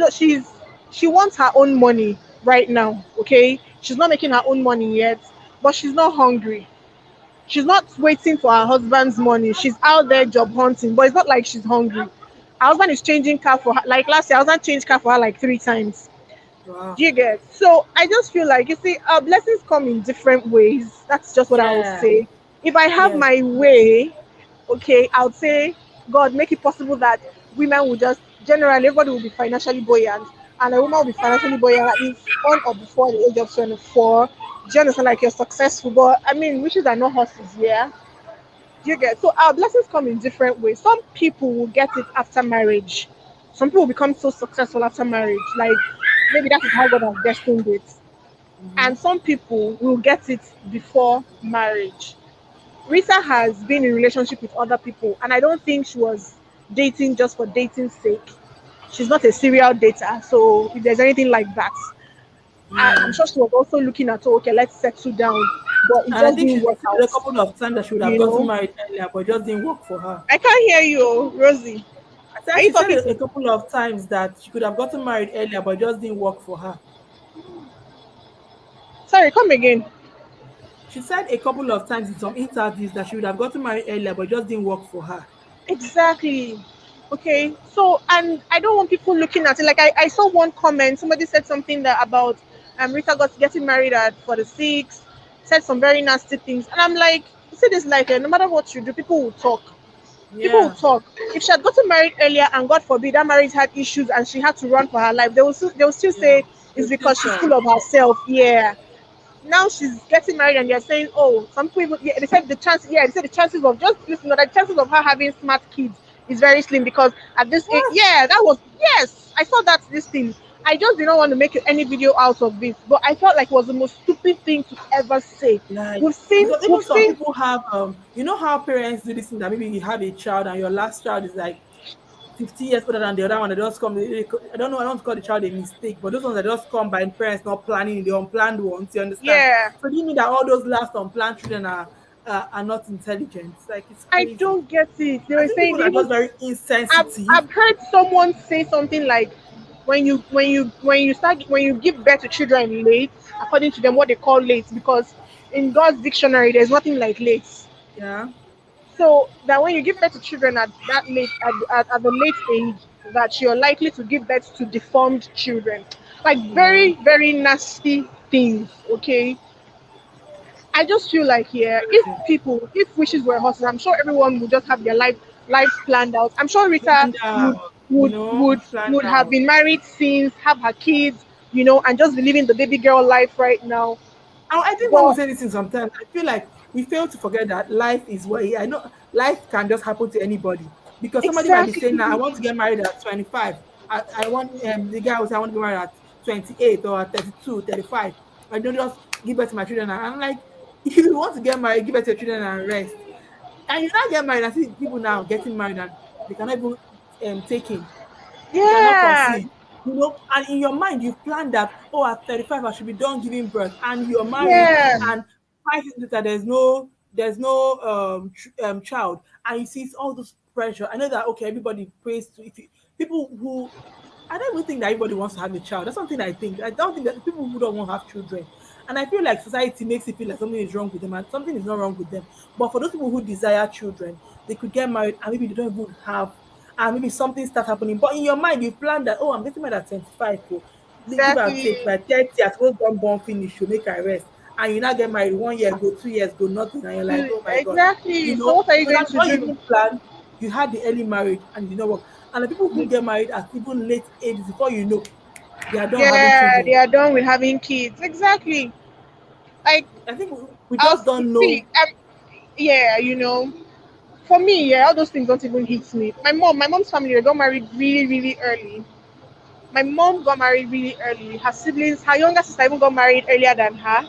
wants her own money right now. Okay, she's not making her own money yet, but she's not hungry. She's not waiting for her husband's money. She's out there job hunting, but it's not like she's hungry. Her husband is changing car for her. Like last year, her husband changed car for her like 3 times. Wow. Do you get? So I just feel like, you see, our blessings come in different ways. That's just what I would Yeah. say. If I have Yes. my way, okay, I would say, God, make it possible that women will just, generally, everybody will be financially buoyant. And a woman will be financially buoyant at least on or before the age of 24. Do you understand? Like you're successful. But I mean, wishes are not horses, yeah? Do you get? So our blessings come in different ways. Some people will get it after marriage. Some people become so successful after marriage. Like maybe that is how God has destined it. Mm-hmm. And some people will get it before marriage. Rita has been in relationship with other people, and I don't think she was dating just for dating's sake. She's not a serial dater, so if there's anything like that, I'm Yeah. sure she was also looking at, oh, okay, let's settle down, but it And I just think didn't she's work said out. a couple of times that she would have You gotten know, married earlier, but it just didn't work for her. I can't hear you, Rosie. I said Are you she said talking a to? couple of times that she could have gotten married earlier, but it just didn't work for her. Sorry, come again. She said a couple of times in some interviews that she would have gotten married earlier, but it just didn't work for her. Exactly. Okay. So, and I don't want people looking at it. Like I saw one comment. Somebody said something that about Rita got getting married at 46, said some very nasty things. And I'm like, say this like no matter what you do, people will talk. People will Yeah. talk. If she had gotten married earlier and God forbid that marriage had issues and she had to run for her life, they will still Yeah. say They it's still because she's talk. full of herself. Yeah. Now she's getting married and they're saying, oh, some people, yeah, they said the chances of just listen, the chances of her having smart kids is very slim because at this age, What? yeah, that was, yes, I saw that this thing. I just did not want to make any video out of this, but I felt like it was the most stupid thing to ever say. Like, We've seen, because even we've some seen, people have you know how parents do this thing that maybe you have a child and your last child is like 50 years older than the other one. They just come. I don't know. I don't call the child a mistake, but those ones that just come by parents not planning the unplanned ones. You understand? yeah, So do you mean that all those last unplanned children are not intelligent? Like it's I crazy. don't get it. They I were think saying people they are even just very I've insensitive. I've heard someone say something like when you give birth to children late, according to them what they call late, because in God's dictionary there's nothing like late. Yeah. So that when you give birth to children at that late at the late age, that you're likely to give birth to deformed children. Like Yeah. very, very nasty things, okay? I just feel like yeah, Crazy. if wishes were horses, I'm sure everyone would just have their lives planned out. I'm sure Rita Planned out. Planned would have out. been married since, have her kids, and just be living the baby girl life right now. I think when we But say this thing sometimes, I feel like we fail to forget that life is what I know life can just happen to anybody. Because somebody might be saying, now I exactly, want to get married at 25. I want the guy will say I want to get married at 28 or at 32, 35. I don't just give birth to my children. And I'm like, if you want to get married, give birth to your children and rest. And you not get married. I see people now getting married and they cannot even take in. They cannot yeah, conceive. And in your mind, you've planned that, oh, at 35, I should be done giving birth, and you're married, yeah, and 5 years later, there's no child, and you see it's all this pressure. I know that, okay, everybody prays to, if you, people who, I don't even think that everybody wants to have a child. That's something I think. I don't think that people who don't want to have children. And I feel like society makes it feel like something is wrong with them and something is not wrong with them. But for those people who desire children, they could get married and maybe they don't even have, and maybe something starts happening. But in your mind, you've planned that, oh, I'm getting married at 25. Oh, give or exactly. take by 30, I suppose don't born finish, you make a rest. And you now get married 1 year ago, 2 years go nothing. And you're like, oh my God. Exactly. So what are you Because going that's to what you do? even planned. You had the early marriage and it did not work. And the people who get married at even late ages, before you know, they are done having Yeah, children. they are done with having kids. Exactly. Like I think we I'll just don't see. know. Yeah, for me, yeah, all those things don't even hit me. My mom's family, they got married really, really early. My mom got married really early. Her siblings, her younger sister even got married earlier than her.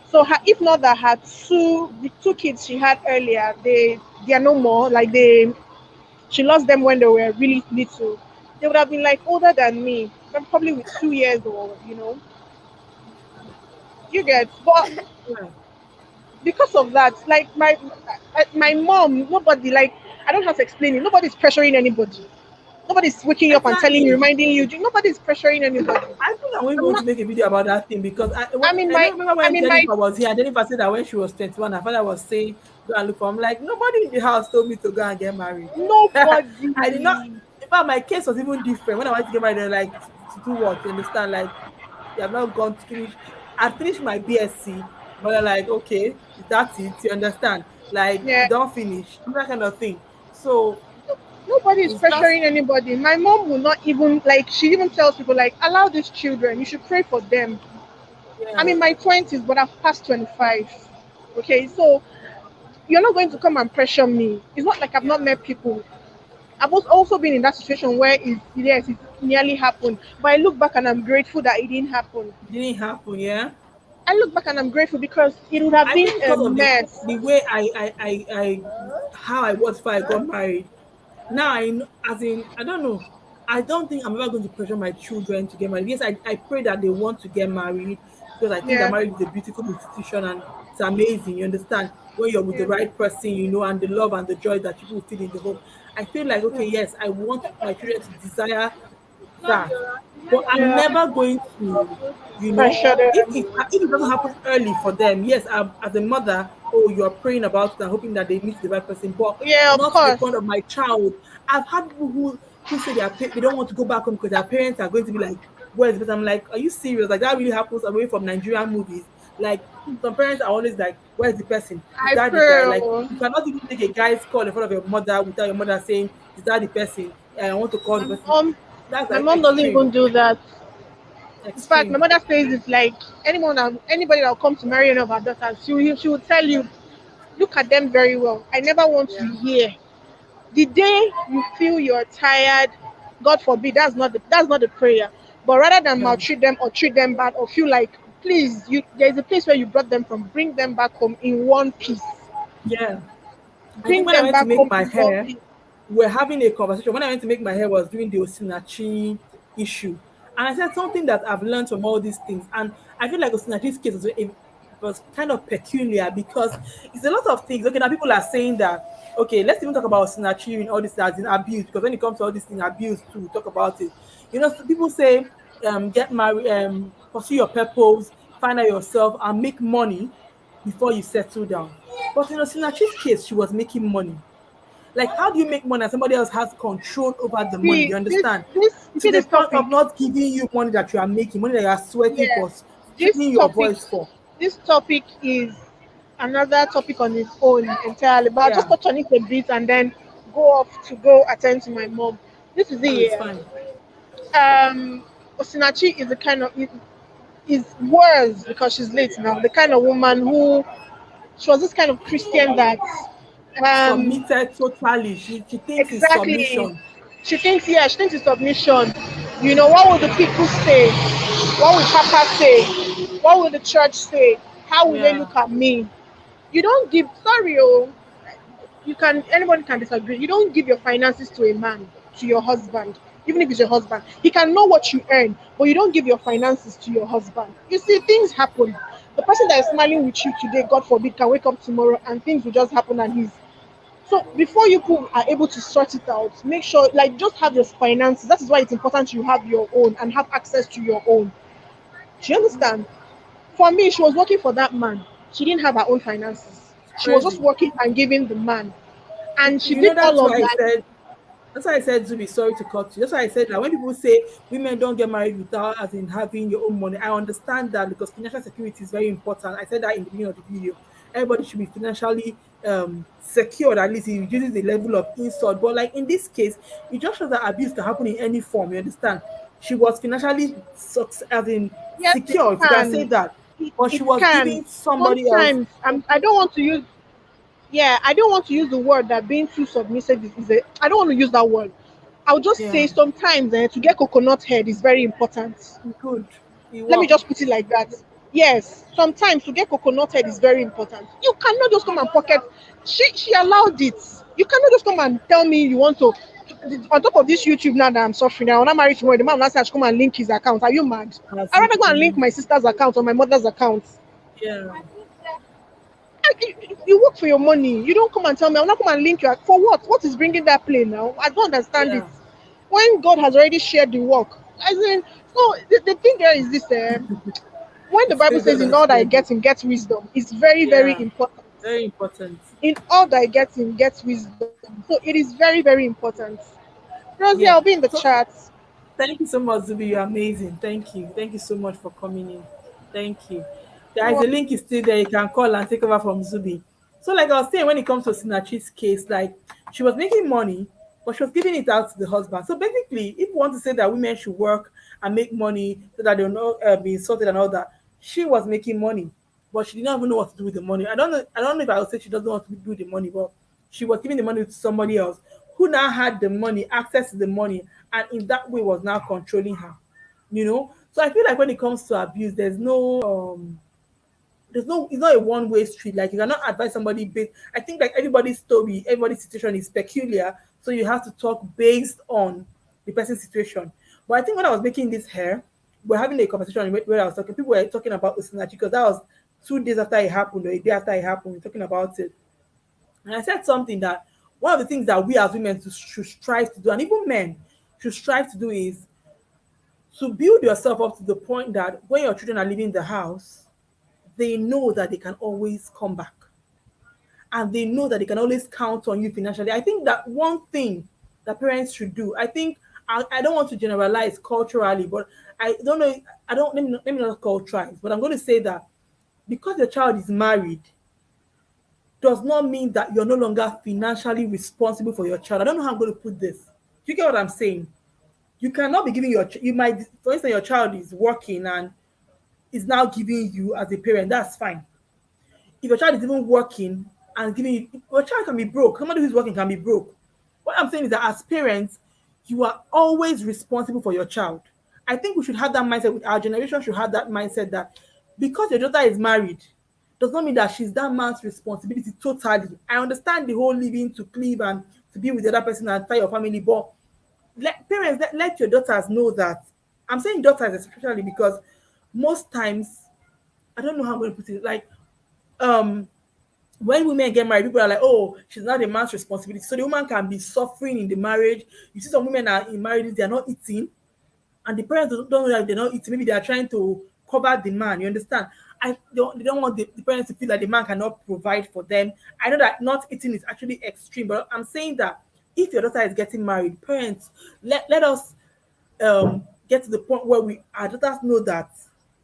So her, if not that her the two kids she had earlier, they are no more. Like she lost them when they were really little. They would have been like older than me, probably with 2 years or you get. But Yeah, because of that, like my mom, nobody like I don't have to explain it. Nobody's pressuring anybody. Nobody's waking you up and telling you, exactly. reminding you. Nobody's pressuring anybody. I think I'm I'm going to not. make a video about that thing because I mean, I my. don't remember I when mean, my. Jennifer was here. Jennifer said that when she was 21, her father was saying, go and look for. I'm like, nobody in the house told me to go and get married. I did not. Nobody. In fact, my case was even different. When I wanted to get married, they were like, to do what? You understand? Like, you have not gone to finish. I finished my BSc, but they're like, okay, that's it. You understand? Like, you Yeah. don't finish. That kind of thing. So, Nobody is it's just, pressuring anybody. My mom will not even like. She even tells people like, allow these children. You should pray for them. I'm yeah, in my 20s, but I've passed 25. Okay, so you're not going to come and pressure me. It's not like I've not yeah. met people. I've also been in that situation where yes, it nearly happened. But I look back and I'm grateful that it didn't happen. It didn't happen, yeah. I look back and I'm grateful because it would have I been think a because of mess. the way I how I was before I got married. Now as in I don't know. I don't think I'm ever going to pressure my children to get married. Yes, I pray that they want to get married because I think that Yeah, marriage is a beautiful institution and it's amazing. You understand when you're with the yeah, right person, and the love and the joy that people feel in the home. I feel like okay, yes, I want my children to desire that. But I'm yeah. never going to, you know, Pressure if it doesn't happen early for them, yes, as a mother, oh, you're praying about it and hoping that they meet the right person, but Yeah, of not to the course. point of my child. I've had people who say they don't want to go back home because their parents are going to be like, where's this? I'm like, are you serious? Like that really happens away from Nigerian movies. Like some parents are always like, "Where's the person? Is I that the guy?" pray. Like Oh. you cannot even take a guy's call in front of your mother without your mother saying, "Is that the person? I want to call the My person." mom, That's my like mom doesn't extreme, even do that. In fact, my extreme. mother says it's like anybody that will come to marry any of our daughters, she will tell you, look at them very well. I never want to Yeah, hear the day you feel you're tired. God forbid, that's not the prayer. But rather than no, maltreat them or treat them bad or feel like, please, there's a place where you brought them from, bring them back home in one piece. yeah. I think Bring when I them went to back make home my in one hair, piece. we're having a conversation. When I went to make my hair was during the Osinachi issue. And I said something that I've learned from all these things. And I feel like Osinachi's case was kind of peculiar because it's a lot of things. Okay, now people are saying that, okay, let's even talk about Osinachi and all this as in abuse, because when it comes to all this thing, abuse too, talk about it. So people say, get married, pursue your purpose, find out yourself, and make money before you settle down. But in Osinachi's case, she was making money. Like, how do you make money and somebody else has control over the money? See You this understand? this you To see the this point topic. of not giving you money that you are making, money that you are sweating Yeah, for, this straining your topic voice for. this topic is another topic on its own entirely. But I'll just Yeah. touch on it a bit and then go off to go attend to my mom. This is the Oh, it's year. fine. Osinachi is the kind of is worse because she's late now. The kind of woman who she was this kind of Christian that um Submitted totally. She thinks it's exactly submission. she thinks it's submission. What will the people say? What will Papa say? What will the church say? How will they Yeah. look at me? You don't give sorry, oh, anybody can disagree. You don't give your finances to a man, to your husband, even if it's your husband. He can know what you earn, but you don't give your finances to your husband. You see, things happen. The person that is smiling with you today, God forbid, can wake up tomorrow and things will just happen and he's so before you people are able to sort it out, make sure like just have your finances. That is why it's important you have your own and have access to your own. Do you understand? For me, she was working for that man. She didn't have her own finances. It's She was just crazy. working and giving the man. And she You know, did that's all of why I that. said That's why I said, Zubi, sorry to cut you. That's why I said that when people say women don't get married without as in having your own money, I understand that because financial security is very important. I said that in the beginning of the video. Everybody should be financially secured, at least it reduces the level of insult. But like in this case, it just shows that abuse can happen in any form. You understand? She was financially as in Yes, it secure, if you can say can. that. But It she was can. giving somebody else. Sometimes I don't want to use I don't want to use the word that being too submissive is a I don't want to use that word. I'll just Yeah, say sometimes to get coconut head is very important. good. It Let me worked. just put it like that. Yes, sometimes to get coconut head is very important. You cannot just come and pocket. She allowed it. You cannot just come and tell me you want to. On top of this YouTube now that I'm suffering, I want to marry tomorrow. The man last come and link his account. Are you mad? As I'd rather go and link in, my sister's account or my mother's account. yeah, You work for your money. You don't come and tell me. I'm not come and link you. For what? What is bringing that play now? I don't understand it. yeah. When God has already shared the work, as in, so the thing there is this. When the It's Bible still says, God "In has all that I shared it. get him, get wisdom," it's very, very Yeah, important. very important. In all that I get him, get wisdom. So it is very, very important. Rosie, I'll Yeah. be in the So chat. thank you so much, Zubi. You're amazing. Thank you. Thank you so much for coming in. Thank you. Guys, the link is still there. You can call and take over from Zubi. So, like I was saying, when it comes to Sinachi's case, like she was making money, but she was giving it out to the husband. So basically, if you want to say that women should work and make money so that they'll not be insulted and all that, she was making money, but she did not even know what to do with the money. I don't know. I don't know if I would say she doesn't want to do with the money, but she was giving the money to somebody else who now had the money, access to the money, and in that way was now controlling her. So I feel like when it comes to abuse, there's no it's not a one-way street. Like you cannot advise somebody based. I think like everybody's story, everybody's situation is peculiar, so you have to talk based on the person's situation. But I think when I was making this hair, we're having a conversation where I was talking, people were talking about Usinachi because that was 2 days after it happened or a day after it happened, we're talking about it. And I said something that one of the things that we as women should strive to do, and even men should strive to do, is to build yourself up to the point that when your children are leaving the house, they know that they can always come back and they know that they can always count on you financially. I think that one thing that parents should do, I think, I don't want to generalize culturally, but I don't know, I don't, let me not culturalize, but I'm going to say that because your child is married does not mean that you're no longer financially responsible for your child. I don't know how I'm going to put this. Do you get what I'm saying? You cannot be giving you might, for instance, your child is working and is now giving you as a parent. That's fine. If your child is even working and giving you, your child can be broke. Somebody who's working can be broke. What I'm saying is that as parents, you are always responsible for your child. I think we should have that mindset. With our generation should have that mindset that because your daughter is married does not mean that she's that man's responsibility totally. I understand the whole living to cleave and to be with the other person and start your family, but parents, let your daughters know that. I'm saying daughters especially because most times, I don't know how I'm going to put it, like um when women get married, people are like, oh, she's not a man's responsibility. So the woman can be suffering in the marriage. You see some women are in marriages, they're not eating, and the parents don't know that they're not eating. Maybe they are trying to cover the man. You understand? They don't want the parents to feel like the man cannot provide for them. I know that not eating is actually extreme, but I'm saying that if your daughter is getting married, parents, let us get to the point where our daughters know that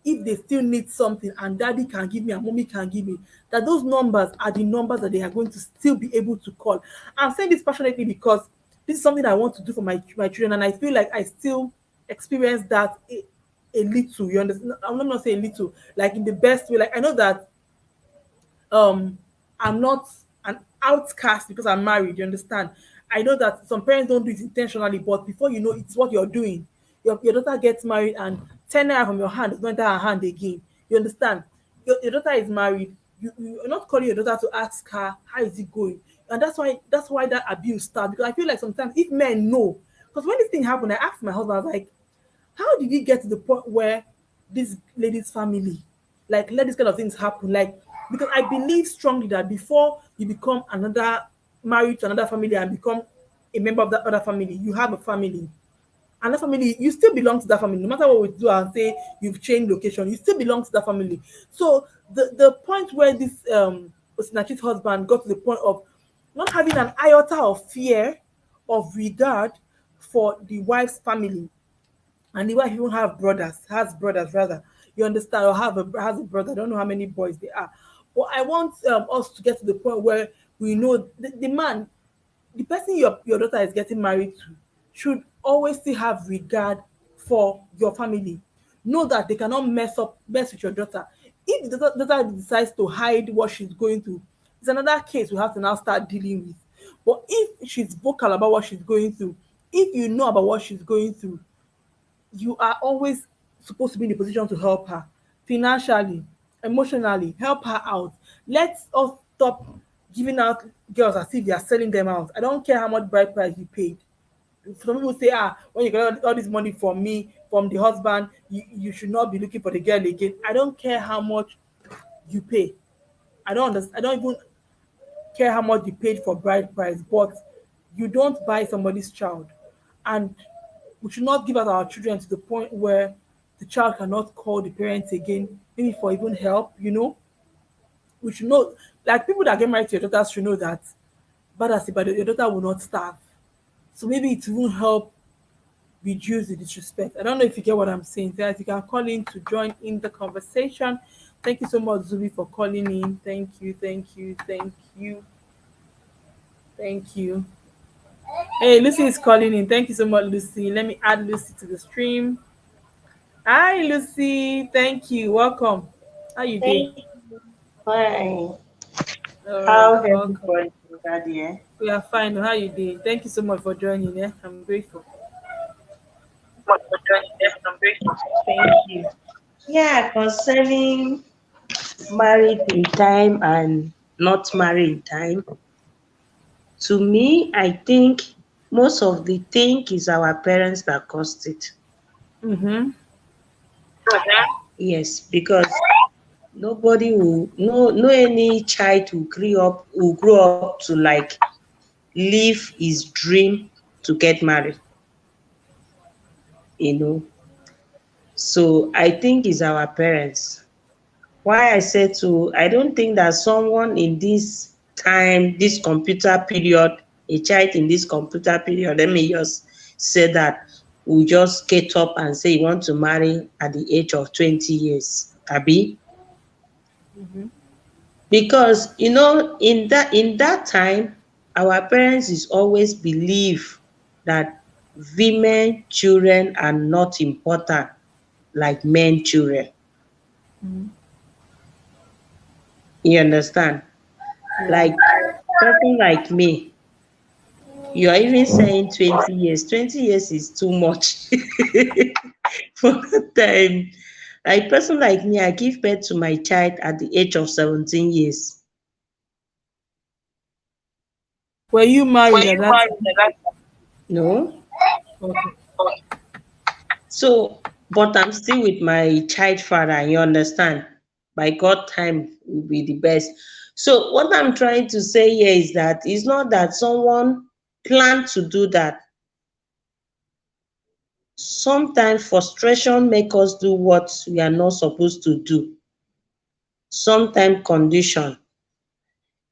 if they still need something and daddy can give me and mommy can give me, that those numbers are the numbers that they are going to still be able to call. I'm saying this passionately because this is something I want to do for my children, and I feel like I still experience that a little. You understand? I'm not saying a little, like in the best way. Like I know that um I'm not an outcast because I'm married. You understand? I know that some parents don't do it intentionally, but before you know, it's what you're doing. Your daughter gets married and 10 naira from your hand does not enter her hand again. You understand? Your daughter is married. You're not calling your daughter to ask her how is it going, and that's why that abuse starts. Because I feel like sometimes if men know, because when this thing happened, I asked my husband, I was like, how did he get to the point where this lady's family like let these kind of things happen? Like, because I believe strongly that before you become another married to another family and become a member of that other family, you have a family. And that family, you still belong to that family. No matter what we do and say you've changed location, you still belong to that family. So the point where this Osinachi's husband got to the point of not having an iota of fear, of regard for the wife's family, and the wife even has brothers rather. You understand, or has a brother. I don't know how many boys there are, but I want us to get to the point where we know the man, the person your daughter is getting married to, should always still have regard for your family. Know that they cannot mess with your daughter. If the daughter decides to hide what she's going through, it's another case we have to now start dealing with. But if she's vocal about what she's going through, if you know about what she's going through, you are always supposed to be in a position to help her financially, emotionally, help her out. Let's us stop giving out girls as if you are selling them out. I don't care how much bride price you paid. Some people say, when you get all this money from me, from the husband, you should not be looking for the girl again. I don't care how much you pay. I don't understand. I don't even care how much you paid for bride price, but you don't buy somebody's child. And we should not give out our children to the point where the child cannot call the parents again, maybe for even help, We should know, like people that get married to your daughters should know that bad as but your daughter will not starve. So maybe it won't help reduce the disrespect. I don't know if you get what I'm saying. Guys, you can call in to join in the conversation. Thank you so much, Zubi, for calling in. Thank you, thank you, thank you, thank you. Hey, Lucy is calling in. Thank you so much, Lucy. Let me add Lucy to the stream. Hi, Lucy. Thank you. Welcome. How you doing? Thank you. Fine. All right. How's Welcome. everybody over there? We are fine. How you doing? Thank you so much for joining. Yeah, I'm grateful. Thank you. Yeah, concerning married in time and not married in time, to me, I think most of the thing is our parents that caused it. Mm-hmm. Yes, because nobody will, no any child will grow up to like live his dream to get married, you know. So I think it's our parents. Why I say to, I don't think that someone in this time, this computer period, a child in this computer period, let me just say that, will just get up and say you want to marry at the age of 20 years. Abi? Because in that time, our parents is always believe that women children are not important like men children. You understand? Yeah. Like person like me, you are even saying 20 years. 20 years is too much for that time. Like person like me, I give birth to my child at the age of 17 years. Were you married at that time? No? Okay. So, but I'm still with my child father, you understand? By God time will be the best. So what I'm trying to say here is that it's not that someone planned to do that. Sometimes frustration make us do what we are not supposed to do. Sometimes condition.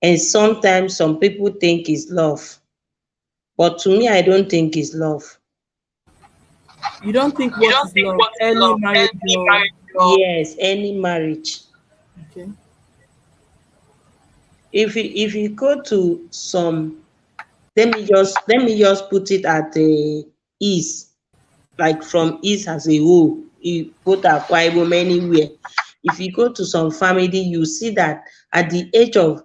And sometimes some people think it's love. But to me, I don't think it's love. You don't think what is love? Early marriage or Yes, any marriage. okay. If you go to some, let me just put it at the east, like from east as a whole, you put Akwa Ibom anywhere. If you go to some family, you see that at the age of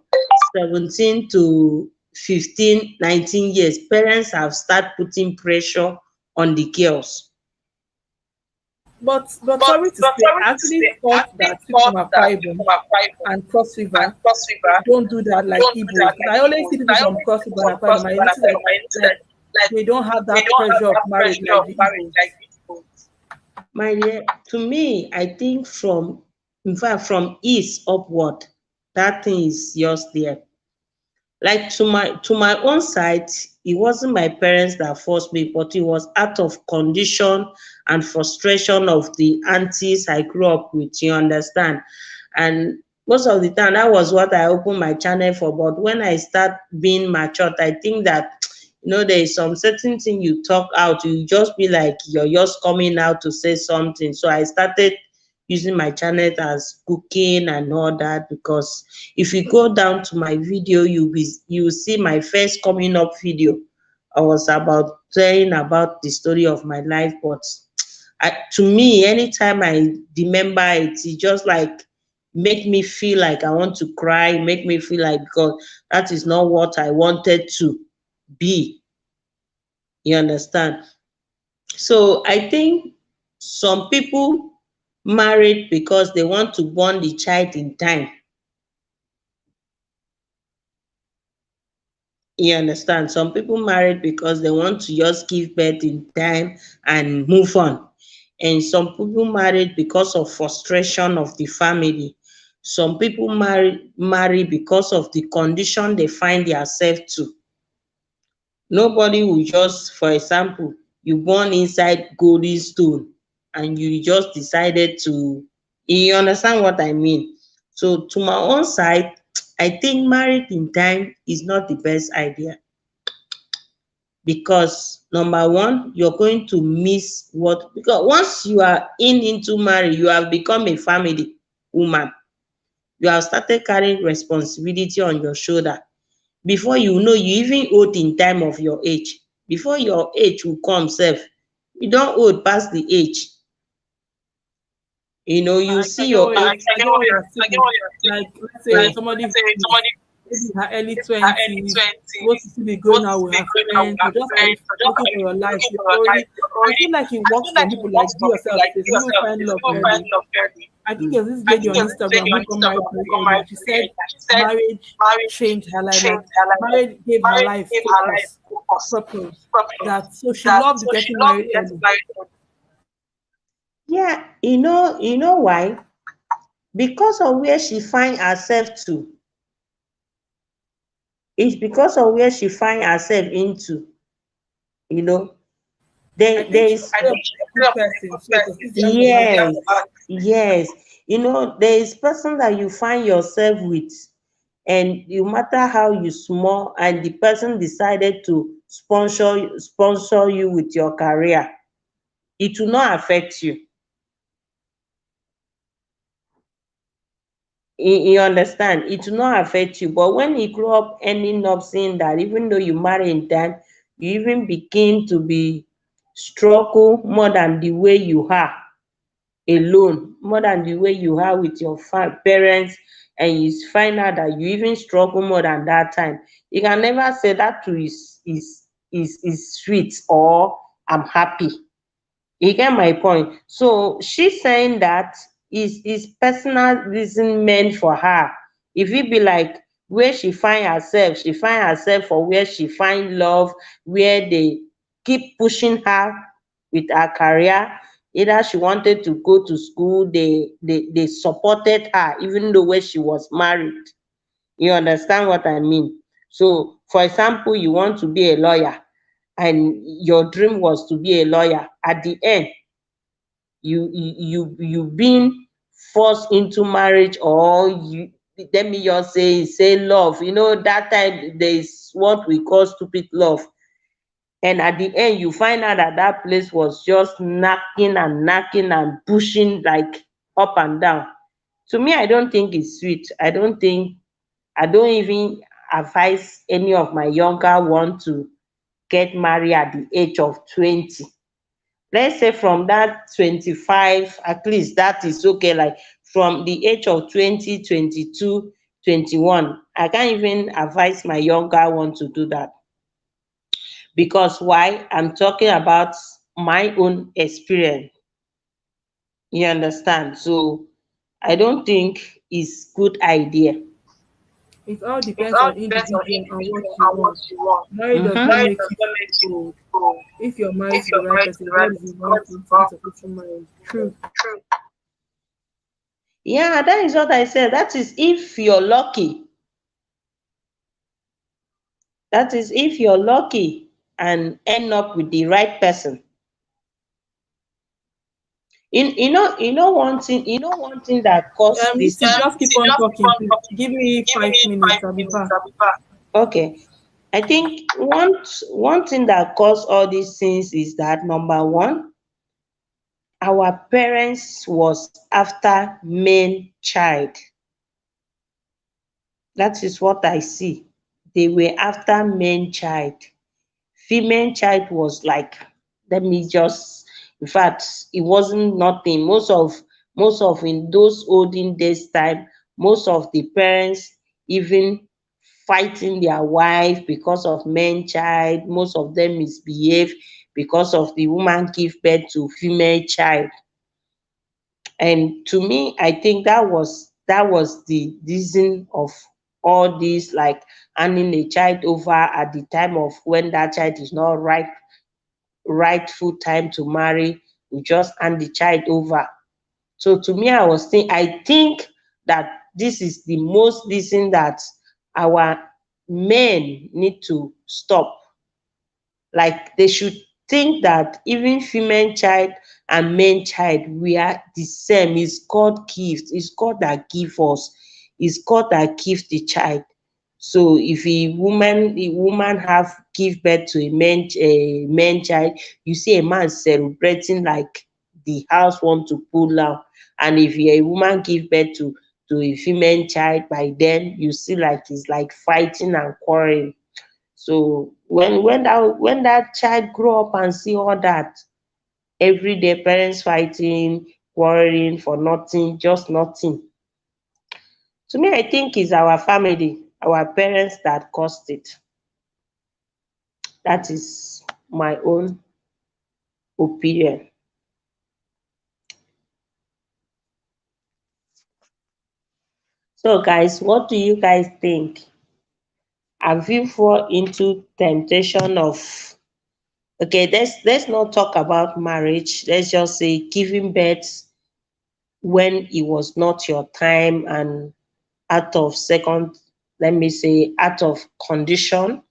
17 to 15, 19 years, parents have started putting pressure on the girls. But sorry to say, I actually thought that people from Akwa Ibom and Cross River don't do that like Igbos. Because I always see people from Cross River and Akwa Ibom. I notice that like they don't have that pressure of marriage like the Igbos. My dear, to me, I think in fact, from east upward, that thing is yours there. Like to my own side, it wasn't my parents that forced me, but it was out of condition and frustration of the aunties I grew up with, you understand? And most of the time that was what I opened my channel for. But when I start being matured, I think that there is some certain thing you talk out, you just be like you're just coming out to say something. So I started using my channel as cooking and all that, because if you go down to my video, you see my first coming up video. I was about telling about the story of my life, but to me, anytime I remember it, it just like make me feel like I want to cry, make me feel like, God, that is not what I wanted to be. You understand? So I think some people married because they want to born the child in time. You understand? Some people married because they want to just give birth in time and move on. And some people married because of frustration of the family. Some people marry because of the condition they find themselves to. Nobody will just, for example, you born inside golden stone and you just decided to, you understand what I mean? So to my own side, I think married in time is not the best idea, because number one, you're going to miss what, because once you are into marriage, you have become a family woman. You have started carrying responsibility on your shoulder. Before you know, you even old in time of your age. Before your age will come sef, you don old pass the age. You see I get your what age. I get what you're saying. Like let's say somebody who is maybe in her early 20s, supposed to still be going out with her friends, or just like looking for your life. You're already I feel like it works for people like do yourself. There's some people find love early. I think there's this lady on Instagram who got married very early, and she said marriage changed her life. Like marriage gave her life purpose. That so she loved getting married early. Yeah, you know why? Because of where she find herself to. It's because of where she find herself into. You know, I there think she is. grew up with a good person, so it was easier for her to Yes, yes. There is person that you find yourself with, and no matter how you small, and the person decided to sponsor you with your career, it will not affect you. You understand? It will not affect you. But when you grow up ending up seeing that even though you marry in time, you even begin to be struggle more than the way you are alone, more than the way you are with your parents, and you find out that you even struggle more than that time, you can never say that too is sweet or I'm happy. You get my point? So she's saying that is personal reason meant for her. If it be like where she find herself for where she find love, where they keep pushing her with her career. Either she wanted to go to school, they supported her even though when she was married. You understand what I mean? So for example, you want to be a lawyer and your dream was to be a lawyer. At the end, you been forced into marriage, or you, let me just say love. You know that time there is what we call stupid love, and at the end you find out that that place was just knocking and pushing like up and down. To me, I don't think it's sweet. I don't even advise any of my younger one to get married at the age of 20. Let's say from that 25, at least that is okay. Like from the age of 20, 22, 21, I can't even advise my younger one to do that. Because why? I'm talking about my own experience. You understand? So I don't think it's good idea. It all It depends all on depends on individual and what individual you and what want. you want. Marriage does not Marriage make does you not make you old. old. If you're married If to the you're right married to person, the right God is person, involved God is in involved. terms of getting married. True. True. Yeah, that is what I said. That is if you're lucky. That is if you're lucky and end up with the right person. One thing that caused You this. should just keep on Just keep talking, on please. talking. Give me Give five me minutes. five I'll be minutes. back. I'll be back. Okay. I think one thing that caused all these things is that number one, our parents was after main child. That is what I see. They were after main child. Female child was like, let me just, in fact, it wasn't nothing. Most of in those olden days time, most of the parents even fighting their wife because of men child. Most of them misbehave because of the woman give birth to female child. And to me, I think that was the reason of all this, like handing a child over at the time of when that child is not rightful time to marry. We just hand the child over. So to me, I think that this is the most reason that our men need to stop. Like they should think that even female child and male child, we are the same. It's God gift. It's God that give us. It's God that give the child. So if a woman have give birth to a man child, you see a man celebrating like the house want to pull out. And if a woman give birth to a female child, by then you see like it's like fighting and quarreling. So when that child grow up and see all that every day, parents fighting, quarreling for nothing, just nothing. To me, I think it's our family, our parents that caused it. That is my own opinion. So guys, what do you guys think? Have you fall into temptation of, okay, let's not talk about marriage. Let's just say giving birth when it was not your time, and out of second, let me say out of condition,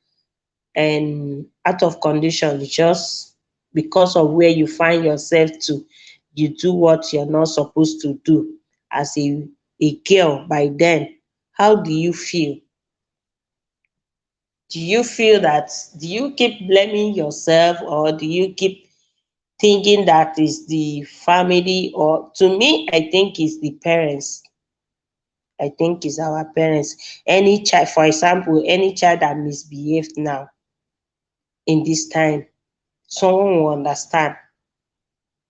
and out of condition just because of where you find yourself to, you do what you're not supposed to do as a girl by then. How do you feel? Do you keep blaming yourself, or do you keep thinking that is the family? Or to me, I think it's the parents. I think is our parents. Any child, for example, any child that misbehaved now in this time, someone will understand.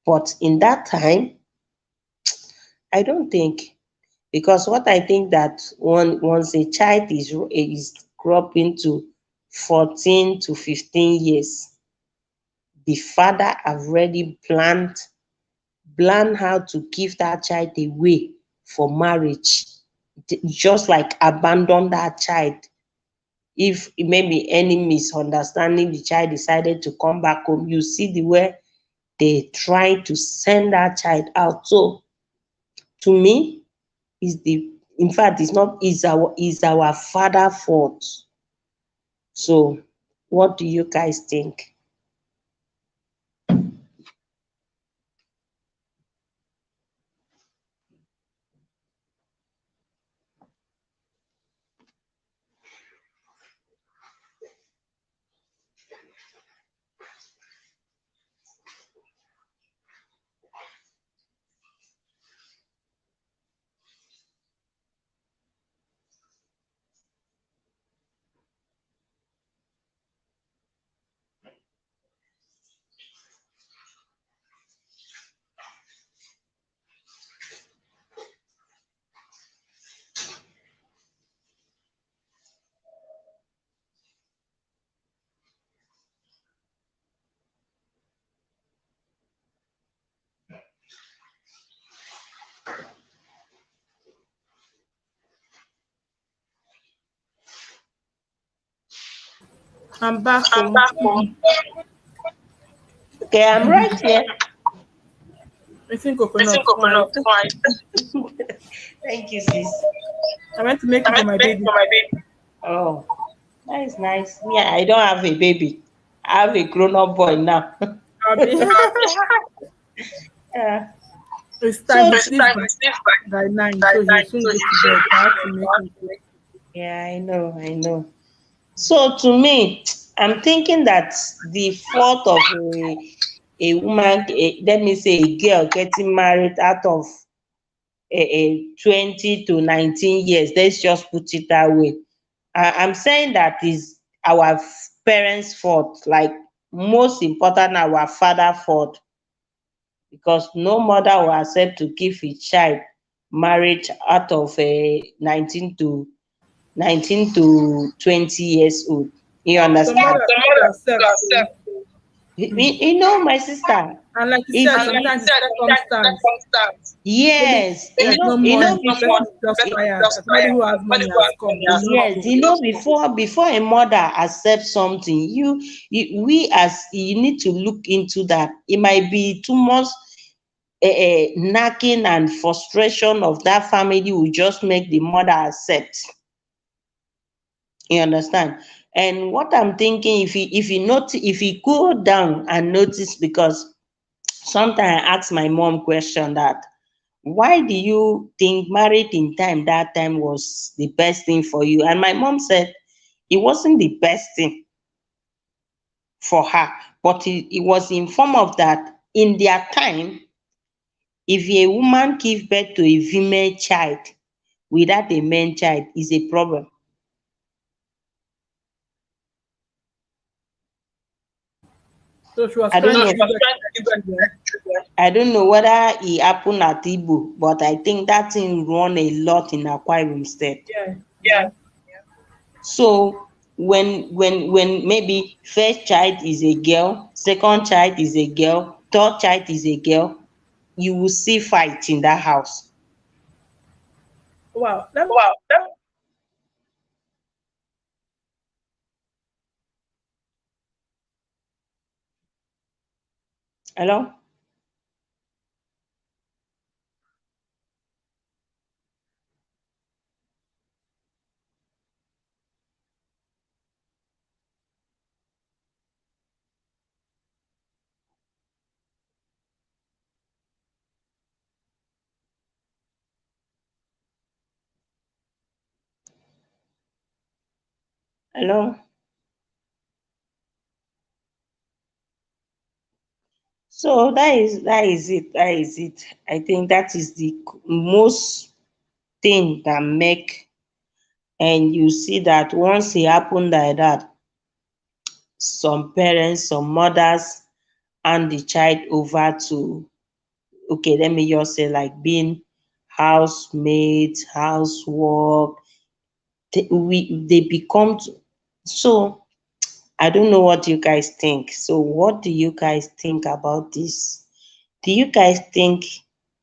But in that time, I don't think, because what I think that once a child is grow up into 14 to 15 years, the father have already plan how to give that child away for marriage, just like abandon that child. If maybe any misunderstanding, the child decided to come back home, you see the way they try to send that child out. So to me, is the in fact it's not is our father fault. So what do you guys think? I'm back I'm home. back home. Okay, I'm right here. Missing Missing coconut. Why? coconut. Why? Thank you, sis. I went to make I it for went my to make baby. for my baby. Oh, that is nice. Yeah, I don't have a baby. I have a grown-up boy now. Abi. Yeah. It's So time. He it's sleeps time to sleep by by 9, by so he'll night, soon so go you to should bed. go I to have to bed. You make have him to sleep. make. Yeah, I know, I know. So to me, I'm thinking that the fault of a woman, let me say a girl getting married out of a 20 to 19 years, let's just put it that way. I'm saying that is our parents' fault, like most important, our father fault, because no mother will accept to give a child marriage out of a 19 to 20 years old. You Some understand? mothers still accept. So, You know, my sister, and like you if said, and like you sometimes it's said, sometimes it's circumstance. circumstance. Maybe Yes, there's no you know, money. The person someone is just person tired. just And somebody tired. who has Somebody money who has has come. money They will has not yes, say. you know, before a mother accepts something, we as you need to look into that. It might be too much nagging and frustration of that family will just make the mother accept. You understand? And what I'm thinking, if you go down and notice, because sometimes I ask my mom question that why do you think married in time that time was the best thing for you? And my mom said it wasn't the best thing for her, but it was in form of that in their time, if a woman give birth to a female child without a man child is a problem. So she was I don't trying know. to She give was birth trying to to give the birth to children. children. I don't know whether it happened at Igbo, but I think that thing run a lot in Akwa Ibom State. Yeah. Yeah. So when maybe first child is a girl, second child is a girl, third child is a girl, you will see fight in that house. Wow. That Wow. Hello? Hello? So that is it. That is it. I think that is the most thing that make, and you see that once it happen like that, some parents, some mothers hand the child over to, okay, let me just say like being housemaid, housework. They become so. I don't know what you guys think. So, what do you guys think about this? Do you guys think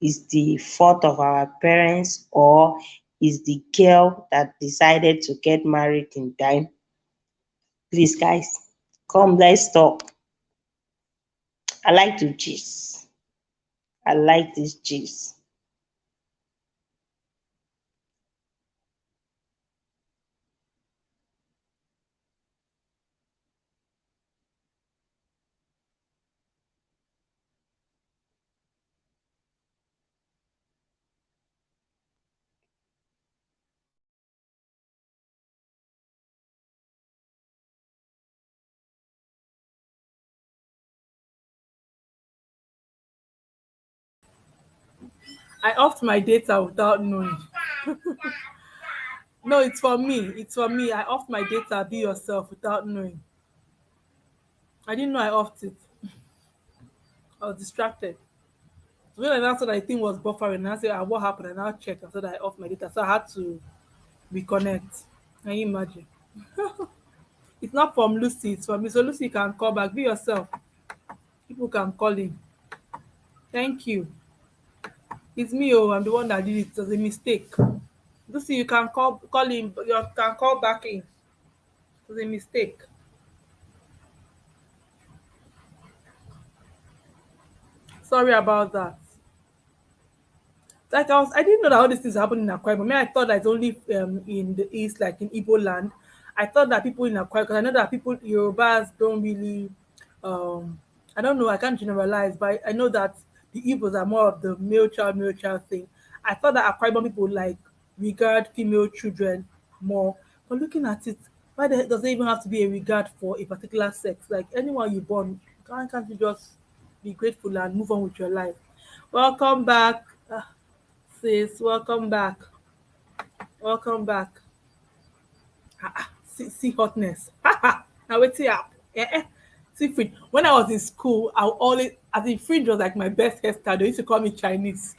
is the fault of our parents, or is the girl that decided to get married in time? Please, guys, come, let's talk. I like to gist. I like this gist. I off my data without knowing. No, it's for me. It's for me. I off my data. Be yourself without knowing. I didn't know I offed it. I was distracted. When I answered, I think was buffering. And I said, ah, what happened? And I checked. I said I off my data, so I had to reconnect. Can you imagine? It's not from Lucy. It's from me. So Lucy can call back. Be yourself. People can call in. Thank you. It's me. Oh, I'm the one that did it. It was a mistake. Lucy, you can call in. You can call back in. It was a mistake. Sorry about that. Like I didn't know that all these things happen in Akwa Ibom. Me, I thought that it's only in the east, like in Igbo land. I thought that people in Akwa, because I know that people Yorubas don't really, um, I don't know, I can't generalize, but I know that the Igbos are more of the male child thing. I thought that Akwa Ibom people like regard female children more. But looking at it, why the heck does it even have to be a regard for a particular sex? Like anyone you born, can't you just be grateful and move on with your life? Welcome back. Sis, welcome back. Welcome back. See hotness. Now wait here. See fringe. When I was in school, I always I think fringe was like my best hairstyle. They used to call me Chinese.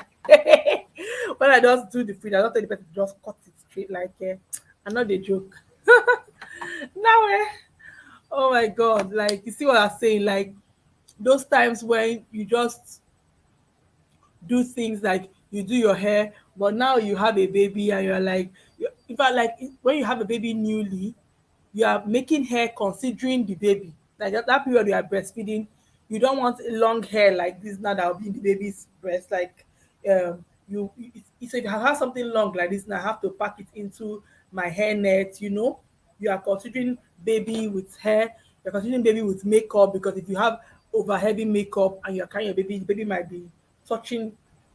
When I just do the fringe, I don't tell the person to just cut it straight like I know the joke. Now oh my god, like you see what I'm saying? Like those times when you just do things like you do your hair, but now you have a baby and you're like, in fact, like when you have a baby newly, you are making hair considering the baby. Like that period you are breastfeeding, you don't want long hair like this now that will be in the baby's breast. Like so if I have something long like this, now I have to pack it into my hair net. You are considering baby with hair. You're considering baby with makeup because if you have over heavy makeup and you're carrying your baby, the baby might be touching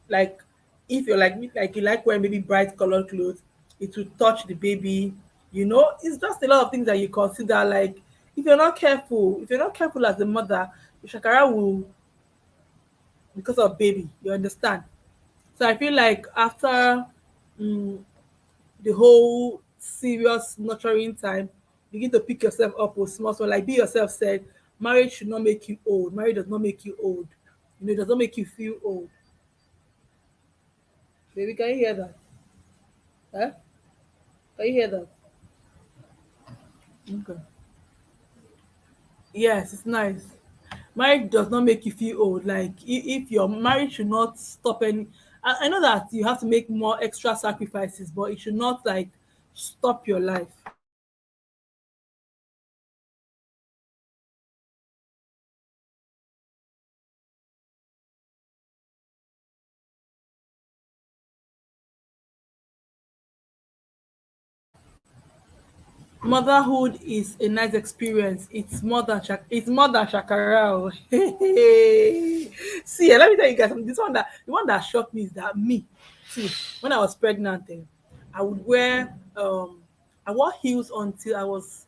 like if you're like me, like you like wearing maybe bright colored clothes, it will touch the baby. It's just a lot of things that you consider. Like if you're not careful as a mother, your shakara will because of baby. You understand? So I feel like after mm, the whole serious nurturing time, begin to pick yourself up with small small. Like be yourself said, marriage should not make you old. Marriage does not make you old. It does not make you feel old. Baby, can you hear that? Huh? Can you hear that? Okay. Yes, it's nice. Marriage does not make you feel old. Like if your marriage should not stop any. I know that you have to make more extra sacrifices, but it should not like stop your life. Motherhood is a nice experience. It's more than shakara. Oh. See, let me tell you guys something. The one that shocked me is that me. See, when I was pregnant, I would wear I wore heels until I was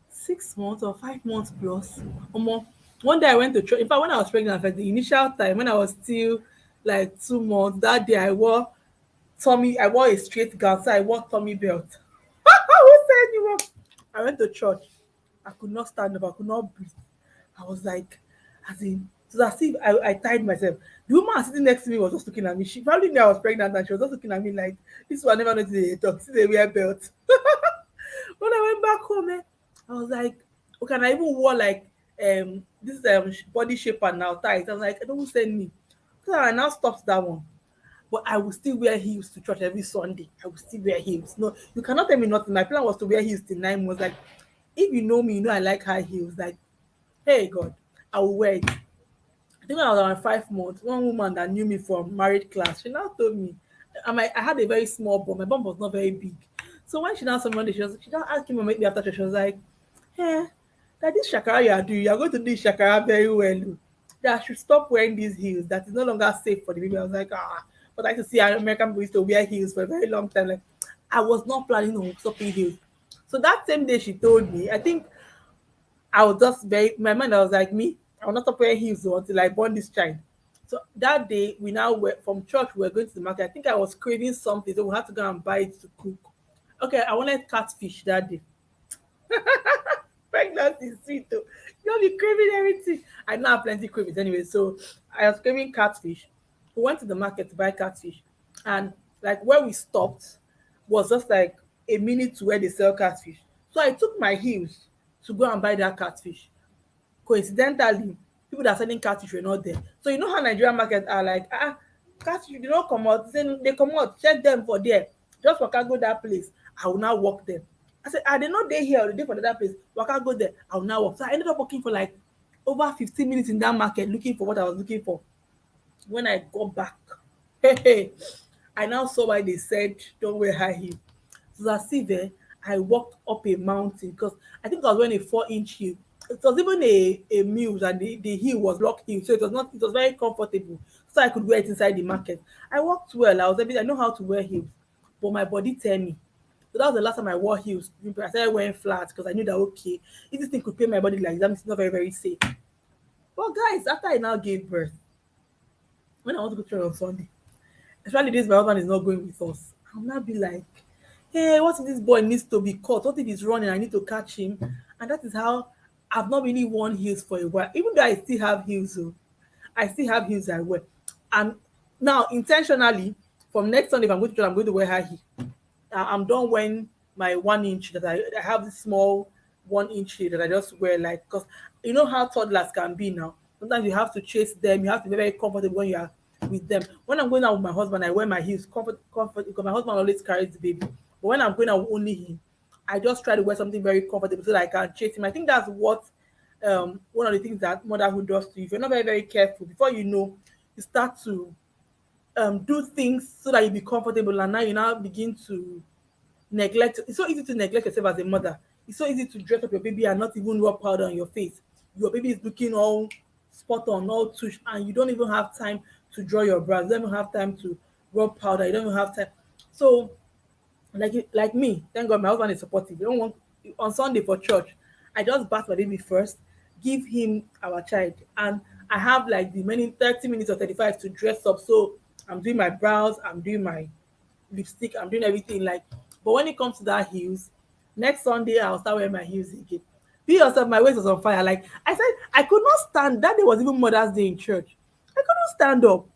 6 months or 5 months plus. One day I went to church. In fact, when I was pregnant, like the initial time when I was still like 2 months, that day I wore tummy. I wore a straight gown, so I wore tummy belt. Who said you were? I went to church. I could not stand up. I could not breathe. I was like, as in, it was as if I tied myself. The woman sitting next to me was just looking at me. She probably knew I was pregnant and she was just looking at me like, this one never noticed they talk. See, they wear belt. When I went back home, I was like, okay, and I even wore like this body shaper now tight. I was like, don't send me. So I now stopped that one. But I will still wear heels to church every Sunday. I will still wear heels. No, you cannot tell me nothing. My plan was to wear heels till 9 months. Like, if you know me, you know I like high heels. Like, hey God, I will wear it. I think when I was around 5 months, one woman that knew me from married class, she now told me, I had a very small bum. My bum was not very big. So when she now saw me one day, she now asked me maybe after church. She was like, "Hey, that this shakara you are doing, you are going to do this shakara very well. Oh. That I should stop wearing these heels. That is no longer safe for the baby." I was like, ah, but I used to see American people used to wear heels for a very long time. Like, I was not planning on stopping heels. So that same day she told me, I think I was just very my mind. I was like, me, I will not stop wearing heels until I born this child. So that day, we now went from church. We were going to the market. I think I was craving something, so we had to go and buy it to cook. Okay, I wanted catfish that day. Pregnancy is sweet though. You'll be craving everything. I now have plenty cravings anyway. So I was craving catfish. We went to the market to buy catfish. And like where we stopped was just like a minute to where they sell catfish. So I took my heels to go and buy that catfish. Coincidentally, people that are selling catfish were not there. So you know how Nigerian markets are like, catfish, they don't come out. Then they come out, check them for there. Just waka go that place. I will now walk them. I said, are they not there here or they for the other place? Waka go there. I will now walk. So I ended up walking for like over 15 minutes in that market looking for what I was looking for. When I got back, hey, I now saw why they said don't wear high heel. So as if I walked up a mountain because I think I was wearing a 4-inch heel. It was even a mule and the heel was lock heel, so it was very comfortable. So I could wear it inside the market. I walked well, I know how to wear heels, but my body tell me. So that was the last time I wore heels. I started wearing flats because I knew that okay, if this thing could pain my body like that, it's not very, very safe. But guys, after I now gave birth, when I want to go to church on Sunday, especially this my husband is not going with us, I'll not be like, hey, what if this boy needs to be caught? What if he's running? I need to catch him. And that is how I've not really worn heels for a while. Even though I still have heels, I still have heels I wear. And now intentionally, from next Sunday, if I'm going to church, I'm going to wear high heel. I'm done wearing my 1 inch that I have this small 1 inch heel that I just wear like because you know how toddlers can be now. Sometimes you have to chase them, you have to be very comfortable when you are with them. When I'm going out with my husband, I wear my heels comfort because my husband always carries the baby. But when I'm going out with only him, I just try to wear something very comfortable so that I can chase him. I think that's what one of the things that motherhood does to you. If you're not very, very careful, before you know, you start to do things so that you be comfortable and now you now begin to neglect. It's so easy to neglect yourself as a mother. It's so easy to dress up your baby and not even rub powder on your face. Your baby is looking all spot on, all touch, and you don't even have time to draw your brows. You don't even have time to rub powder. You don't even have time. So like me, thank God my husband is supportive. We don't want on Sunday for church. I just bath my baby first, give him our child, and I have like the many 30 minutes or 35 to dress up. So I'm doing my brows, I'm doing my lipstick, I'm doing everything like. But when it comes to that heels, next Sunday I'll start wearing my heels again. Be yourself, my waist was on fire. Like I said, I could not stand. That day was even Mother's Day in church. I couldn't stand up.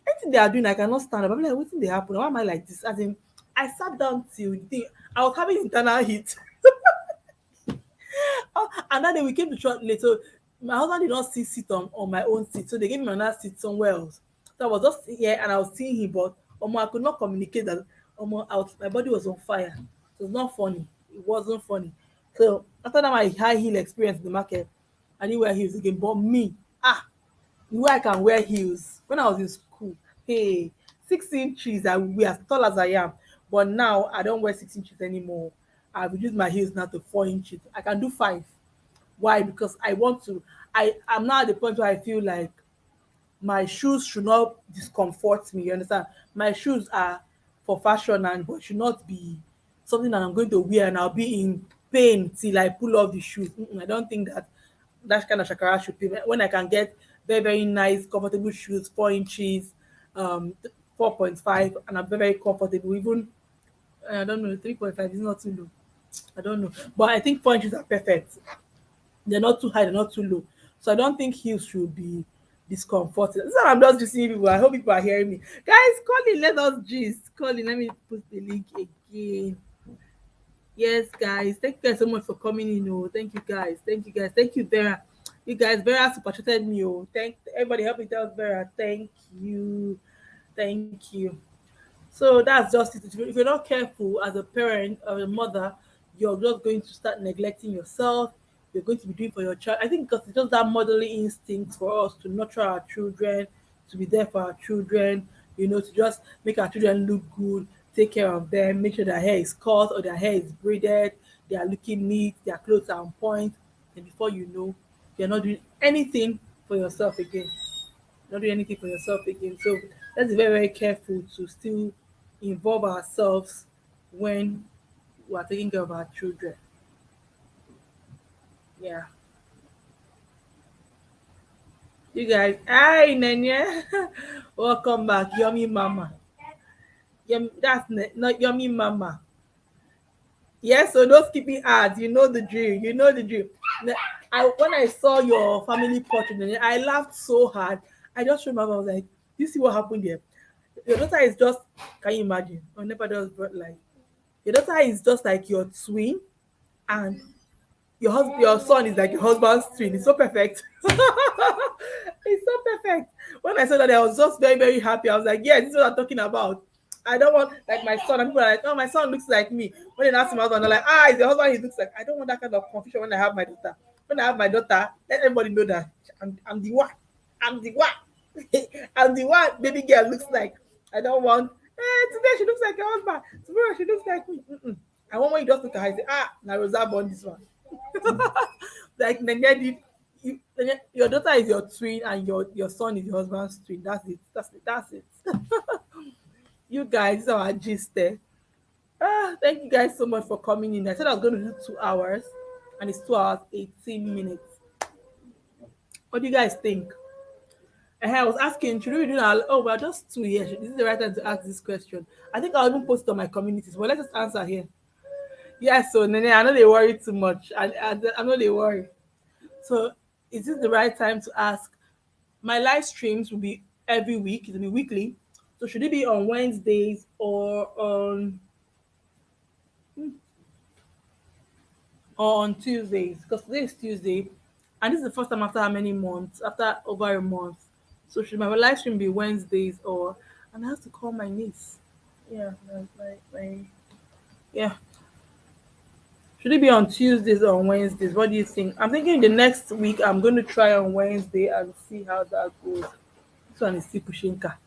Anything they are doing, I cannot stand up. I'm like, what's they happen? Why am I like this? As in, I sat down till the thing. I was having internal heat. Oh, and then we came to church late. So my husband did not sit on my own seat. So they gave me another seat somewhere else. So I was just here and I was seeing him, but I could not communicate that my body was on fire. It was not funny. It wasn't funny. So after that, my high heel experience in the market, I didn't wear heels again. But me, the way I can wear heels when I was in school, hey, 6 inches, I will be as tall as I am. But now I don't wear 6 inches anymore. I reduced my heels now to 4 inches. I can do 5. Why? Because I want to. I'm now at the point where I feel like my shoes should not discomfort me. You understand? My shoes are for fashion and but should not be something that I'm going to wear and I'll be in pain till I pull off the shoes. I don't think that kind of shakara should be when I can get very, very nice, comfortable shoes, 4 inches, 4.5, and I'm very, very comfortable. Even I don't know, 3.5 is not too low. I don't know, but I think 4 inches are perfect. They're not too high, they're not too low. So I don't think heels should be discomforting. This is what I'm just deceiving people. I hope people are hearing me. Guys, call in, let us gist. Call in, let me put the link again. Yes, guys. Thank you guys so much for coming in. Oh, thank you guys. Thank you guys. Thank you, Vera. You guys, Vera super chatted me. Oh, thank everybody. Help me tell Vera. Thank you. Thank you. So that's just it. If you're not careful as a parent or a mother, you're just going to start neglecting yourself. You're going to be doing for your child. I think because it's just that motherly instinct for us to nurture our children, to be there for our children, to just make our children look good, take care of them, make sure their hair is cut or their hair is braided, they are looking neat, their clothes are on point. And before you know, you're not doing anything for yourself again. Not doing anything for yourself again. So let's be very, very careful to still involve ourselves when we are taking care of our children. Yeah. You guys, hi Nanya. Welcome back, Yummy Mama. That's not Yummy Mama. Yes, so those keeping ads, you know the drill. You know the drill. When I saw your family portrait, Nanya, I laughed so hard. I just remember I was like, you see what happened there? Your daughter is just, can you imagine? I never does but like your daughter is just like your twin, and your son is like your husband's twin. It's so perfect. It's so perfect. When I saw that, I was just very, very happy. I was like, yeah, this is what I'm talking about. I don't want like my son, and people are like, oh, my son looks like me. When they ask my husband, they're like, it's the husband he looks like. I don't want that kind of confusion when I have my daughter. When I have my daughter, let everybody know that I'm the one. I'm the one. I'm the one baby girl looks like. I don't want. Today she looks like your husband. Tomorrow she looks like me. Mm-mm. I want when you just look at her and say, now Rosa born this one. Like Nanya did. Your daughter is your twin, and your son is your husband's twin. That's it. That's it. That's it. You guys, this is our gist there. Thank you guys so much for coming in. I said I was going to do 2 hours, and it's 2 hours 18 minutes. What do you guys think? I was asking, should we do that? Oh, we're just 2 years. This is the right time to ask this question. I think I'll even post it on my communities. Well, let's just answer here. Yeah, so Nene, I know they worry too much. I know they worry. So is this the right time to ask? My live streams will be every week. It'll be weekly. So should it be on Wednesdays or on Tuesdays? Because today is Tuesday, and this is the first time after how many months? After over a month. So should my live stream be Wednesdays or? And I have to call my niece. Yeah, yeah. Should it be on Tuesdays or on Wednesdays? What do you think? I'm thinking the next week I'm going to try on Wednesday and see how that goes. This one is still pushing car.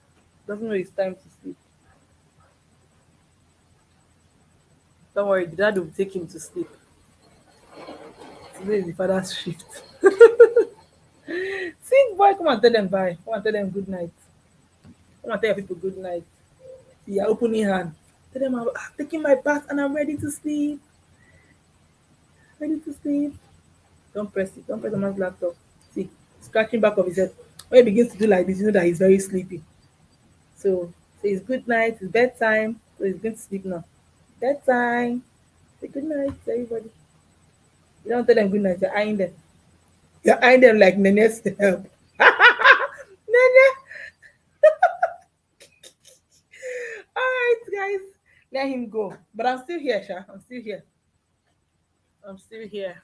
Doesn't know it's time to sleep. Don't worry, the dad will take him to sleep. Today is the father's shift. See, boy, come and tell them bye. Come and tell them good night. Come and tell your people good night. See, you're opening hand. Tell them I'm taking my bath and I'm ready to sleep. Ready to sleep. Don't press it. Don't press on my laptop. See, scratching back of his head. When he begins to do like this, you know that he's very sleepy. So say it's good night, it's bedtime. So he's going to sleep now. Bedtime. Say good night to everybody. You don't tell them good night, you're eyeing them. You're eyeing them like Nene's help. Nene. All right, guys. Let him go. But I'm still here, Sha. I'm still here. I'm still here.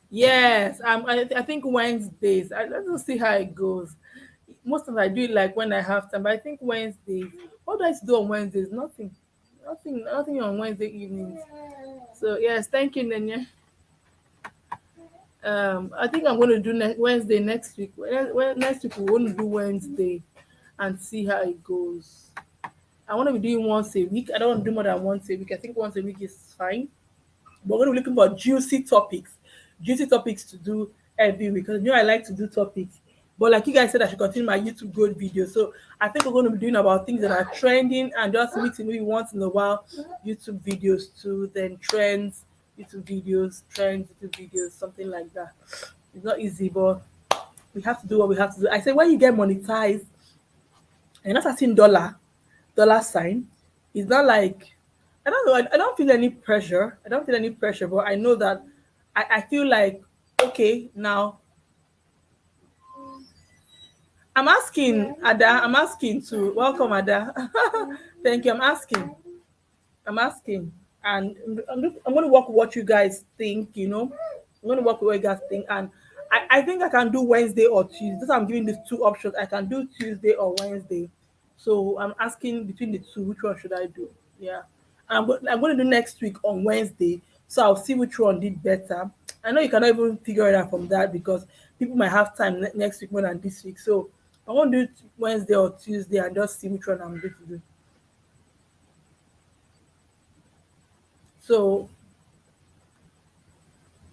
Yes, I think Wednesdays. Let's just see how it goes. Most of I do it like when I have time, but I think Wednesdays. What do I do on Wednesdays? Nothing. Nothing on Wednesday evenings. So yes, thank you, Nenya. I think I'm going to do Wednesday next week. Next week we're going to do Wednesday and see how it goes. I want to be doing once a week. I don't want to do more than once a week. I think once a week is fine. But we're going to be looking for juicy topics to do every week. Because I like to do topics. But like you guys said, I should continue my YouTube growth video. So I think we're going to be doing about things that are trending and just mixing maybe once in a while YouTube videos too. Then trends, YouTube videos, something like that. It's not easy, but We have to do what we have to do. I say when you get monetized, and not asking dollar sign, it's not like I don't know. I don't feel any pressure. I don't feel any pressure, but I know that I feel like okay now. I'm asking Ada. I'm asking to welcome Ada. Thank you. I'm asking, and I'm going to work with what you guys think. I'm going to work with what you guys think, and I think I can do Wednesday or Tuesday. So I'm giving these two options. I can do Tuesday or Wednesday. So I'm asking between the two, which one should I do? Yeah, I'm going to do next week on Wednesday. So I'll see which one did better. I know you cannot even figure it out from that because people might have time next week more than this week. So I want to do it Wednesday or Tuesday and just see which one I'm going to do. So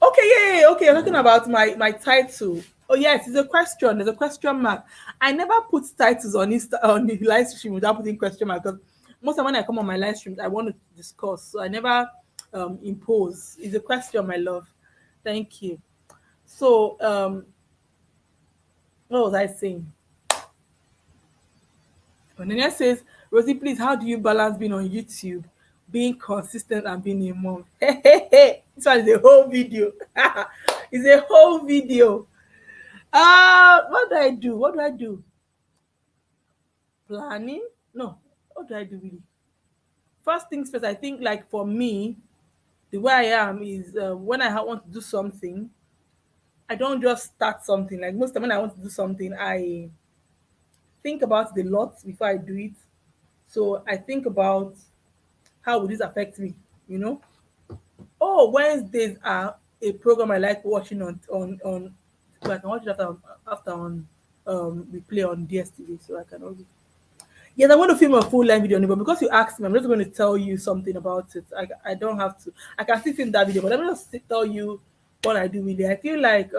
okay, yeah, yeah, okay. You're talking about my title. Oh yes, it's a question. There's a question mark. I never put titles on on the live stream without putting question mark because most of the time when I come on my live streams, I want to discuss. So I never impose. It's a question, my love. Thank you. So what was I saying? And then it says, Rosie, please, how do you balance being on YouTube, being consistent and being a mom? This one is a whole video. It's a whole video. What do I do? What do I do? Planning? No. What do I do really? First things first, I think like for me, the way I am is when I want to do something, I don't just start something. Like most of the time when I want to do something, I think about it a lot before I do it. So I think about how would this affect me, you know? Oh, Wednesdays are a program I like watching on so I can watch it after on replay on DSTV so I can always. Yes, I'm going to film a full length video, but because you asked me, I'm just going to tell you something about it. I don't have to. I can still film that video, but let me just tell you what I do with it. I feel like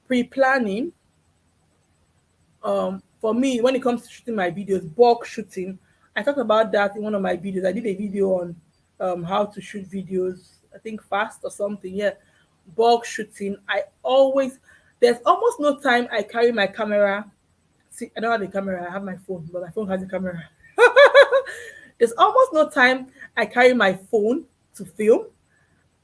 pre-planning for me when it comes to shooting my videos, bulk shooting. I talked about that in one of my videos. I did a video on how to shoot videos, I think fast or something. Yeah, bulk shooting. There's almost no time I carry my camera. See, I don't have a camera, I have my phone, but my phone has a camera. There's almost no time I carry my phone to film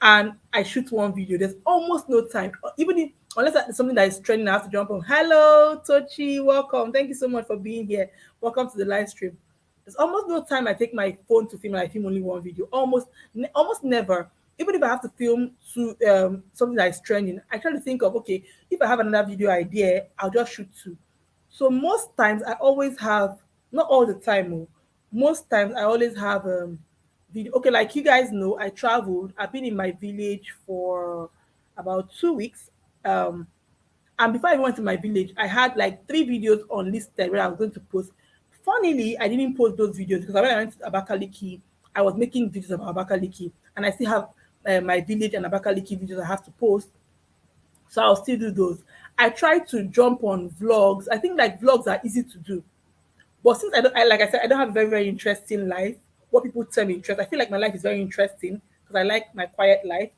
and I shoot one video. There's almost no time, even if unless it's something that is trending, I have to jump on. Hello, Tochi, welcome. Thank you so much for being here. Welcome to the live stream. There's almost no time I take my phone to film and I film only one video. Almost never. Even if I have to film to something that is trending, I try to think of okay, if I have another video idea, I'll just shoot two. So most times I always have, not all the time, most times I always have video. Okay, like you guys know, I traveled. I've been in my village for about 2 weeks. Um, and before I went to my village, I had like 3 videos on listed where I was going to post. Funnily, I didn't post those videos because when I went to Abakaliki, I was making videos about Abakaliki, and I still have my village and Abakaliki videos I have to post. So I'll still do those. I try to jump on vlogs. I think like vlogs are easy to do. But since like I said, I don't have a very, very interesting life. What people tell me interest, I feel like my life is very interesting because I like my quiet life.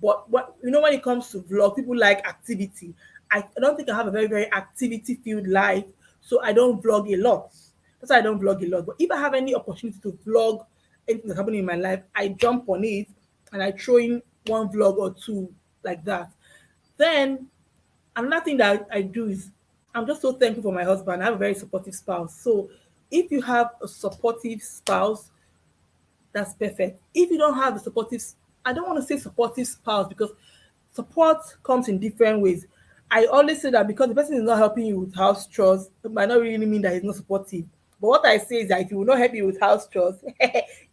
But when it comes to vlog, people like activity. I don't think I have a very, very activity filled life, so I don't vlog a lot. That's why I don't vlog a lot. But if I have any opportunity to vlog anything that's happening in my life, I jump on it and I throw in one vlog or two like that. Then another thing that I do is I'm just so thankful for my husband. I have a very supportive spouse. So if you have a supportive spouse, that's perfect. If you don't have a supportive, I don't want to say supportive spouse because support comes in different ways. I always say that because the person is not helping you with house chores, it might not really mean that he's not supportive. But what I say is that if he will not help you with house chores,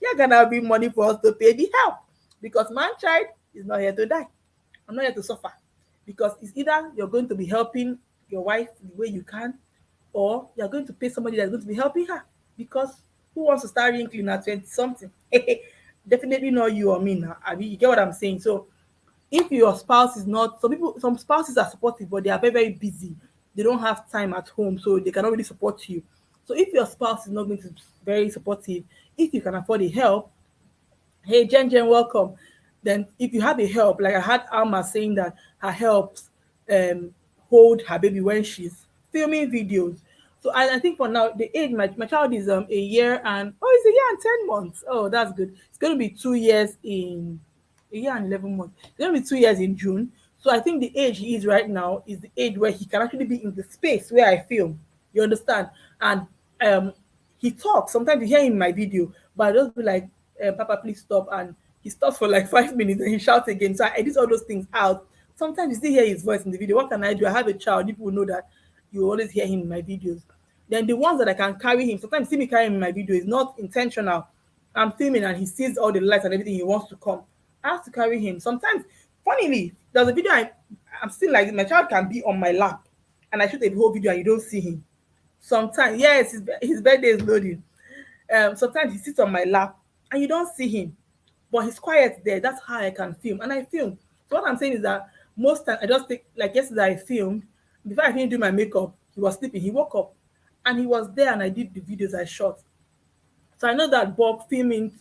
you're gonna be money for us to pay the help. Because man child is not here to die. I'm not here to suffer. Because it's either you're going to be helping your wife the way you can, or you're going to pay somebody that's going to be helping her. Because who wants to start wrinkling at 20 something? Definitely not you or me now. I mean, you get what I'm saying. So if your spouse is not, some spouses are supportive, but they are very, very busy. They don't have time at home, so they cannot really support you. So if your spouse is not going to be very supportive, if you can afford the help, hey Jen, welcome. Then if you have a help, like I had Alma saying that her helps hold her baby when she's filming videos. So I think for now the age my child is a year and it's a year and 10 months. Oh, that's good. It's going to be 2 years in a year and 11 months. It's going to be 2 years in June. So I think the age he is right now is the age where he can actually be in the space where I film. You understand? And um he talks. Sometimes you hear him in my video, but I just be like, Papa, please stop. And he stops for like 5 minutes and he shouts again. So I edit all those things out. Sometimes you still hear his voice in the video. What can I do? I have a child. People know that you always hear him in my videos. Then the ones that I can carry him, sometimes see me carry him in my video is not intentional. I'm filming and he sees all the lights and everything he wants to come. I have to carry him. Sometimes, funnily, there's a video I'm still like my child can be on my lap and I shoot a whole video and you don't see him. Sometimes, yes, his birthday is loading. Sometimes he sits on my lap and you don't see him, but he's quiet there. That's how I can film, and I film. So what I'm saying is that most times I just take like yesterday I filmed before I didn't do my makeup. He was sleeping. He woke up, and he was there, and I did the videos I shot. So I know that bulk filming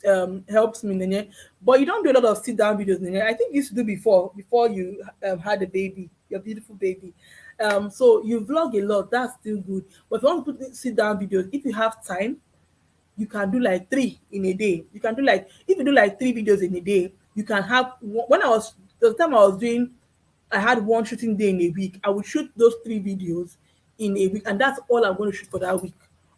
helps me, Nenye. But you don't do a lot of sit down videos, Nenye. I think you used to do before you had a baby, your beautiful baby. So you vlog a lot. That's still good. But if you want to put sit down videos, if you have time, you can do like three in a day. You can do like if you do like three videos in a day, you can have when I was the time I was doing I had one shooting day in a week. I would shoot those three videos in a week, and that's all I'm going to shoot for that week.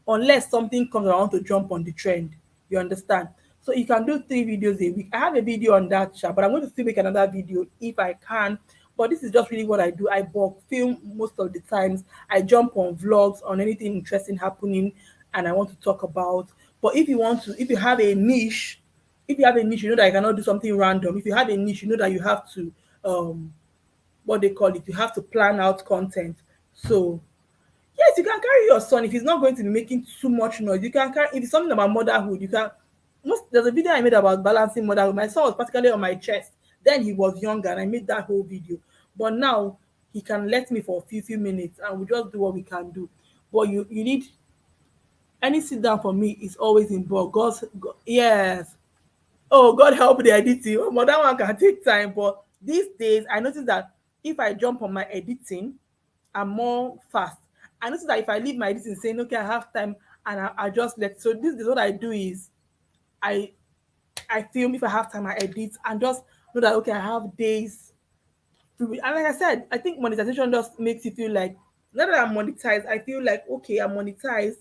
Unless something comes around to jump on the trend. You understand? So you can do three videos a week. I have a video on that chat, but I'm going to still make another video if I can. But this is just really what I do. I bulk film most of the times. I jump on vlogs on anything interesting happening and I want to talk about. But if you have a niche, you know that I cannot do something random. If you have a niche, you know that you have to what they call it, you have to plan out content. So yes, you can carry your son if he's not going to be making too much noise. You can carry if it's something about motherhood, you can there's a video I made about balancing motherhood. My son was practically on my chest. Then he was younger and I made that whole video. But now he can let me for a few minutes and we just do what we can do. But you need any sit down for me is always in bulk. Yes. Oh, God help the editing. Oh, that one can take time. But these days, I notice that if I jump on my editing, I'm more fast. I notice that if I leave my editing saying, okay, I have time, and I just let. So this is what I do is I I film if I have time, I edit, and just know that okay, I have days. And like I said, I think monetization just makes you feel like now that I'm monetized, I feel like okay, I'm monetized.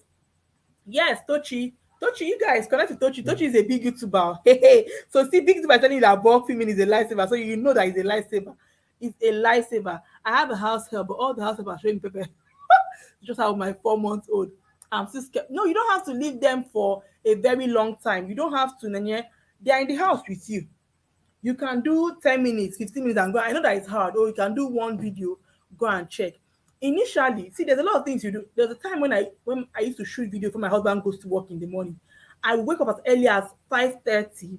Yes, Tochi, you guys connect to Tochi. Tochi is a big YouTuber. Hey, hey. So see, big YouTuber telling you that bulk filming is a lifesaver. So you know that it's a lifesaver. It's a lifesaver. I have a house help, but all the house help are showing paper. Just have my 4 months old. I'm still scared. No, you don't have to leave them for a very long time. You don't have to, Nanye. They are in the house with you. You can do 10 minutes, 15 minutes and go. I know that it's hard. Or you can do one video, go and check. Initially, see, there's a lot of things you do. There's a time when I used to shoot video before my husband goes to work in the morning. I wake up as early as 5:30,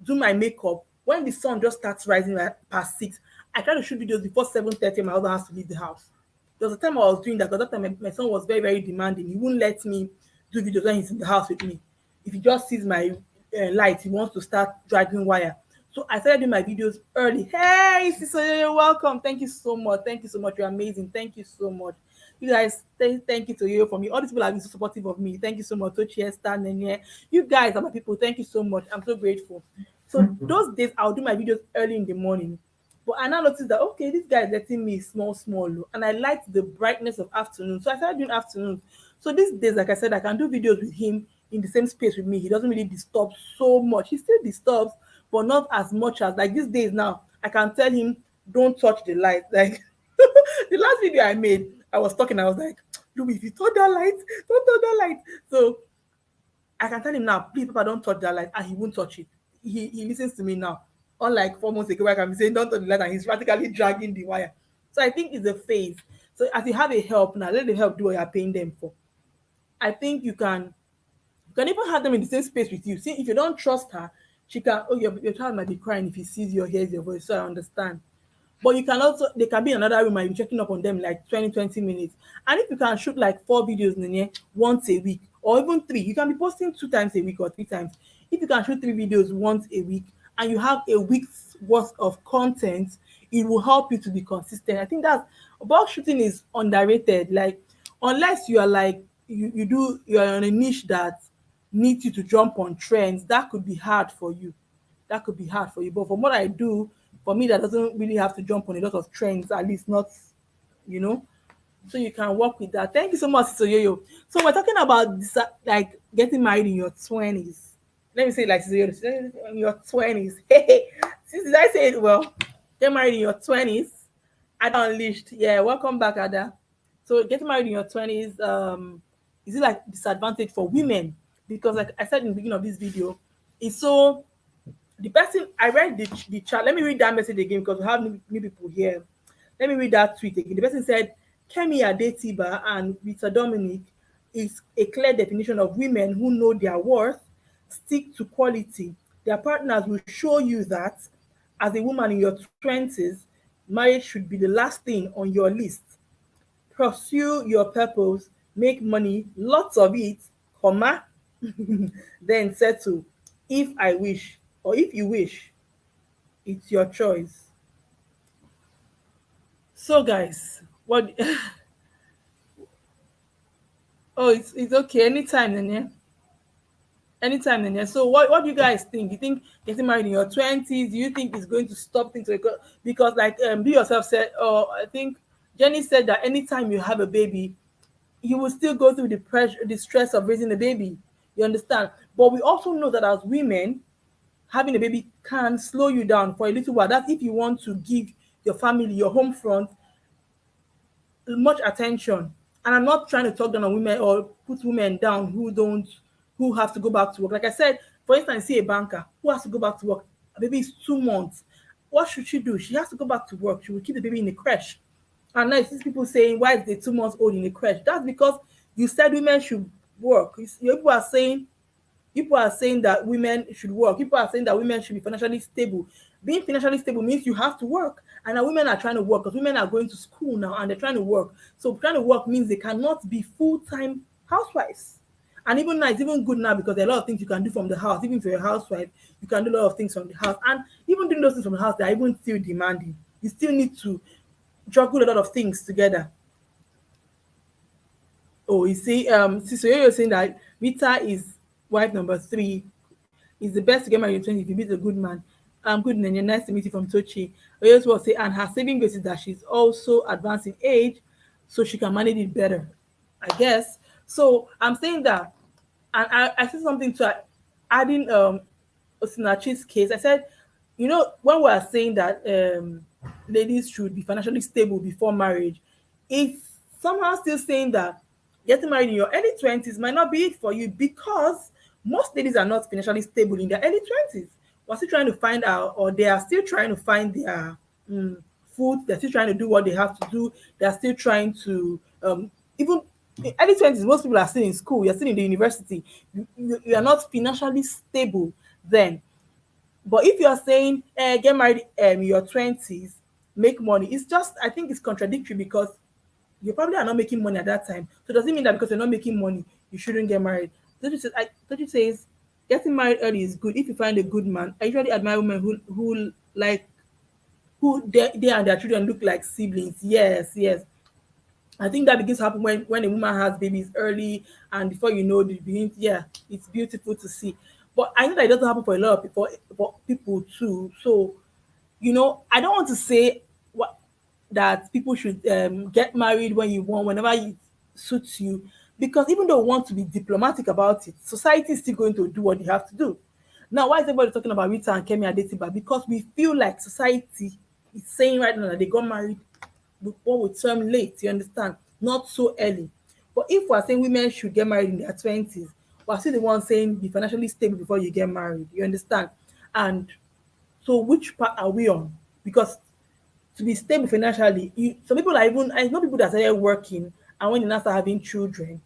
do my makeup. When the sun just starts rising at past 6, I try to shoot videos before 7:30. My husband has to leave the house. There was a time I was doing that because that time my son was very, very demanding. He wouldn't let me do videos when he's in the house with me. If he just sees my light, he wants to start dragging wire. So I started doing my videos early. Hey, sister, you're welcome. Thank you so much. Thank you so much. You're amazing. Thank you so much. You guys, thank you to you for me. All these people have been so supportive of me. Thank you so much. Tochi, Esther, Nenye. You guys are my people. Thank you so much. I'm so grateful. So those days, I'll do my videos early in the morning. But I now noticed that, okay, this guy is letting me small. And I liked the brightness of afternoon. So I started doing afternoons. So these days, like I said, I can do videos with him in the same space with me. He doesn't really disturb so much. He still disturbs, but not as much as like these days now. I can tell him, don't touch the light. Like the last video I made, I was talking, I was like, Louis, if you touch that light, don't touch that light. So I can tell him now, please, Papa, don't touch that light, and he won't touch it. He listens to me now. Unlike 4 months ago, where I can be saying, don't touch the light, and he's practically dragging the wire. So I think it's a phase. So as you have a help now, let the help do what you're paying them for. I think you can even have them in the same space with you. See, if you don't trust her, she can, oh, your child might be crying if he sees you or hears your voice, so I understand. But you can also, they can be in another room and you're checking up on them like 20 minutes. And if you can shoot like 4 videos in a year, once a week, or even 3, you can be posting 2 times a week or 3 times. If you can shoot 3 videos once a week and you have a week's worth of content, it will help you to be consistent. I think that's box shooting is underrated. Like unless you are like you're on a niche that needs you to jump on trends, that could be hard for you. That could be hard for you. But from what I do, for me that doesn't really have to jump on a lot of trends, at least not, you know. So you can work with that. Thank you so much, Sister Yoyo. So we're talking about this, like getting married in your 20s. Let me say it like Sister Yoyo, in your 20s. Hey, since I say it well, get married in your 20s. Ada Unleashed. Yeah, welcome back, Ada. So getting married in your 20s, is it like disadvantage for women? Because like I said in the beginning of this video, it's so the person I read the chat. Let me read that message again because we have new people here. Let me read that tweet again. The person said, Kemi Adetiba and Rita Dominic is a clear definition of women who know their worth, stick to quality. Their partners will show you that as a woman in your 20s, marriage should be the last thing on your list. Pursue your purpose, make money, lots of it, comma, then settle. If I wish, or if you wish, it's your choice. So, guys, what? Oh, it's okay. Anytime, then yeah. Anytime, then yeah. So, what do you guys think? You think getting married in your 20s? Do you think it's going to stop things? Because like be yourself said, or I think Jenny said that anytime you have a baby, you will still go through the pressure, the stress of raising a baby. You understand? But we also know that as women, having a baby can slow you down for a little while. That's if you want to give your family, your home front, much attention. And I'm not trying to talk down on women or put women down who have to go back to work. Like I said, for instance, see a banker who has to go back to work. A baby is 2 months. What should she do? She has to go back to work. She will keep the baby in the creche. And now you see people saying, why is the 2 months old in the creche? That's because you said women should work. People are saying that women should work. People are saying that women should be financially stable. Being financially stable means you have to work. And now women are trying to work because women are going to school now and they're trying to work. So trying to work means they cannot be full-time housewives. And even now, it's even good now because there are a lot of things you can do from the house. Even if you're a housewife, you can do a lot of things from the house. And even doing those things from the house, they are even still demanding. You still need to juggle a lot of things together. Oh, you see, Sister you're saying that Rita is wife number 3. Is the best to get married in 20 if you meet a good man. Good and nice to meet you from Tochi. Oyos will say, and her saving grace is that she's also advanced in age, so she can manage it better, I guess. So I'm saying that, and I said something to adding Osinachi's case. I said, when we are saying that ladies should be financially stable before marriage, it's somehow still saying that getting married in your early 20s might not be it for you because most ladies are not financially stable in their early 20s. We're still trying to find out, or they are still trying to find their food. They're still trying to do what they have to do. They're still trying to, even in early 20s, most people are still in school. You're still in the university. You are not financially stable then. But if you are saying, get married in your 20s, make money, it's just, I think it's contradictory because you probably are not making money at that time. So does it mean that because you're not making money, you shouldn't get married? Toji says, getting married early is good if you find a good man. I usually admire women who like who they and their children look like siblings. Yes, yes. I think that begins to happen when a woman has babies early and before you know the begins. Yeah, it's beautiful to see. But I know that it doesn't happen for a lot of people for people too. So I don't want to say that people should get married when you want, whenever it suits you, because even though we want to be diplomatic about it, society is still going to do what they have to do. Now, why is everybody talking about Rita and Kemi Adetiba? Because we feel like society is saying right now that they got married what we term late, you understand? Not so early. But if we're saying women should get married in their 20s, we're still the ones saying be financially stable before you get married, you understand? And so which part are we on? Because to be stable financially, some people are even, I know people that started working and when they now start having children,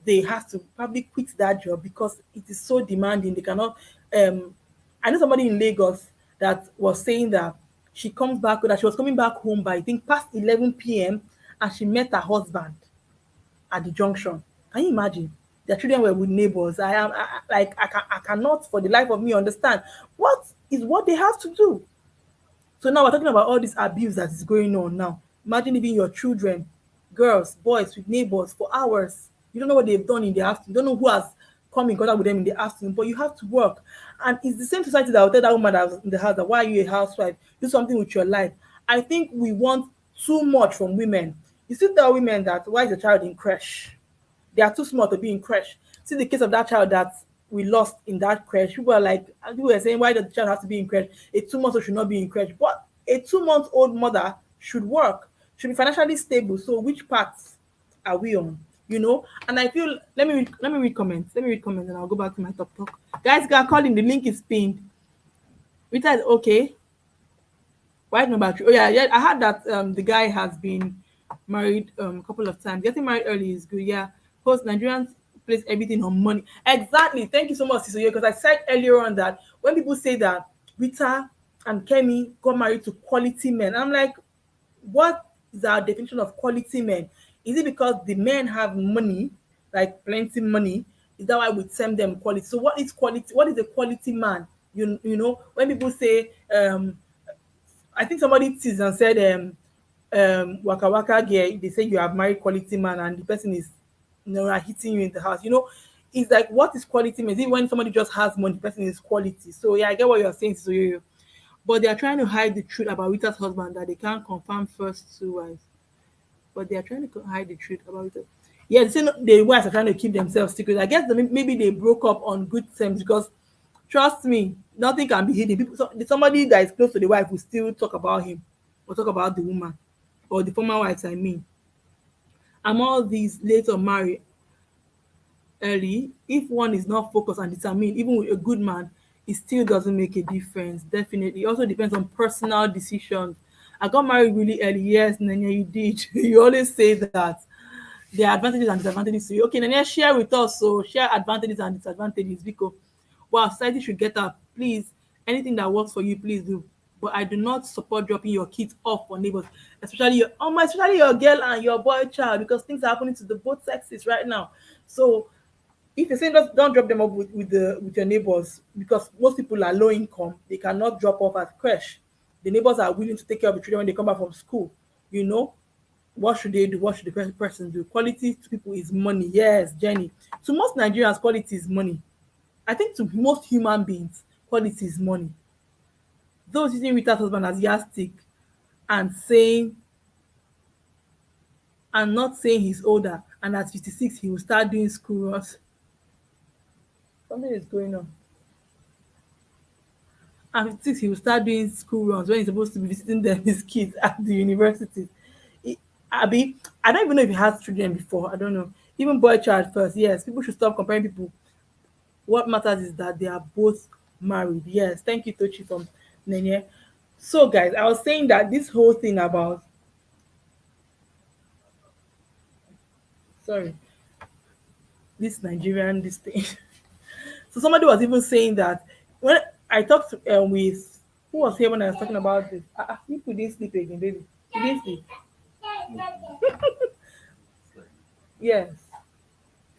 they have to probably quit that job because it is so demanding. They cannot. I know somebody in Lagos that was saying that that she was coming back home by I think past 11 p.m. and she met her husband at the junction. Can you imagine? Their children were with neighbors. I cannot for the life of me understand what they have to do. So now we're talking about all this abuse that is going on now. Imagine leaving your children, girls, boys, with neighbors for hours. You don't know what they've done in the afternoon. You don't know who has come in contact with them in the afternoon, but you have to work. And it's the same society that will tell that woman that was in the house that why are you a housewife? Do something with your life. I think we want too much from women. You still tell women that why is your child in creche? They are too small to be in creche. See the case of that child that we lost in that creche. People are like, people were saying, why does the child have to be in creche? A 2 month old should not be in creche. But a 2 month old mother should work, should be financially stable. So which parts are we on? You know, and I feel let me read comments. Let me read comments and I'll go back to my top talk. Guys, can call him. The link is pinned. Rita is okay. White number three. Oh yeah, yeah. I heard that the guy has been married a couple of times. Getting married early is good. Yeah. Because Nigerians place everything on money. Exactly. Thank you so much, Sisoye. Because I said earlier on that when people say that Rita and Kemi got married to quality men, I'm like, what is our definition of quality men? Is it because the men have money, like plenty money? Is that why we term them quality? So what is quality? What is a quality man? You know when people say I think somebody teased and said, waka waka girl, they say you have married quality man and the person is, are hitting you in the house. It's like, what is quality man? Is it when somebody just has money, the person is quality? So yeah, I get what you're saying. So yeah, but they are trying to hide the truth about Rita's husband that they can't confirm first two wives. But they are trying to hide the truth about it. Yeah, they say the wives are trying to keep themselves secret. I guess maybe they broke up on good terms because trust me, nothing can be hidden. Somebody that is close to the wife will still talk about him or talk about the woman or the former wives. I mean, and all these later marry early. If one is not focused and determined, even with a good man, it still doesn't make a difference. Definitely, it also depends on personal decisions. I got married really early. Yes, Nanya, you did. You always say that there are advantages and disadvantages to you. Okay, Nanya, share with us. So share advantages and disadvantages because wow, society should get up. Please, anything that works for you, please do. But I do not support dropping your kids off for neighbors, especially your girl and your boy child, because things are happening to the both sexes right now. So if you're saying just don't drop them off with your neighbors, because most people are low income, they cannot drop off at creche. The neighbors are willing to take care of the children when they come back from school. You know, what should they do? What should the person do? Quality to people is money. Yes, Jenny. To most Nigerians, quality is money. I think to most human beings, quality is money. Those using Rita's husband as yardstick and saying and not saying he's older and at 56 he will start doing school runs. Something is going on. At 56 he will start doing school runs when he's supposed to be visiting them his kids at the university. Abi, I don't even know if he has children before. I don't know. Even boy child first. Yes, people should stop comparing people. What matters is that they are both married. Yes, thank you, Tochi from Nenye. So, guys, I was saying that this whole thing about sorry, this Nigerian this thing. So somebody was even saying that when I talked with who was here when I was talking about this. You didn't sleep again, baby. You didn't sleep. Yes.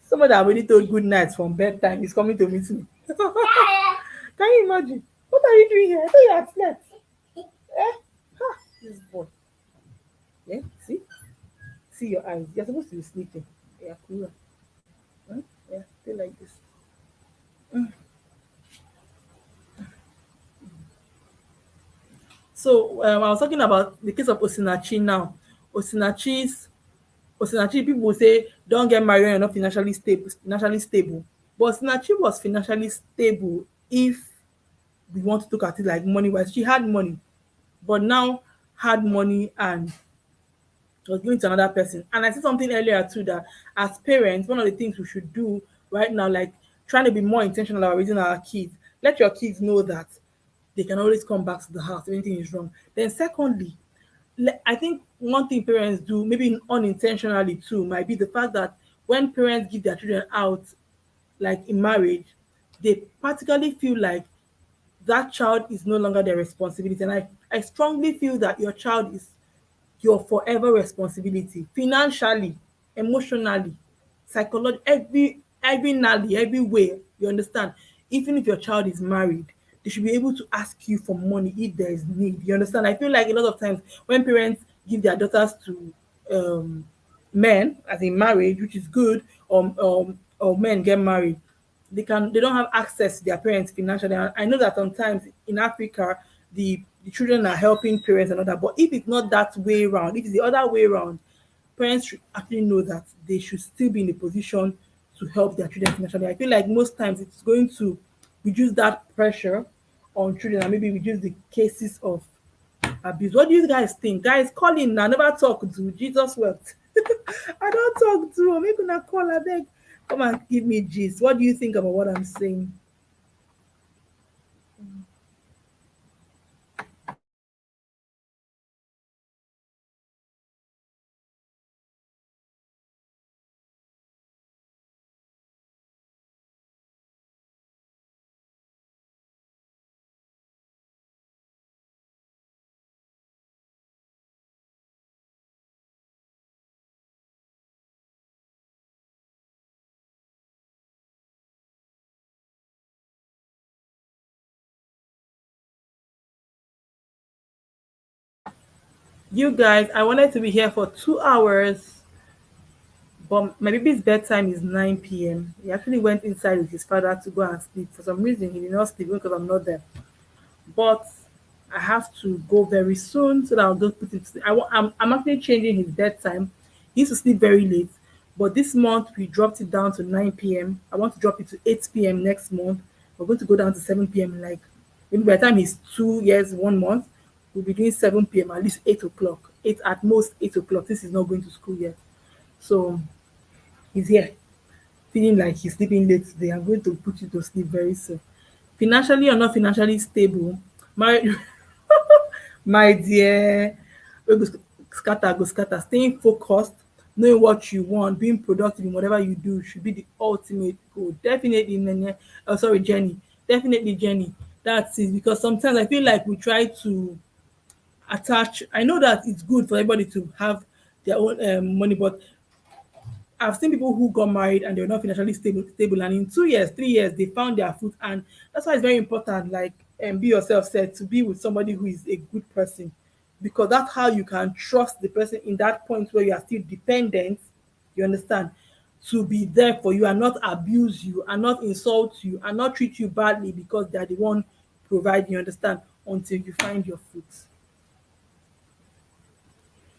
Somebody that already told good night from bedtime is coming to meet me. Can you imagine? What are you doing here? I thought you had slept. Eh? This boy. Yeah, see? See your eyes. You're supposed to be sleeping. Yeah, cooler. Huh? Yeah, stay like this. So I was talking about the case of Osinachi now. Osinachi's Osinachi people will say don't get married when you're not financially stable. But Osinachi was financially stable if we want to look at it like money wise. She had money, but now had money and was giving to another person. And I said something earlier too that as parents, one of the things we should do right now, like trying to be more intentional about raising our kids, let your kids know that they can always come back to the house if anything is wrong. Then secondly, I think one thing parents do, maybe unintentionally too, might be the fact that when parents give their children out, like in marriage, they practically feel like that child is no longer their responsibility. And I strongly feel that your child is your forever responsibility financially, emotionally, psychologically, every way, you understand. Even if your child is married, they should be able to ask you for money if there is need. You understand? I feel like a lot of times when parents give their daughters to men as in marriage, which is good, or men get married, they don't have access to their parents financially. And I know that sometimes in Africa the children are helping parents and all that. But if it's not that way around, if it's the other way around, parents should actually know that they should still be in a position to help their children financially. I feel like most times it's going to reduce that pressure on children and maybe reduce the cases of abuse. What do you guys think? Guys, call in. I never talk to Jesus wept. I don't talk to maybe not call I beg. Come and give me gist. What do you think about what I'm saying? You guys, I wanted to be here for 2 hours, but my baby's bedtime is 9 p.m. He actually went inside with his father to go and sleep. For some reason, he did not sleep because I'm not there. But I have to go very soon so that I'll go put him to sleep. I'm actually changing his bedtime. He used to sleep very late, but this month we dropped it down to 9 p.m. I want to drop it to 8 p.m. next month. We're going to go down to 7 p.m. Like maybe by the time he's 2 years, 1 month, we'll be doing 7 p.m. at least 8 o'clock. At most 8 o'clock. This is not going to school yet. So he's here feeling like he's sleeping late today. I'm going to put you to sleep very soon. Financially or not financially stable, married, my dear, wey go scatter. Staying focused, knowing what you want, being productive in whatever you do should be the ultimate goal. Definitely, Nene. Oh, sorry, Jenny. Definitely, Jenny. That's it. Because sometimes I feel like we try to attach. I know that it's good for everybody to have their own money, but I've seen people who got married and they're not financially stable, and in 2 years, 3 years, they found their foot, and that's why it's very important. Like be yourself said, to be with somebody who is a good person, because that's how you can trust the person in that point where you are still dependent. You understand? To be there for you and not abuse you and not insult you and not treat you badly because they're the one providing. You understand? Until you find your foot.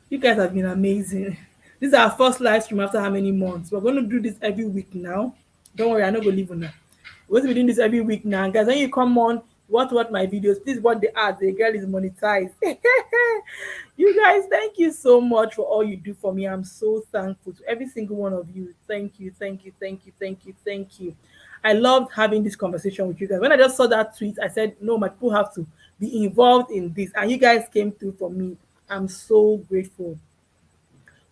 You guys have been amazing. This is our first live stream after how many months? We're going to do this every week now. Don't worry, I'm not going to leave on that. We're going to be doing this every week now. Guys, when you come on, watch my videos, please watch the ads. The girl is monetized. You guys, thank you so much for all you do for me. I'm so thankful to every single one of you. Thank you, thank you, thank you, thank you, thank you. I loved having this conversation with you guys. When I just saw that tweet, I said, no, my people have to be involved in this. And you guys came through for me. I'm so grateful.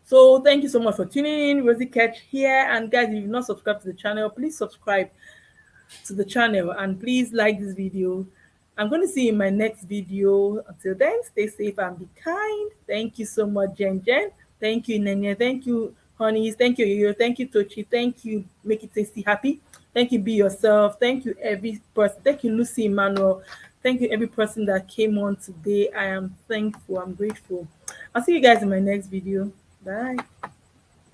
So thank you so much for tuning in. Rosie Catch here. And guys, if you've not subscribed to the channel, please subscribe to the channel and please like this video. I'm going to see you in my next video. Until then, stay safe and be kind. Thank you so much, Jen. Thank you, Nenya. Thank you, honeys. Thank you, Yo. Thank you, Tochi. Thank you, Make It Tasty Happy. Thank you, Be Yourself. Thank you, every person. Thank you, Lucy Emmanuel. Thank you, every person that came on today. I am thankful. I'm grateful. I'll see you guys in my next video. Bye.